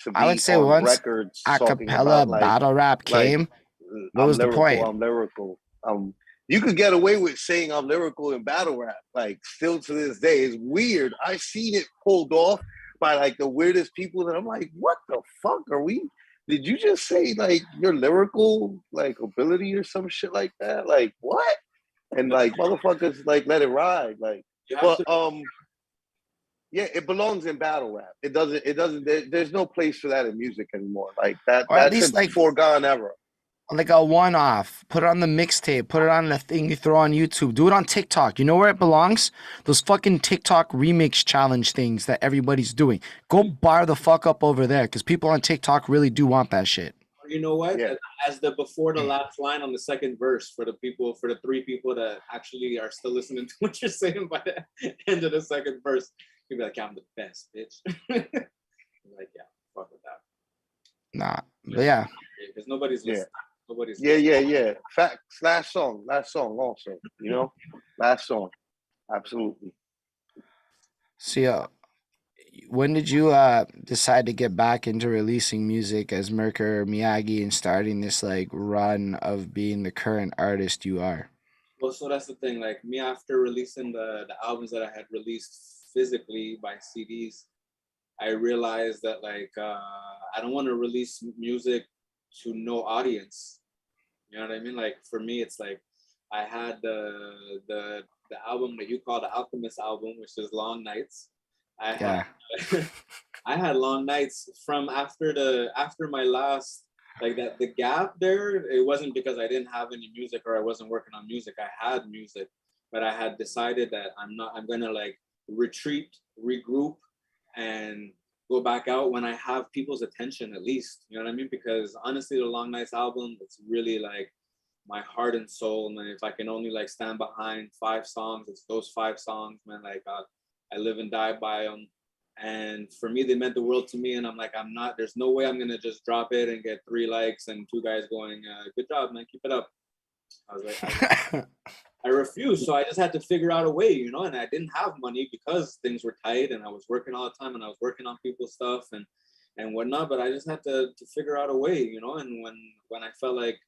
to be I would say on once records acapella about, battle rap came, what was the point? I'm lyrical. You could get away with saying I'm lyrical in battle rap, like still to this day. It's weird. I've seen it pulled off by like the weirdest people that I'm like, what the fuck are we? Did you just say like your lyrical like ability or some shit like that? Like what? And like motherfuckers like let it ride. Like but yeah, it belongs in battle rap. It doesn't there's no place for that in music anymore. Like that Or at that's least a like foregone era. like a one-off. Put it on the mixtape. Put it on the thing you throw on YouTube. Do it on TikTok. You know where it belongs? Those fucking TikTok remix challenge things that everybody's doing. Go bar the fuck up over there because people on TikTok really do want that shit. You know what? Yeah. As the before the last line on the second verse for the three people that actually are still listening to what you're saying by the end of the second verse, you'll be like, yeah, I'm the best, bitch. Like, yeah, fuck with that. Nah, but yeah. Because nobody's listening. Yeah. Facts. Last song also, you know? Last song. Absolutely. So, when did you decide to get back into releasing music as Merker Miyagi and starting this like run of being the current artist you are? Well, so that's the thing. Like me, after releasing the albums that I had released physically by CDs, I realized that like I don't want to release music to no audience. You know what I mean? Like for me, it's like I had the album that you call the Alchemist album, which is Long Nights. I had Long Nights from after my last like that the gap there. It wasn't because I didn't have any music or I wasn't working on music. I had music, but I had decided that I'm gonna like retreat, regroup, and go back out when I have people's attention at least. You know what I mean? Because honestly, the Long Nights album, it's really like my heart and soul, man. If I can only like stand behind 5 songs, it's those 5 songs, man. Like I live and die by them. And for me, they meant the world to me. And I'm like, there's no way I'm going to just drop it and get 3 likes and 2 guys going, good job, man, keep it up. I was like, I refused. So I just had to figure out a way, you know, and I didn't have money because things were tight and I was working all the time and I was working on people's stuff and whatnot. But I just had to figure out a way, you know, and when I felt like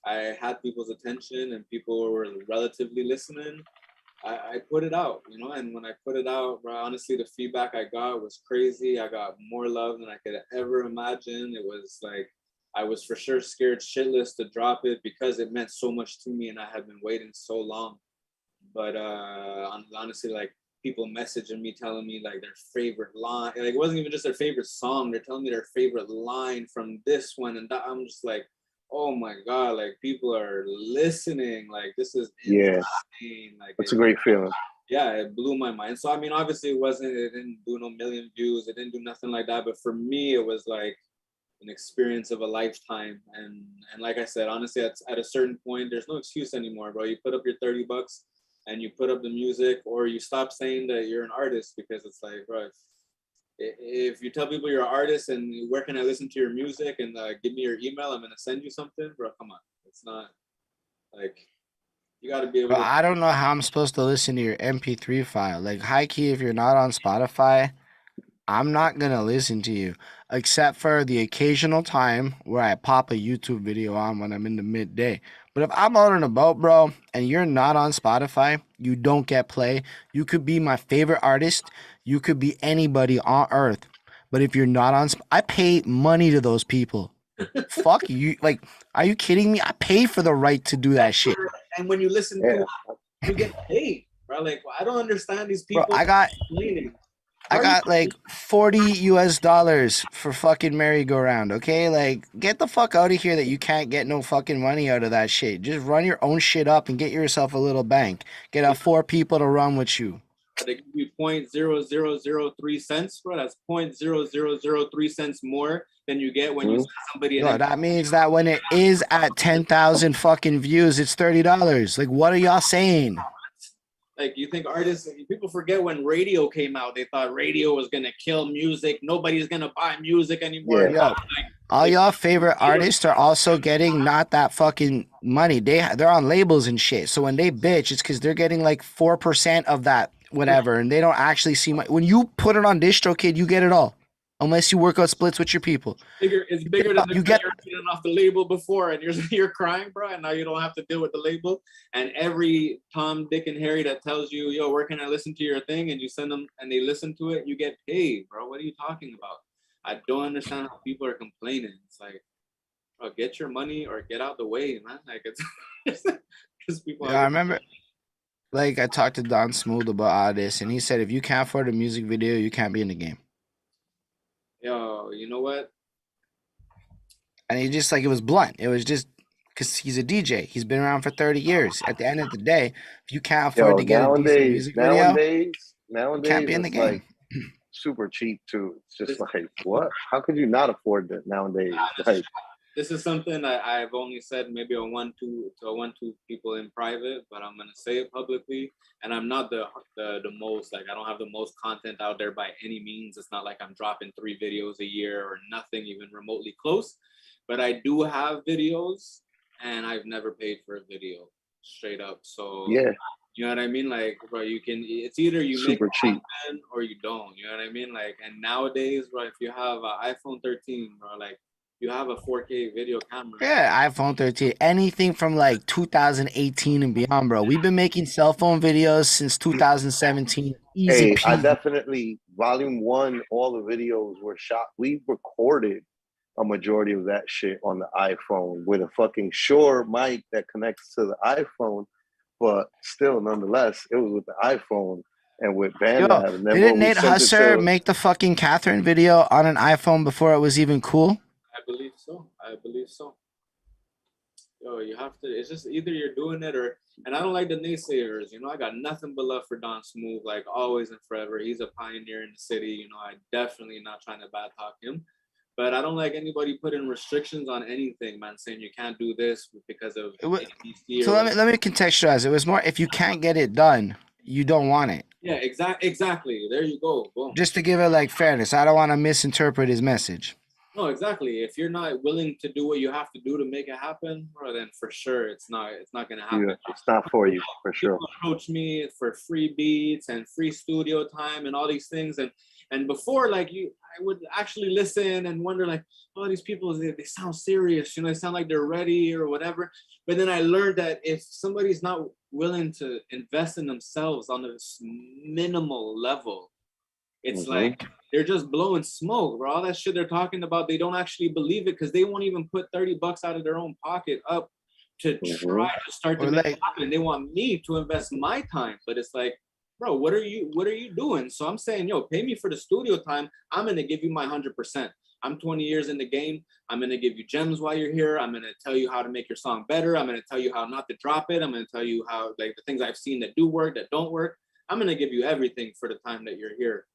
I had people's attention and people were relatively listening, I put it out, you know, and when I put it out, bro, honestly, the feedback I got was crazy. I got more love than I could ever imagine. It was like, I was for sure scared shitless to drop it because it meant so much to me and I had been waiting so long. But honestly, like people messaging me, telling me like their favorite line, like it wasn't even just their favorite song. They're telling me their favorite line from this one and that. I'm just like, oh my God, like people are listening. Like this is insane. Like it's a great feeling. Yeah, it blew my mind. So I mean, obviously it didn't do no million views, it didn't do nothing like that. But for me, it was like an experience of a lifetime. And like I said, honestly, at a certain point, there's no excuse anymore, bro. You put up your $30 and you put up the music, or you stop saying that you're an artist, because it's like, bro, if you tell people you're an artist and where can I listen to your music and give me your email, I'm gonna send you something, bro. Come on, it's not like you got to be able. Bro, I don't know how I'm supposed to listen to your MP3 file. Like high key, if you're not on Spotify, I'm not gonna listen to you, except for the occasional time where I pop a YouTube video on when I'm in the midday. But if I'm out and about, bro, and you're not on Spotify, you don't get play. You could be my favorite artist. You could be anybody on earth. But if you're not on, I pay money to those people. Fuck you. Like, are you kidding me? I pay for the right to do that shit. And when you listen to it, you get paid. bro. Like, I don't understand these people. Bro, I got like $40 for fucking merry-go-round, okay? Like, get the fuck out of here that you can't get no fucking money out of that shit. Just run your own shit up and get yourself a little bank. Get 4 people to run with you. They give you 0.0003 cents, bro. That's 0.0003 cents more than you get when you send somebody. No, that means that when it is at 10,000 fucking views, it's $30. Like, what are y'all saying? Like, you think artists, people forget when radio came out, they thought radio was gonna kill music. Nobody's gonna buy music anymore. Yeah. All y'all favorite artists are also getting not that fucking money. They're on labels and shit. So when they bitch, it's because they're getting like 4% of that whatever, and they don't actually see when you put it on DistroKid, you get it all. Unless you work out splits with your people. It's bigger than you're getting off the label before, and you're crying, bro, and now you don't have to deal with the label. And every Tom, Dick, and Harry that tells you, yo, where can I listen to your thing? And you send them and they listen to it, you get paid, bro. What are you talking about? I don't understand how people are complaining. It's like, bro, get your money or get out the way, man. Like, it's because people. Yeah, I remember. Like, I talked to Don Smooth about all this, and he said if you can't afford a music video, you can't be in the game. Yo, you know what? And he just, like, it was blunt. It was just because he's a DJ. He's been around for 30 years. At the end of the day, if you can't afford to get a decent music video, nowadays, you can't be in the game. Like super cheap too. It's just like, what? How could you not afford that nowadays? Like, this is something I've only said maybe a one, two people in private, but I'm gonna say it publicly. And I'm not the most, like, I don't have the most content out there by any means. It's not like I'm dropping 3 videos a year or nothing even remotely close. But I do have videos, and I've never paid for a video, straight up. So yeah, you know what I mean? Like, bro, it's either you super make cheap or you don't. You know what I mean? Like, and nowadays, bro, if you have an iPhone 13, bro, like, you have a 4K video camera. Yeah, iPhone 13. Anything from like 2018 and beyond, bro. We've been making cell phone videos since 2017. Easy Hey, I definitely, volume 1, all the videos were shot. We recorded a majority of that shit on the iPhone with a fucking Shure mic that connects to the iPhone. But still, nonetheless, it was with the iPhone and with BandLab. And then didn't Nate Husser make the fucking Catherine video on an iPhone before it was even cool? I believe so. Yo, you have to, it's just either you're doing it or, and I don't like the naysayers, you know, I got nothing but love for Don Smooth, like always and forever. He's a pioneer in the city, you know, I definitely not trying to bad talk him, but I don't like anybody putting restrictions on anything, man, saying you can't do this because of ABC. So let me contextualize. It was more, if you can't get it done, you don't want it. Yeah, exactly. There you go. Boom. Just to give it like fairness. I don't want to misinterpret his message. No, exactly. If you're not willing to do what you have to do to make it happen, bro, then for sure it's not gonna happen. Yeah, it's not for you, for sure. People approach me for free beats and free studio time and all these things, and before, like, I would actually listen and wonder, like, oh, these people, they sound serious, you know, they sound like they're ready or whatever. But then I learned that if somebody's not willing to invest in themselves on this minimal level, it's like they're just blowing smoke, bro. All that shit they're talking about, they don't actually believe it because they won't even put $30 out of their own pocket up to try to start to make it happen. They want me to invest my time, but it's like, bro, what are you doing? So I'm saying, yo, pay me for the studio time. I'm gonna give you my 100%. I'm 20 years in the game. I'm gonna give you gems while you're here. I'm gonna tell you how to make your song better. I'm gonna tell you how not to drop it. I'm gonna tell you how, like, the things I've seen that do work, that don't work. I'm gonna give you everything for the time that you're here.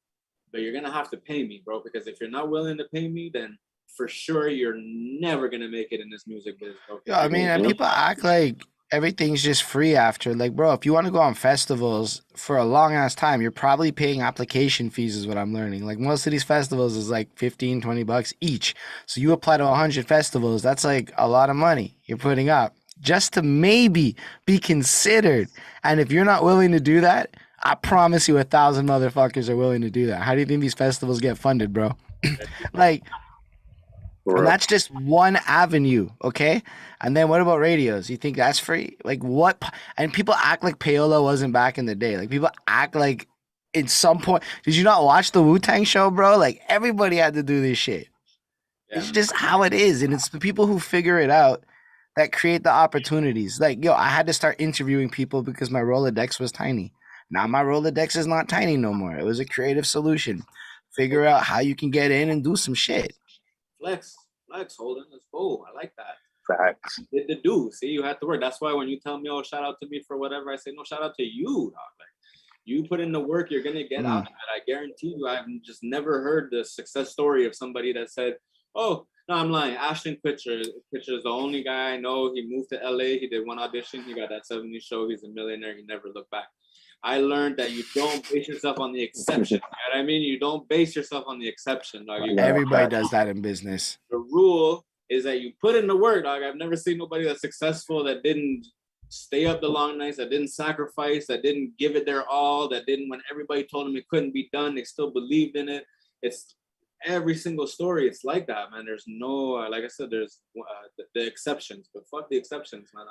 But you're gonna have to pay me, bro, because if you're not willing to pay me, then for sure you're never gonna make it in this music business, bro. Yeah, I mean, and people act like everything's just free after. Like, bro, if you want to go on festivals for a long ass time, you're probably paying application fees, is what I'm learning. Like, most of these festivals is like $15-20 each. So you apply to 100 festivals, that's like a lot of money you're putting up just to maybe be considered. And if you're not willing to do that, I promise you 1,000 motherfuckers are willing to do that. How do you think these festivals get funded, bro? Like, and that's just one avenue, okay? And then what about radios? You think that's free? Like, what? And people act like payola wasn't back in the day. Like, people act like at some point, did you not watch the Wu-Tang show, bro? Like, everybody had to do this shit. Yeah. It's just how it is. And it's the people who figure it out that create the opportunities. Like, yo, I had to start interviewing people because my Rolodex was tiny. Now my Rolodex is not tiny no more. It was a creative solution. Figure out how you can get in and do some shit. Flex, Holden. Let's go. I like that. Facts. Did the do. See, you had to work. That's why when you tell me, oh, shout out to me for whatever, I say, no, shout out to you, dog. Like, you put in the work, you're gonna get out of it. I guarantee you. I've just never heard the success story of somebody that said, "Oh, no, I'm lying." Ashton Kutcher is the only guy I know. He moved to LA. He did one audition. He got that 70s show. He's a millionaire. He never looked back. I learned that you don't base yourself on the exception. You know what I mean? You don't base yourself on the exception, dog. Everybody does that in business. The rule is that you put in the work, dog. I've never seen nobody that's successful that didn't stay up the long nights, that didn't sacrifice, that didn't give it their all, that didn't, when everybody told them it couldn't be done, they still believed in it. It's every single story. It's like that, man. There's no, like I said, there's the exceptions, but fuck the exceptions, man.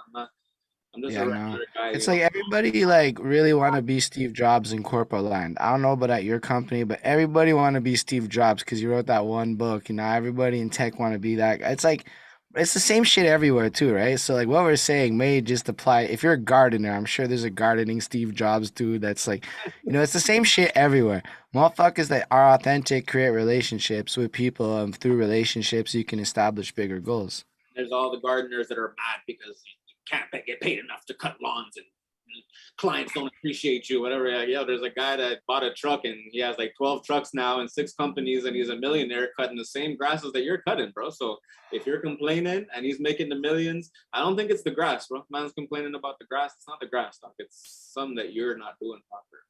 I'm just a regular guy. It's like everybody like really want to be Steve Jobs in corporate land. I don't know about at your company, but everybody want to be Steve Jobs because you wrote that one book. You know, everybody in tech want to be that. It's like it's the same shit everywhere too, right? So like what we're saying may just apply. If you're a gardener, I'm sure there's a gardening Steve Jobs dude that's like, you know, it's the same shit everywhere. Motherfuckers that are authentic create relationships with people, and through relationships you can establish bigger goals. There's all the gardeners that are mad because can't get paid enough to cut lawns and clients don't appreciate you, whatever. Like, yeah, there's a guy that bought a truck and he has like 12 trucks now and 6 companies and he's a millionaire cutting the same grasses that you're cutting, bro. So if you're complaining and he's making the millions, I don't think it's the grass, bro. Man's complaining about the grass. It's not the grass, dog. It's something that you're not doing proper.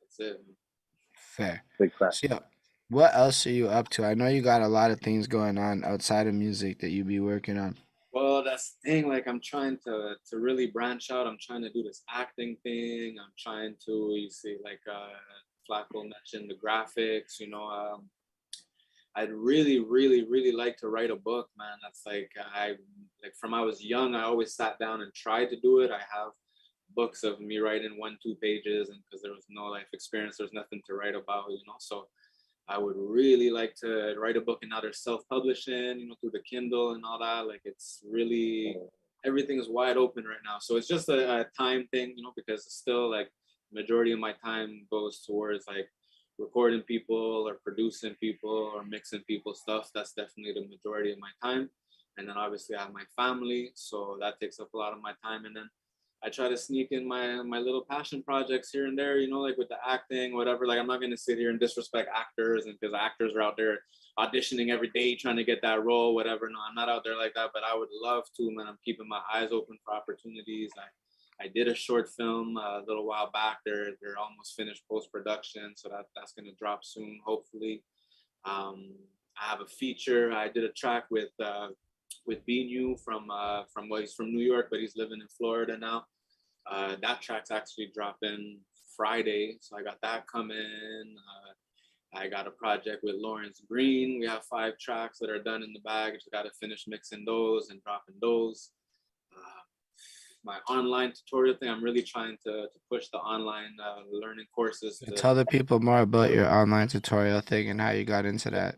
That's it. Fair. Big fact. So, what else are you up to? I know you got a lot of things going on outside of music that you be working on. Well, that's the thing. Like, I'm trying to really branch out. I'm trying to do this acting thing. I'm trying to, you see, like Flacko mentioned the graphics. You know, I'd really, really, really like to write a book, man. That's like from I was young, I always sat down and tried to do it. I have books of me writing 1-2 pages, and because there was no life experience, there's nothing to write about, you know. So I would really like to write a book, and now there's self-publishing, you know, through the Kindle and all that. Like, it's really, everything's wide open right now. So it's just a time thing, you know, because still like majority of my time goes towards like recording people or producing people or mixing people's stuff. That's definitely the majority of my time. And then obviously I have my family, so that takes up a lot of my time. And then I try to sneak in my little passion projects here and there, you know, like with the acting, whatever. Like, I'm not going to sit here and disrespect actors, and because actors are out there auditioning every day trying to get that role, whatever. No, I'm not out there like that, but I would love to, man. I'm keeping my eyes open for opportunities. I did a short film a little while back. They're almost finished post-production, so that's going to drop soon, hopefully. I have a feature. I did a track with B-New from well, he's from New York, but he's living in Florida now. That track's actually dropping Friday, so I got that coming. I got a project with Lawrence Green. We have 5 tracks that are done in the bag. Just got to finish mixing those and dropping those. My online tutorial thing, I'm really trying to push the online learning courses. Tell the people more about your online tutorial thing and how you got into that.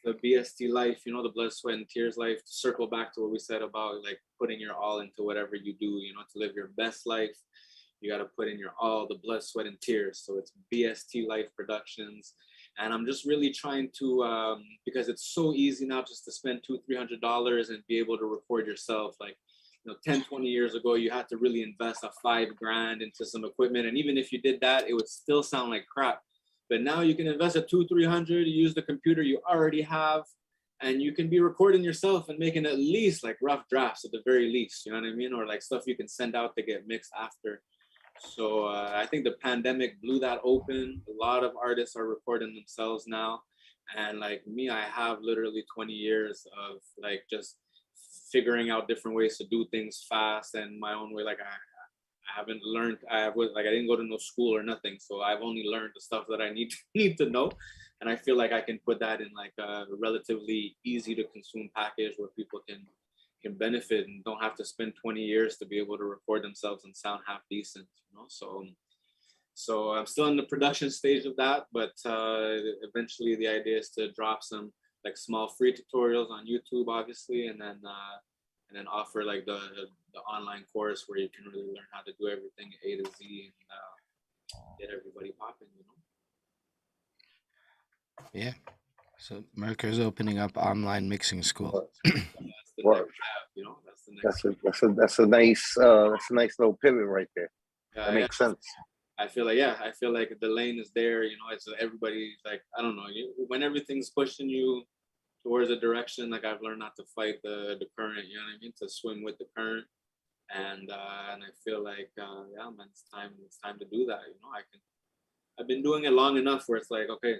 The BST life, you know, the blood, sweat, and tears life. To circle back to what we said about like putting your all into whatever you do, you know, to live your best life, you got to put in your all, the blood, sweat, and tears. So it's BST Life Productions. And I'm just really trying to, because it's so easy now just to spend $200-300 and be able to record yourself. Like, you know, 10-20 years ago, you had to really invest a $5,000 into some equipment. And even if you did that, it would still sound like crap. But now you can invest at $200-300, you use the computer you already have, and you can be recording yourself and making at least like rough drafts at the very least, you know what I mean? Or like stuff you can send out to get mixed after. So I think the pandemic blew that open. A lot of artists are recording themselves now. And like me, I have literally 20 years of like just figuring out different ways to do things fast and my own way. Like I haven't learned, I didn't go to no school or nothing. So I've only learned the stuff that I need to know. And I feel like I can put that in like a relatively easy to consume package where people can benefit and don't have to spend 20 years to be able to record themselves and sound half decent, you know? So I'm still in the production stage of that, but eventually the idea is to drop some like small free tutorials on YouTube, obviously, and then and then offer like the online course where you can really learn how to do everything A to Z and get everybody popping, you know. Yeah. So Merker's opening up online mixing school. That's the next step, you know. That's the next. That's a nice little pivot right there. That makes sense. I feel like the lane is there, you know. It's everybody like, I don't know, when everything's pushing you towards a direction, like I've learned not to fight the current, you know what I mean, to swim with the current. And I feel like yeah, man, it's time to do that, you know. I've been doing it long enough where it's like, okay,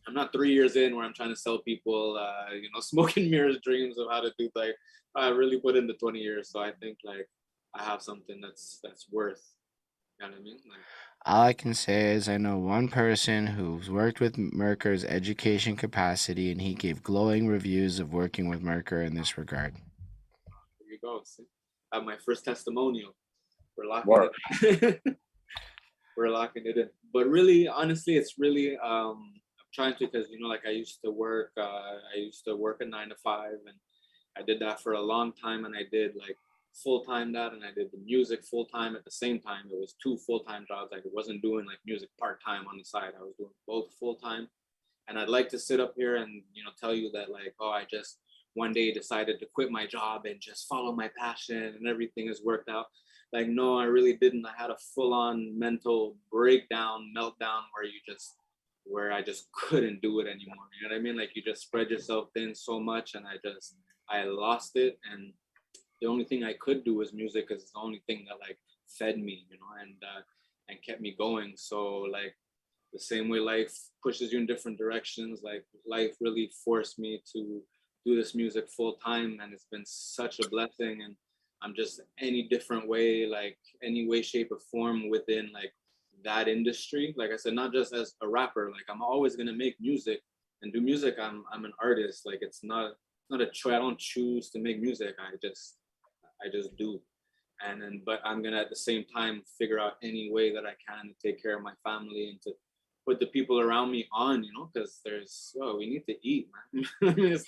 I'm not 3 years in where I'm trying to sell people you know, smoke and mirrors dreams of how to do, like I really put in the 20 years. So I think like I have something that's worth, you know what I mean? Like, all I can say is I know one person who's worked with Merker's education capacity, and he gave glowing reviews of working with Merker in this regard. There you go. See? I have my first testimonial. We're locking it in. We're locking it in. But really, honestly, it's really I'm trying to, because you know, like I used to work a 9 to 5, and I did that for a long time, and I did like full-time that, and I did the music full-time at the same time. It was 2 full-time jobs. Like, it wasn't doing like music part-time on the side. I was doing both full-time. And I'd like to sit up here and, you know, tell you that like, oh, I just one day decided to quit my job and just follow my passion and everything has worked out. Like, no, I really didn't. I had a full-on mental breakdown, meltdown where I just couldn't do it anymore. You know what I mean? Like, you just spread yourself thin so much, and I lost it. And the only thing I could do was music, because it's the only thing that like fed me, you know, and kept me going. So like, the same way life pushes you in different directions, like life really forced me to do this music full time, and it's been such a blessing. And I'm just any different way, like any way, shape, or form within like that industry. Like I said, not just as a rapper, like I'm always gonna make music and do music. I'm an artist. Like it's not a choice. I don't choose to make music. I just do. And then, but I'm gonna at the same time figure out any way that I can to take care of my family and to put the people around me on, you know, because we need to eat, man. I mean,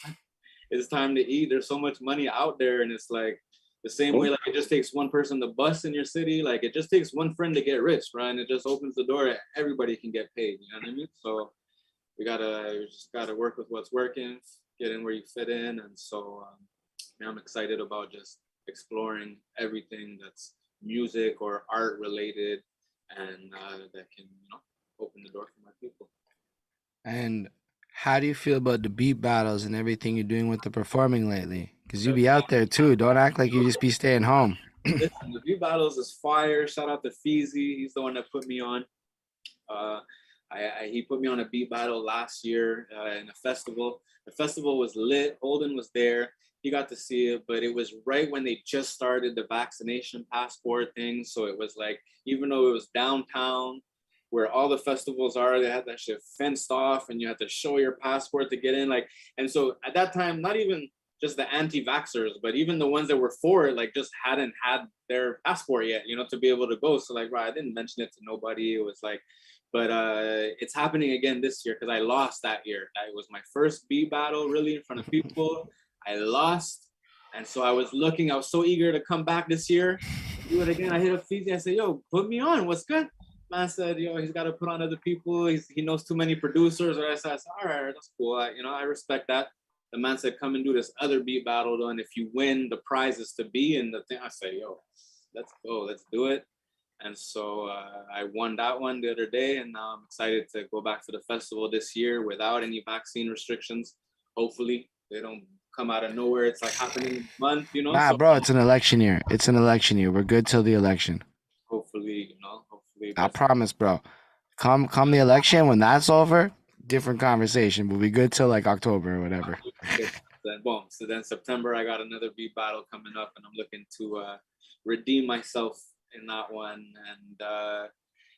it's time to eat. There's so much money out there, and it's like the same way, like it just takes one person to bust in your city. Like it just takes one friend to get rich, right? And it just opens the door. Everybody can get paid. You know what I mean? So we just gotta work with what's working, get in where you fit in. And so I'm excited about just exploring everything that's music or art related, and that can, you know, open the door for my people. And how do you feel about the beat battles and everything you're doing with the performing lately? Because you be out there too. Don't act like you just be staying home. Listen, the beat battles is fire. Shout out to Feezy. He's the one that put me on. He put me on a beat battle last year in a festival. The festival was lit. Holden was there. He got to see it, but it was right when they just started the vaccination passport thing. So it was like, even though it was downtown where all the festivals are, they had that shit fenced off, and you had to show your passport to get in. Like, and so at that time, not even just the anti-vaxxers, but even the ones that were for it, like just hadn't had their passport yet, you know, to be able to go. So like, right, I didn't mention it to nobody. It was like, but it's happening again this year, because I lost that year. It was my first beat battle really in front of people. I lost. And so I was so eager to come back this year, do it again. I hit up Feezy. I said, yo, put me on. What's good? Man said, yo, he's got to put on other people. He knows too many producers. Or I said, all right, that's cool. I respect that. The man said, come and do this other beat battle, though. And if you win, the prize is to be in the thing. I said, yo, let's go. Let's do it. And so I won that one the other day. And now I'm excited to go back to the festival this year without any vaccine restrictions. Hopefully they don't come out of nowhere. It's like happening in a month, you know? Nah, bro, it's an election year. It's an election year. We're good till the election. Hopefully, you know, I promise, bro. Come the election, when that's over, different conversation. We'll be good till like October or whatever. Then boom. So then September, I got another beat battle coming up, and I'm looking to redeem myself in that one.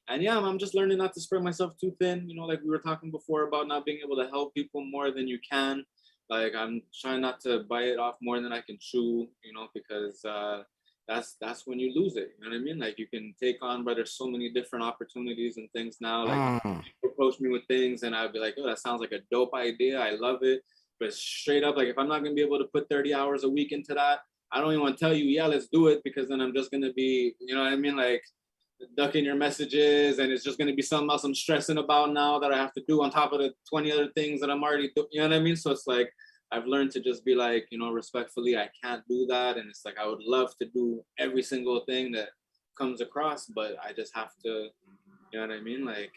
And yeah, I'm just learning not to spread myself too thin. You know, like we were talking before about not being able to help people more than you can. Like I'm trying not to bite it off more than I can chew, you know, because that's when you lose it. You know what I mean? Like you can take on, but there's so many different opportunities and things now. Like people approach me with things, and I'd be like, oh, that sounds like a dope idea. I love it. But straight up, like if I'm not gonna be able to put 30 hours a week into that, I don't even want to tell you, yeah, let's do it, because then I'm just gonna be, you know what I mean, like ducking your messages, and it's just gonna be something else I'm stressing about now that I have to do on top of the 20 other things that I'm already doing. You know what I mean? So it's like I've learned to just be like, you know, respectfully, I can't do that, and it's like I would love to do every single thing that comes across, but I just have to, you know what I mean, like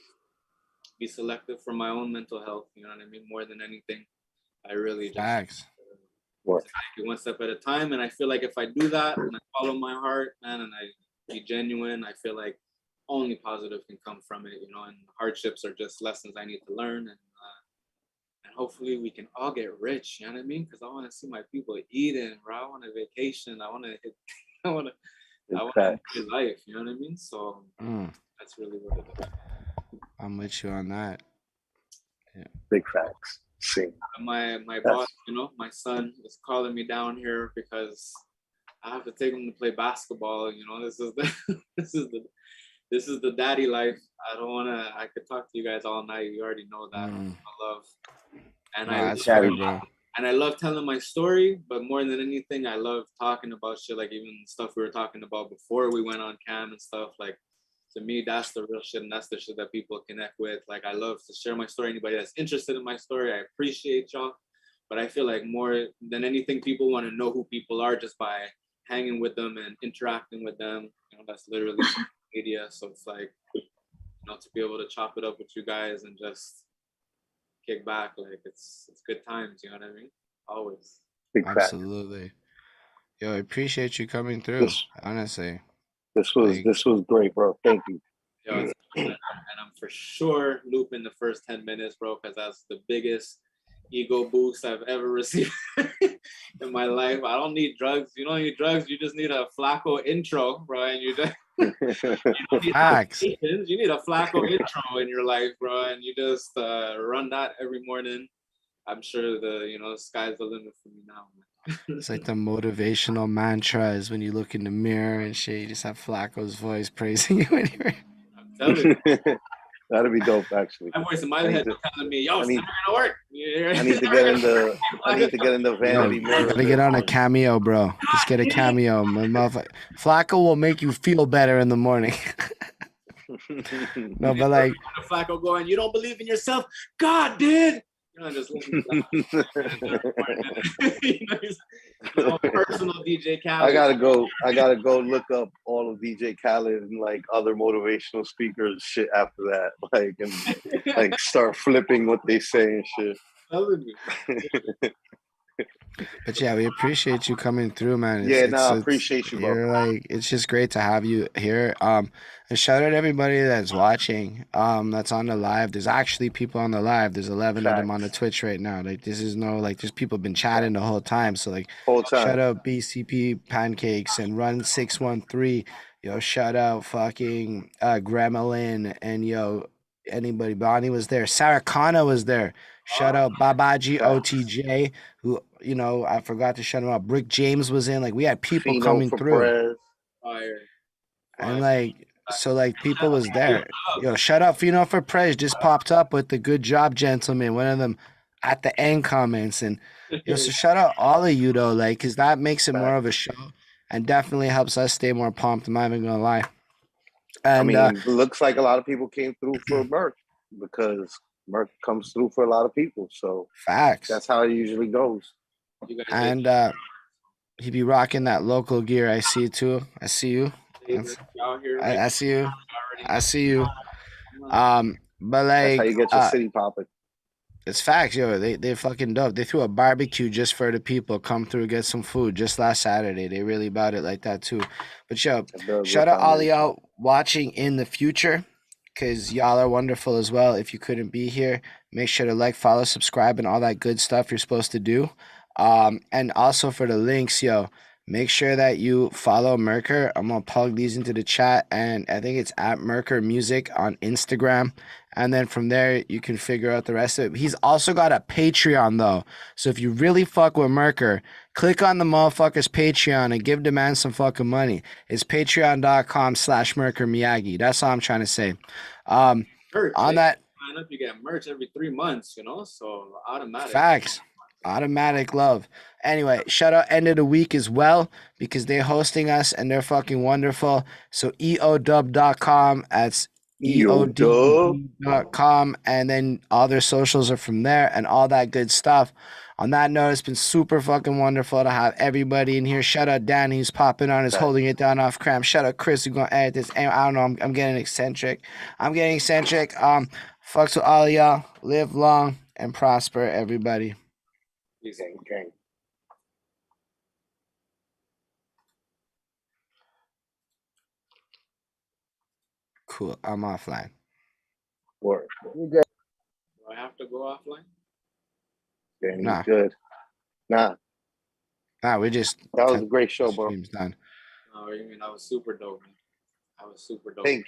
be selective for my own mental health. You know what I mean? More than anything, I really just take it one step at a time. And I feel like if I do that and I follow my heart, man, and I be genuine, I feel like only positive can come from it, you know, and hardships are just lessons I need to learn. And hopefully we can all get rich, you know what I mean? Because I want to see my people eating, bro. I want a vacation. I want to live life, you know what I mean? So that's really what it is. I'm with you on that. Yeah. Big facts. See. My boss, you know, my son is calling me down here because I have to take him to play basketball. You know, this is the daddy life. I could talk to you guys all night. You already know that. I love, and I love telling my story, but more than anything, I love talking about shit, like even stuff we were talking about before we went on cam and stuff. Like, to me, that's the real shit, and that's the shit that people connect with. Like, I love to share my story. Anybody that's interested in my story, I appreciate y'all. But I feel like more than anything, people want to know who people are just by hanging with them and interacting with them. You know, that's literally media. So it's like, you know, to be able to chop it up with you guys and just kick back, like it's good times. You know what I mean? Always. Absolutely. Yo, I appreciate you coming through. Honestly. This was great, bro. Thank you. Yo, and I'm for sure looping the first 10 minutes, bro, because that's the biggest ego boost I've ever received in my life. I don't need drugs. You don't need drugs. You just need a Flacko intro, bro. And you just you need a Flacko intro in your life, bro. And you just run that every morning. I'm sure the sky's the limit for me now, man. It's like the motivational mantra is when you look in the mirror and shit, you just have Flacco's voice praising you anyway. I'm telling you. That'd be dope, actually. My voice in my head telling me, yo, it's never gonna work. I need to get in the vanity mirror. You gotta get on a cameo, bro. Just get a cameo. Flacco will make you feel better in the morning. No, but like Flacco going, you don't believe in yourself? God did. You know, just personal DJ Khaled. I gotta go look up all of DJ Khaled and like other motivational speakers shit after that. Like, and like start flipping what they say and shit. But yeah, we appreciate you coming through, man. I appreciate you, bro. Like, it's just great to have you here. And shout out to everybody that's watching, that's on the live. There's actually people on the live. There's 11 of them on the Twitch right now. Like, this is there's people been chatting the whole time. So like, shout out BCP Pancakes and Run 613. Yo, shout out fucking Gremlin and yo, anybody. Bonnie was there. Sarah Khanna was there. Shout out Babaji OTJ, who, you know, I forgot to shout him out. Brick James was in. Like, we had people coming through. And like, so like people was there. Yo, shout out Fino for Prez just popped up with the good job, gentlemen. One of them at the end comments. And yo, so shout out all of you though, like, because that makes it more of a show and definitely helps us stay more pumped. I'm not even gonna lie. And I mean, it looks like a lot of people came through for Merc because Merc comes through for a lot of people. So facts. That's how it usually goes. And he be rocking that local gear. I see it too. I see you. I see you. I see you. But like, that's how you get your city popping. It's facts, yo. They fucking dope. They threw a barbecue just for the people. Come through, get some food. Just last Saturday, they really about it like that too. But yo, shout out all y'all watching in the future, because y'all are wonderful as well. If you couldn't be here, make sure to like, follow, subscribe, and all that good stuff you're supposed to do. And also for the links, yo, make sure that you follow Merker. I'm gonna plug these into the chat, and I think it's at Merker Music on Instagram. And then from there, you can figure out the rest of it. He's also got a Patreon, though. So if you really fuck with Merker, click on the motherfucker's Patreon and give the man some fucking money. It's patreon.com/Merker Miyagi. That's all I'm trying to say. Merch, on that, sign up, you get merch every 3 months, you know? So automatic. Facts. Automatic love. Anyway, shout out end of the week as well because they're hosting us and they're fucking wonderful. So eodub.com. That's eodub.com. And then all their socials are from there and all that good stuff. On that note, it's been super fucking wonderful to have everybody in here. Shout out Danny who's popping on, is holding it down off cram. Shout out Chris who's gonna edit this. And I don't know, I'm getting eccentric. Fucks with all of y'all. Live long and prosper, everybody. Gang. Cool. I'm offline. Word. Do I have to go offline? Yeah, Nah. Good. Nah, we just. That was a great show, bro. Stream's done. Oh, you mean I was super dope, man. I was super dope. Thank you.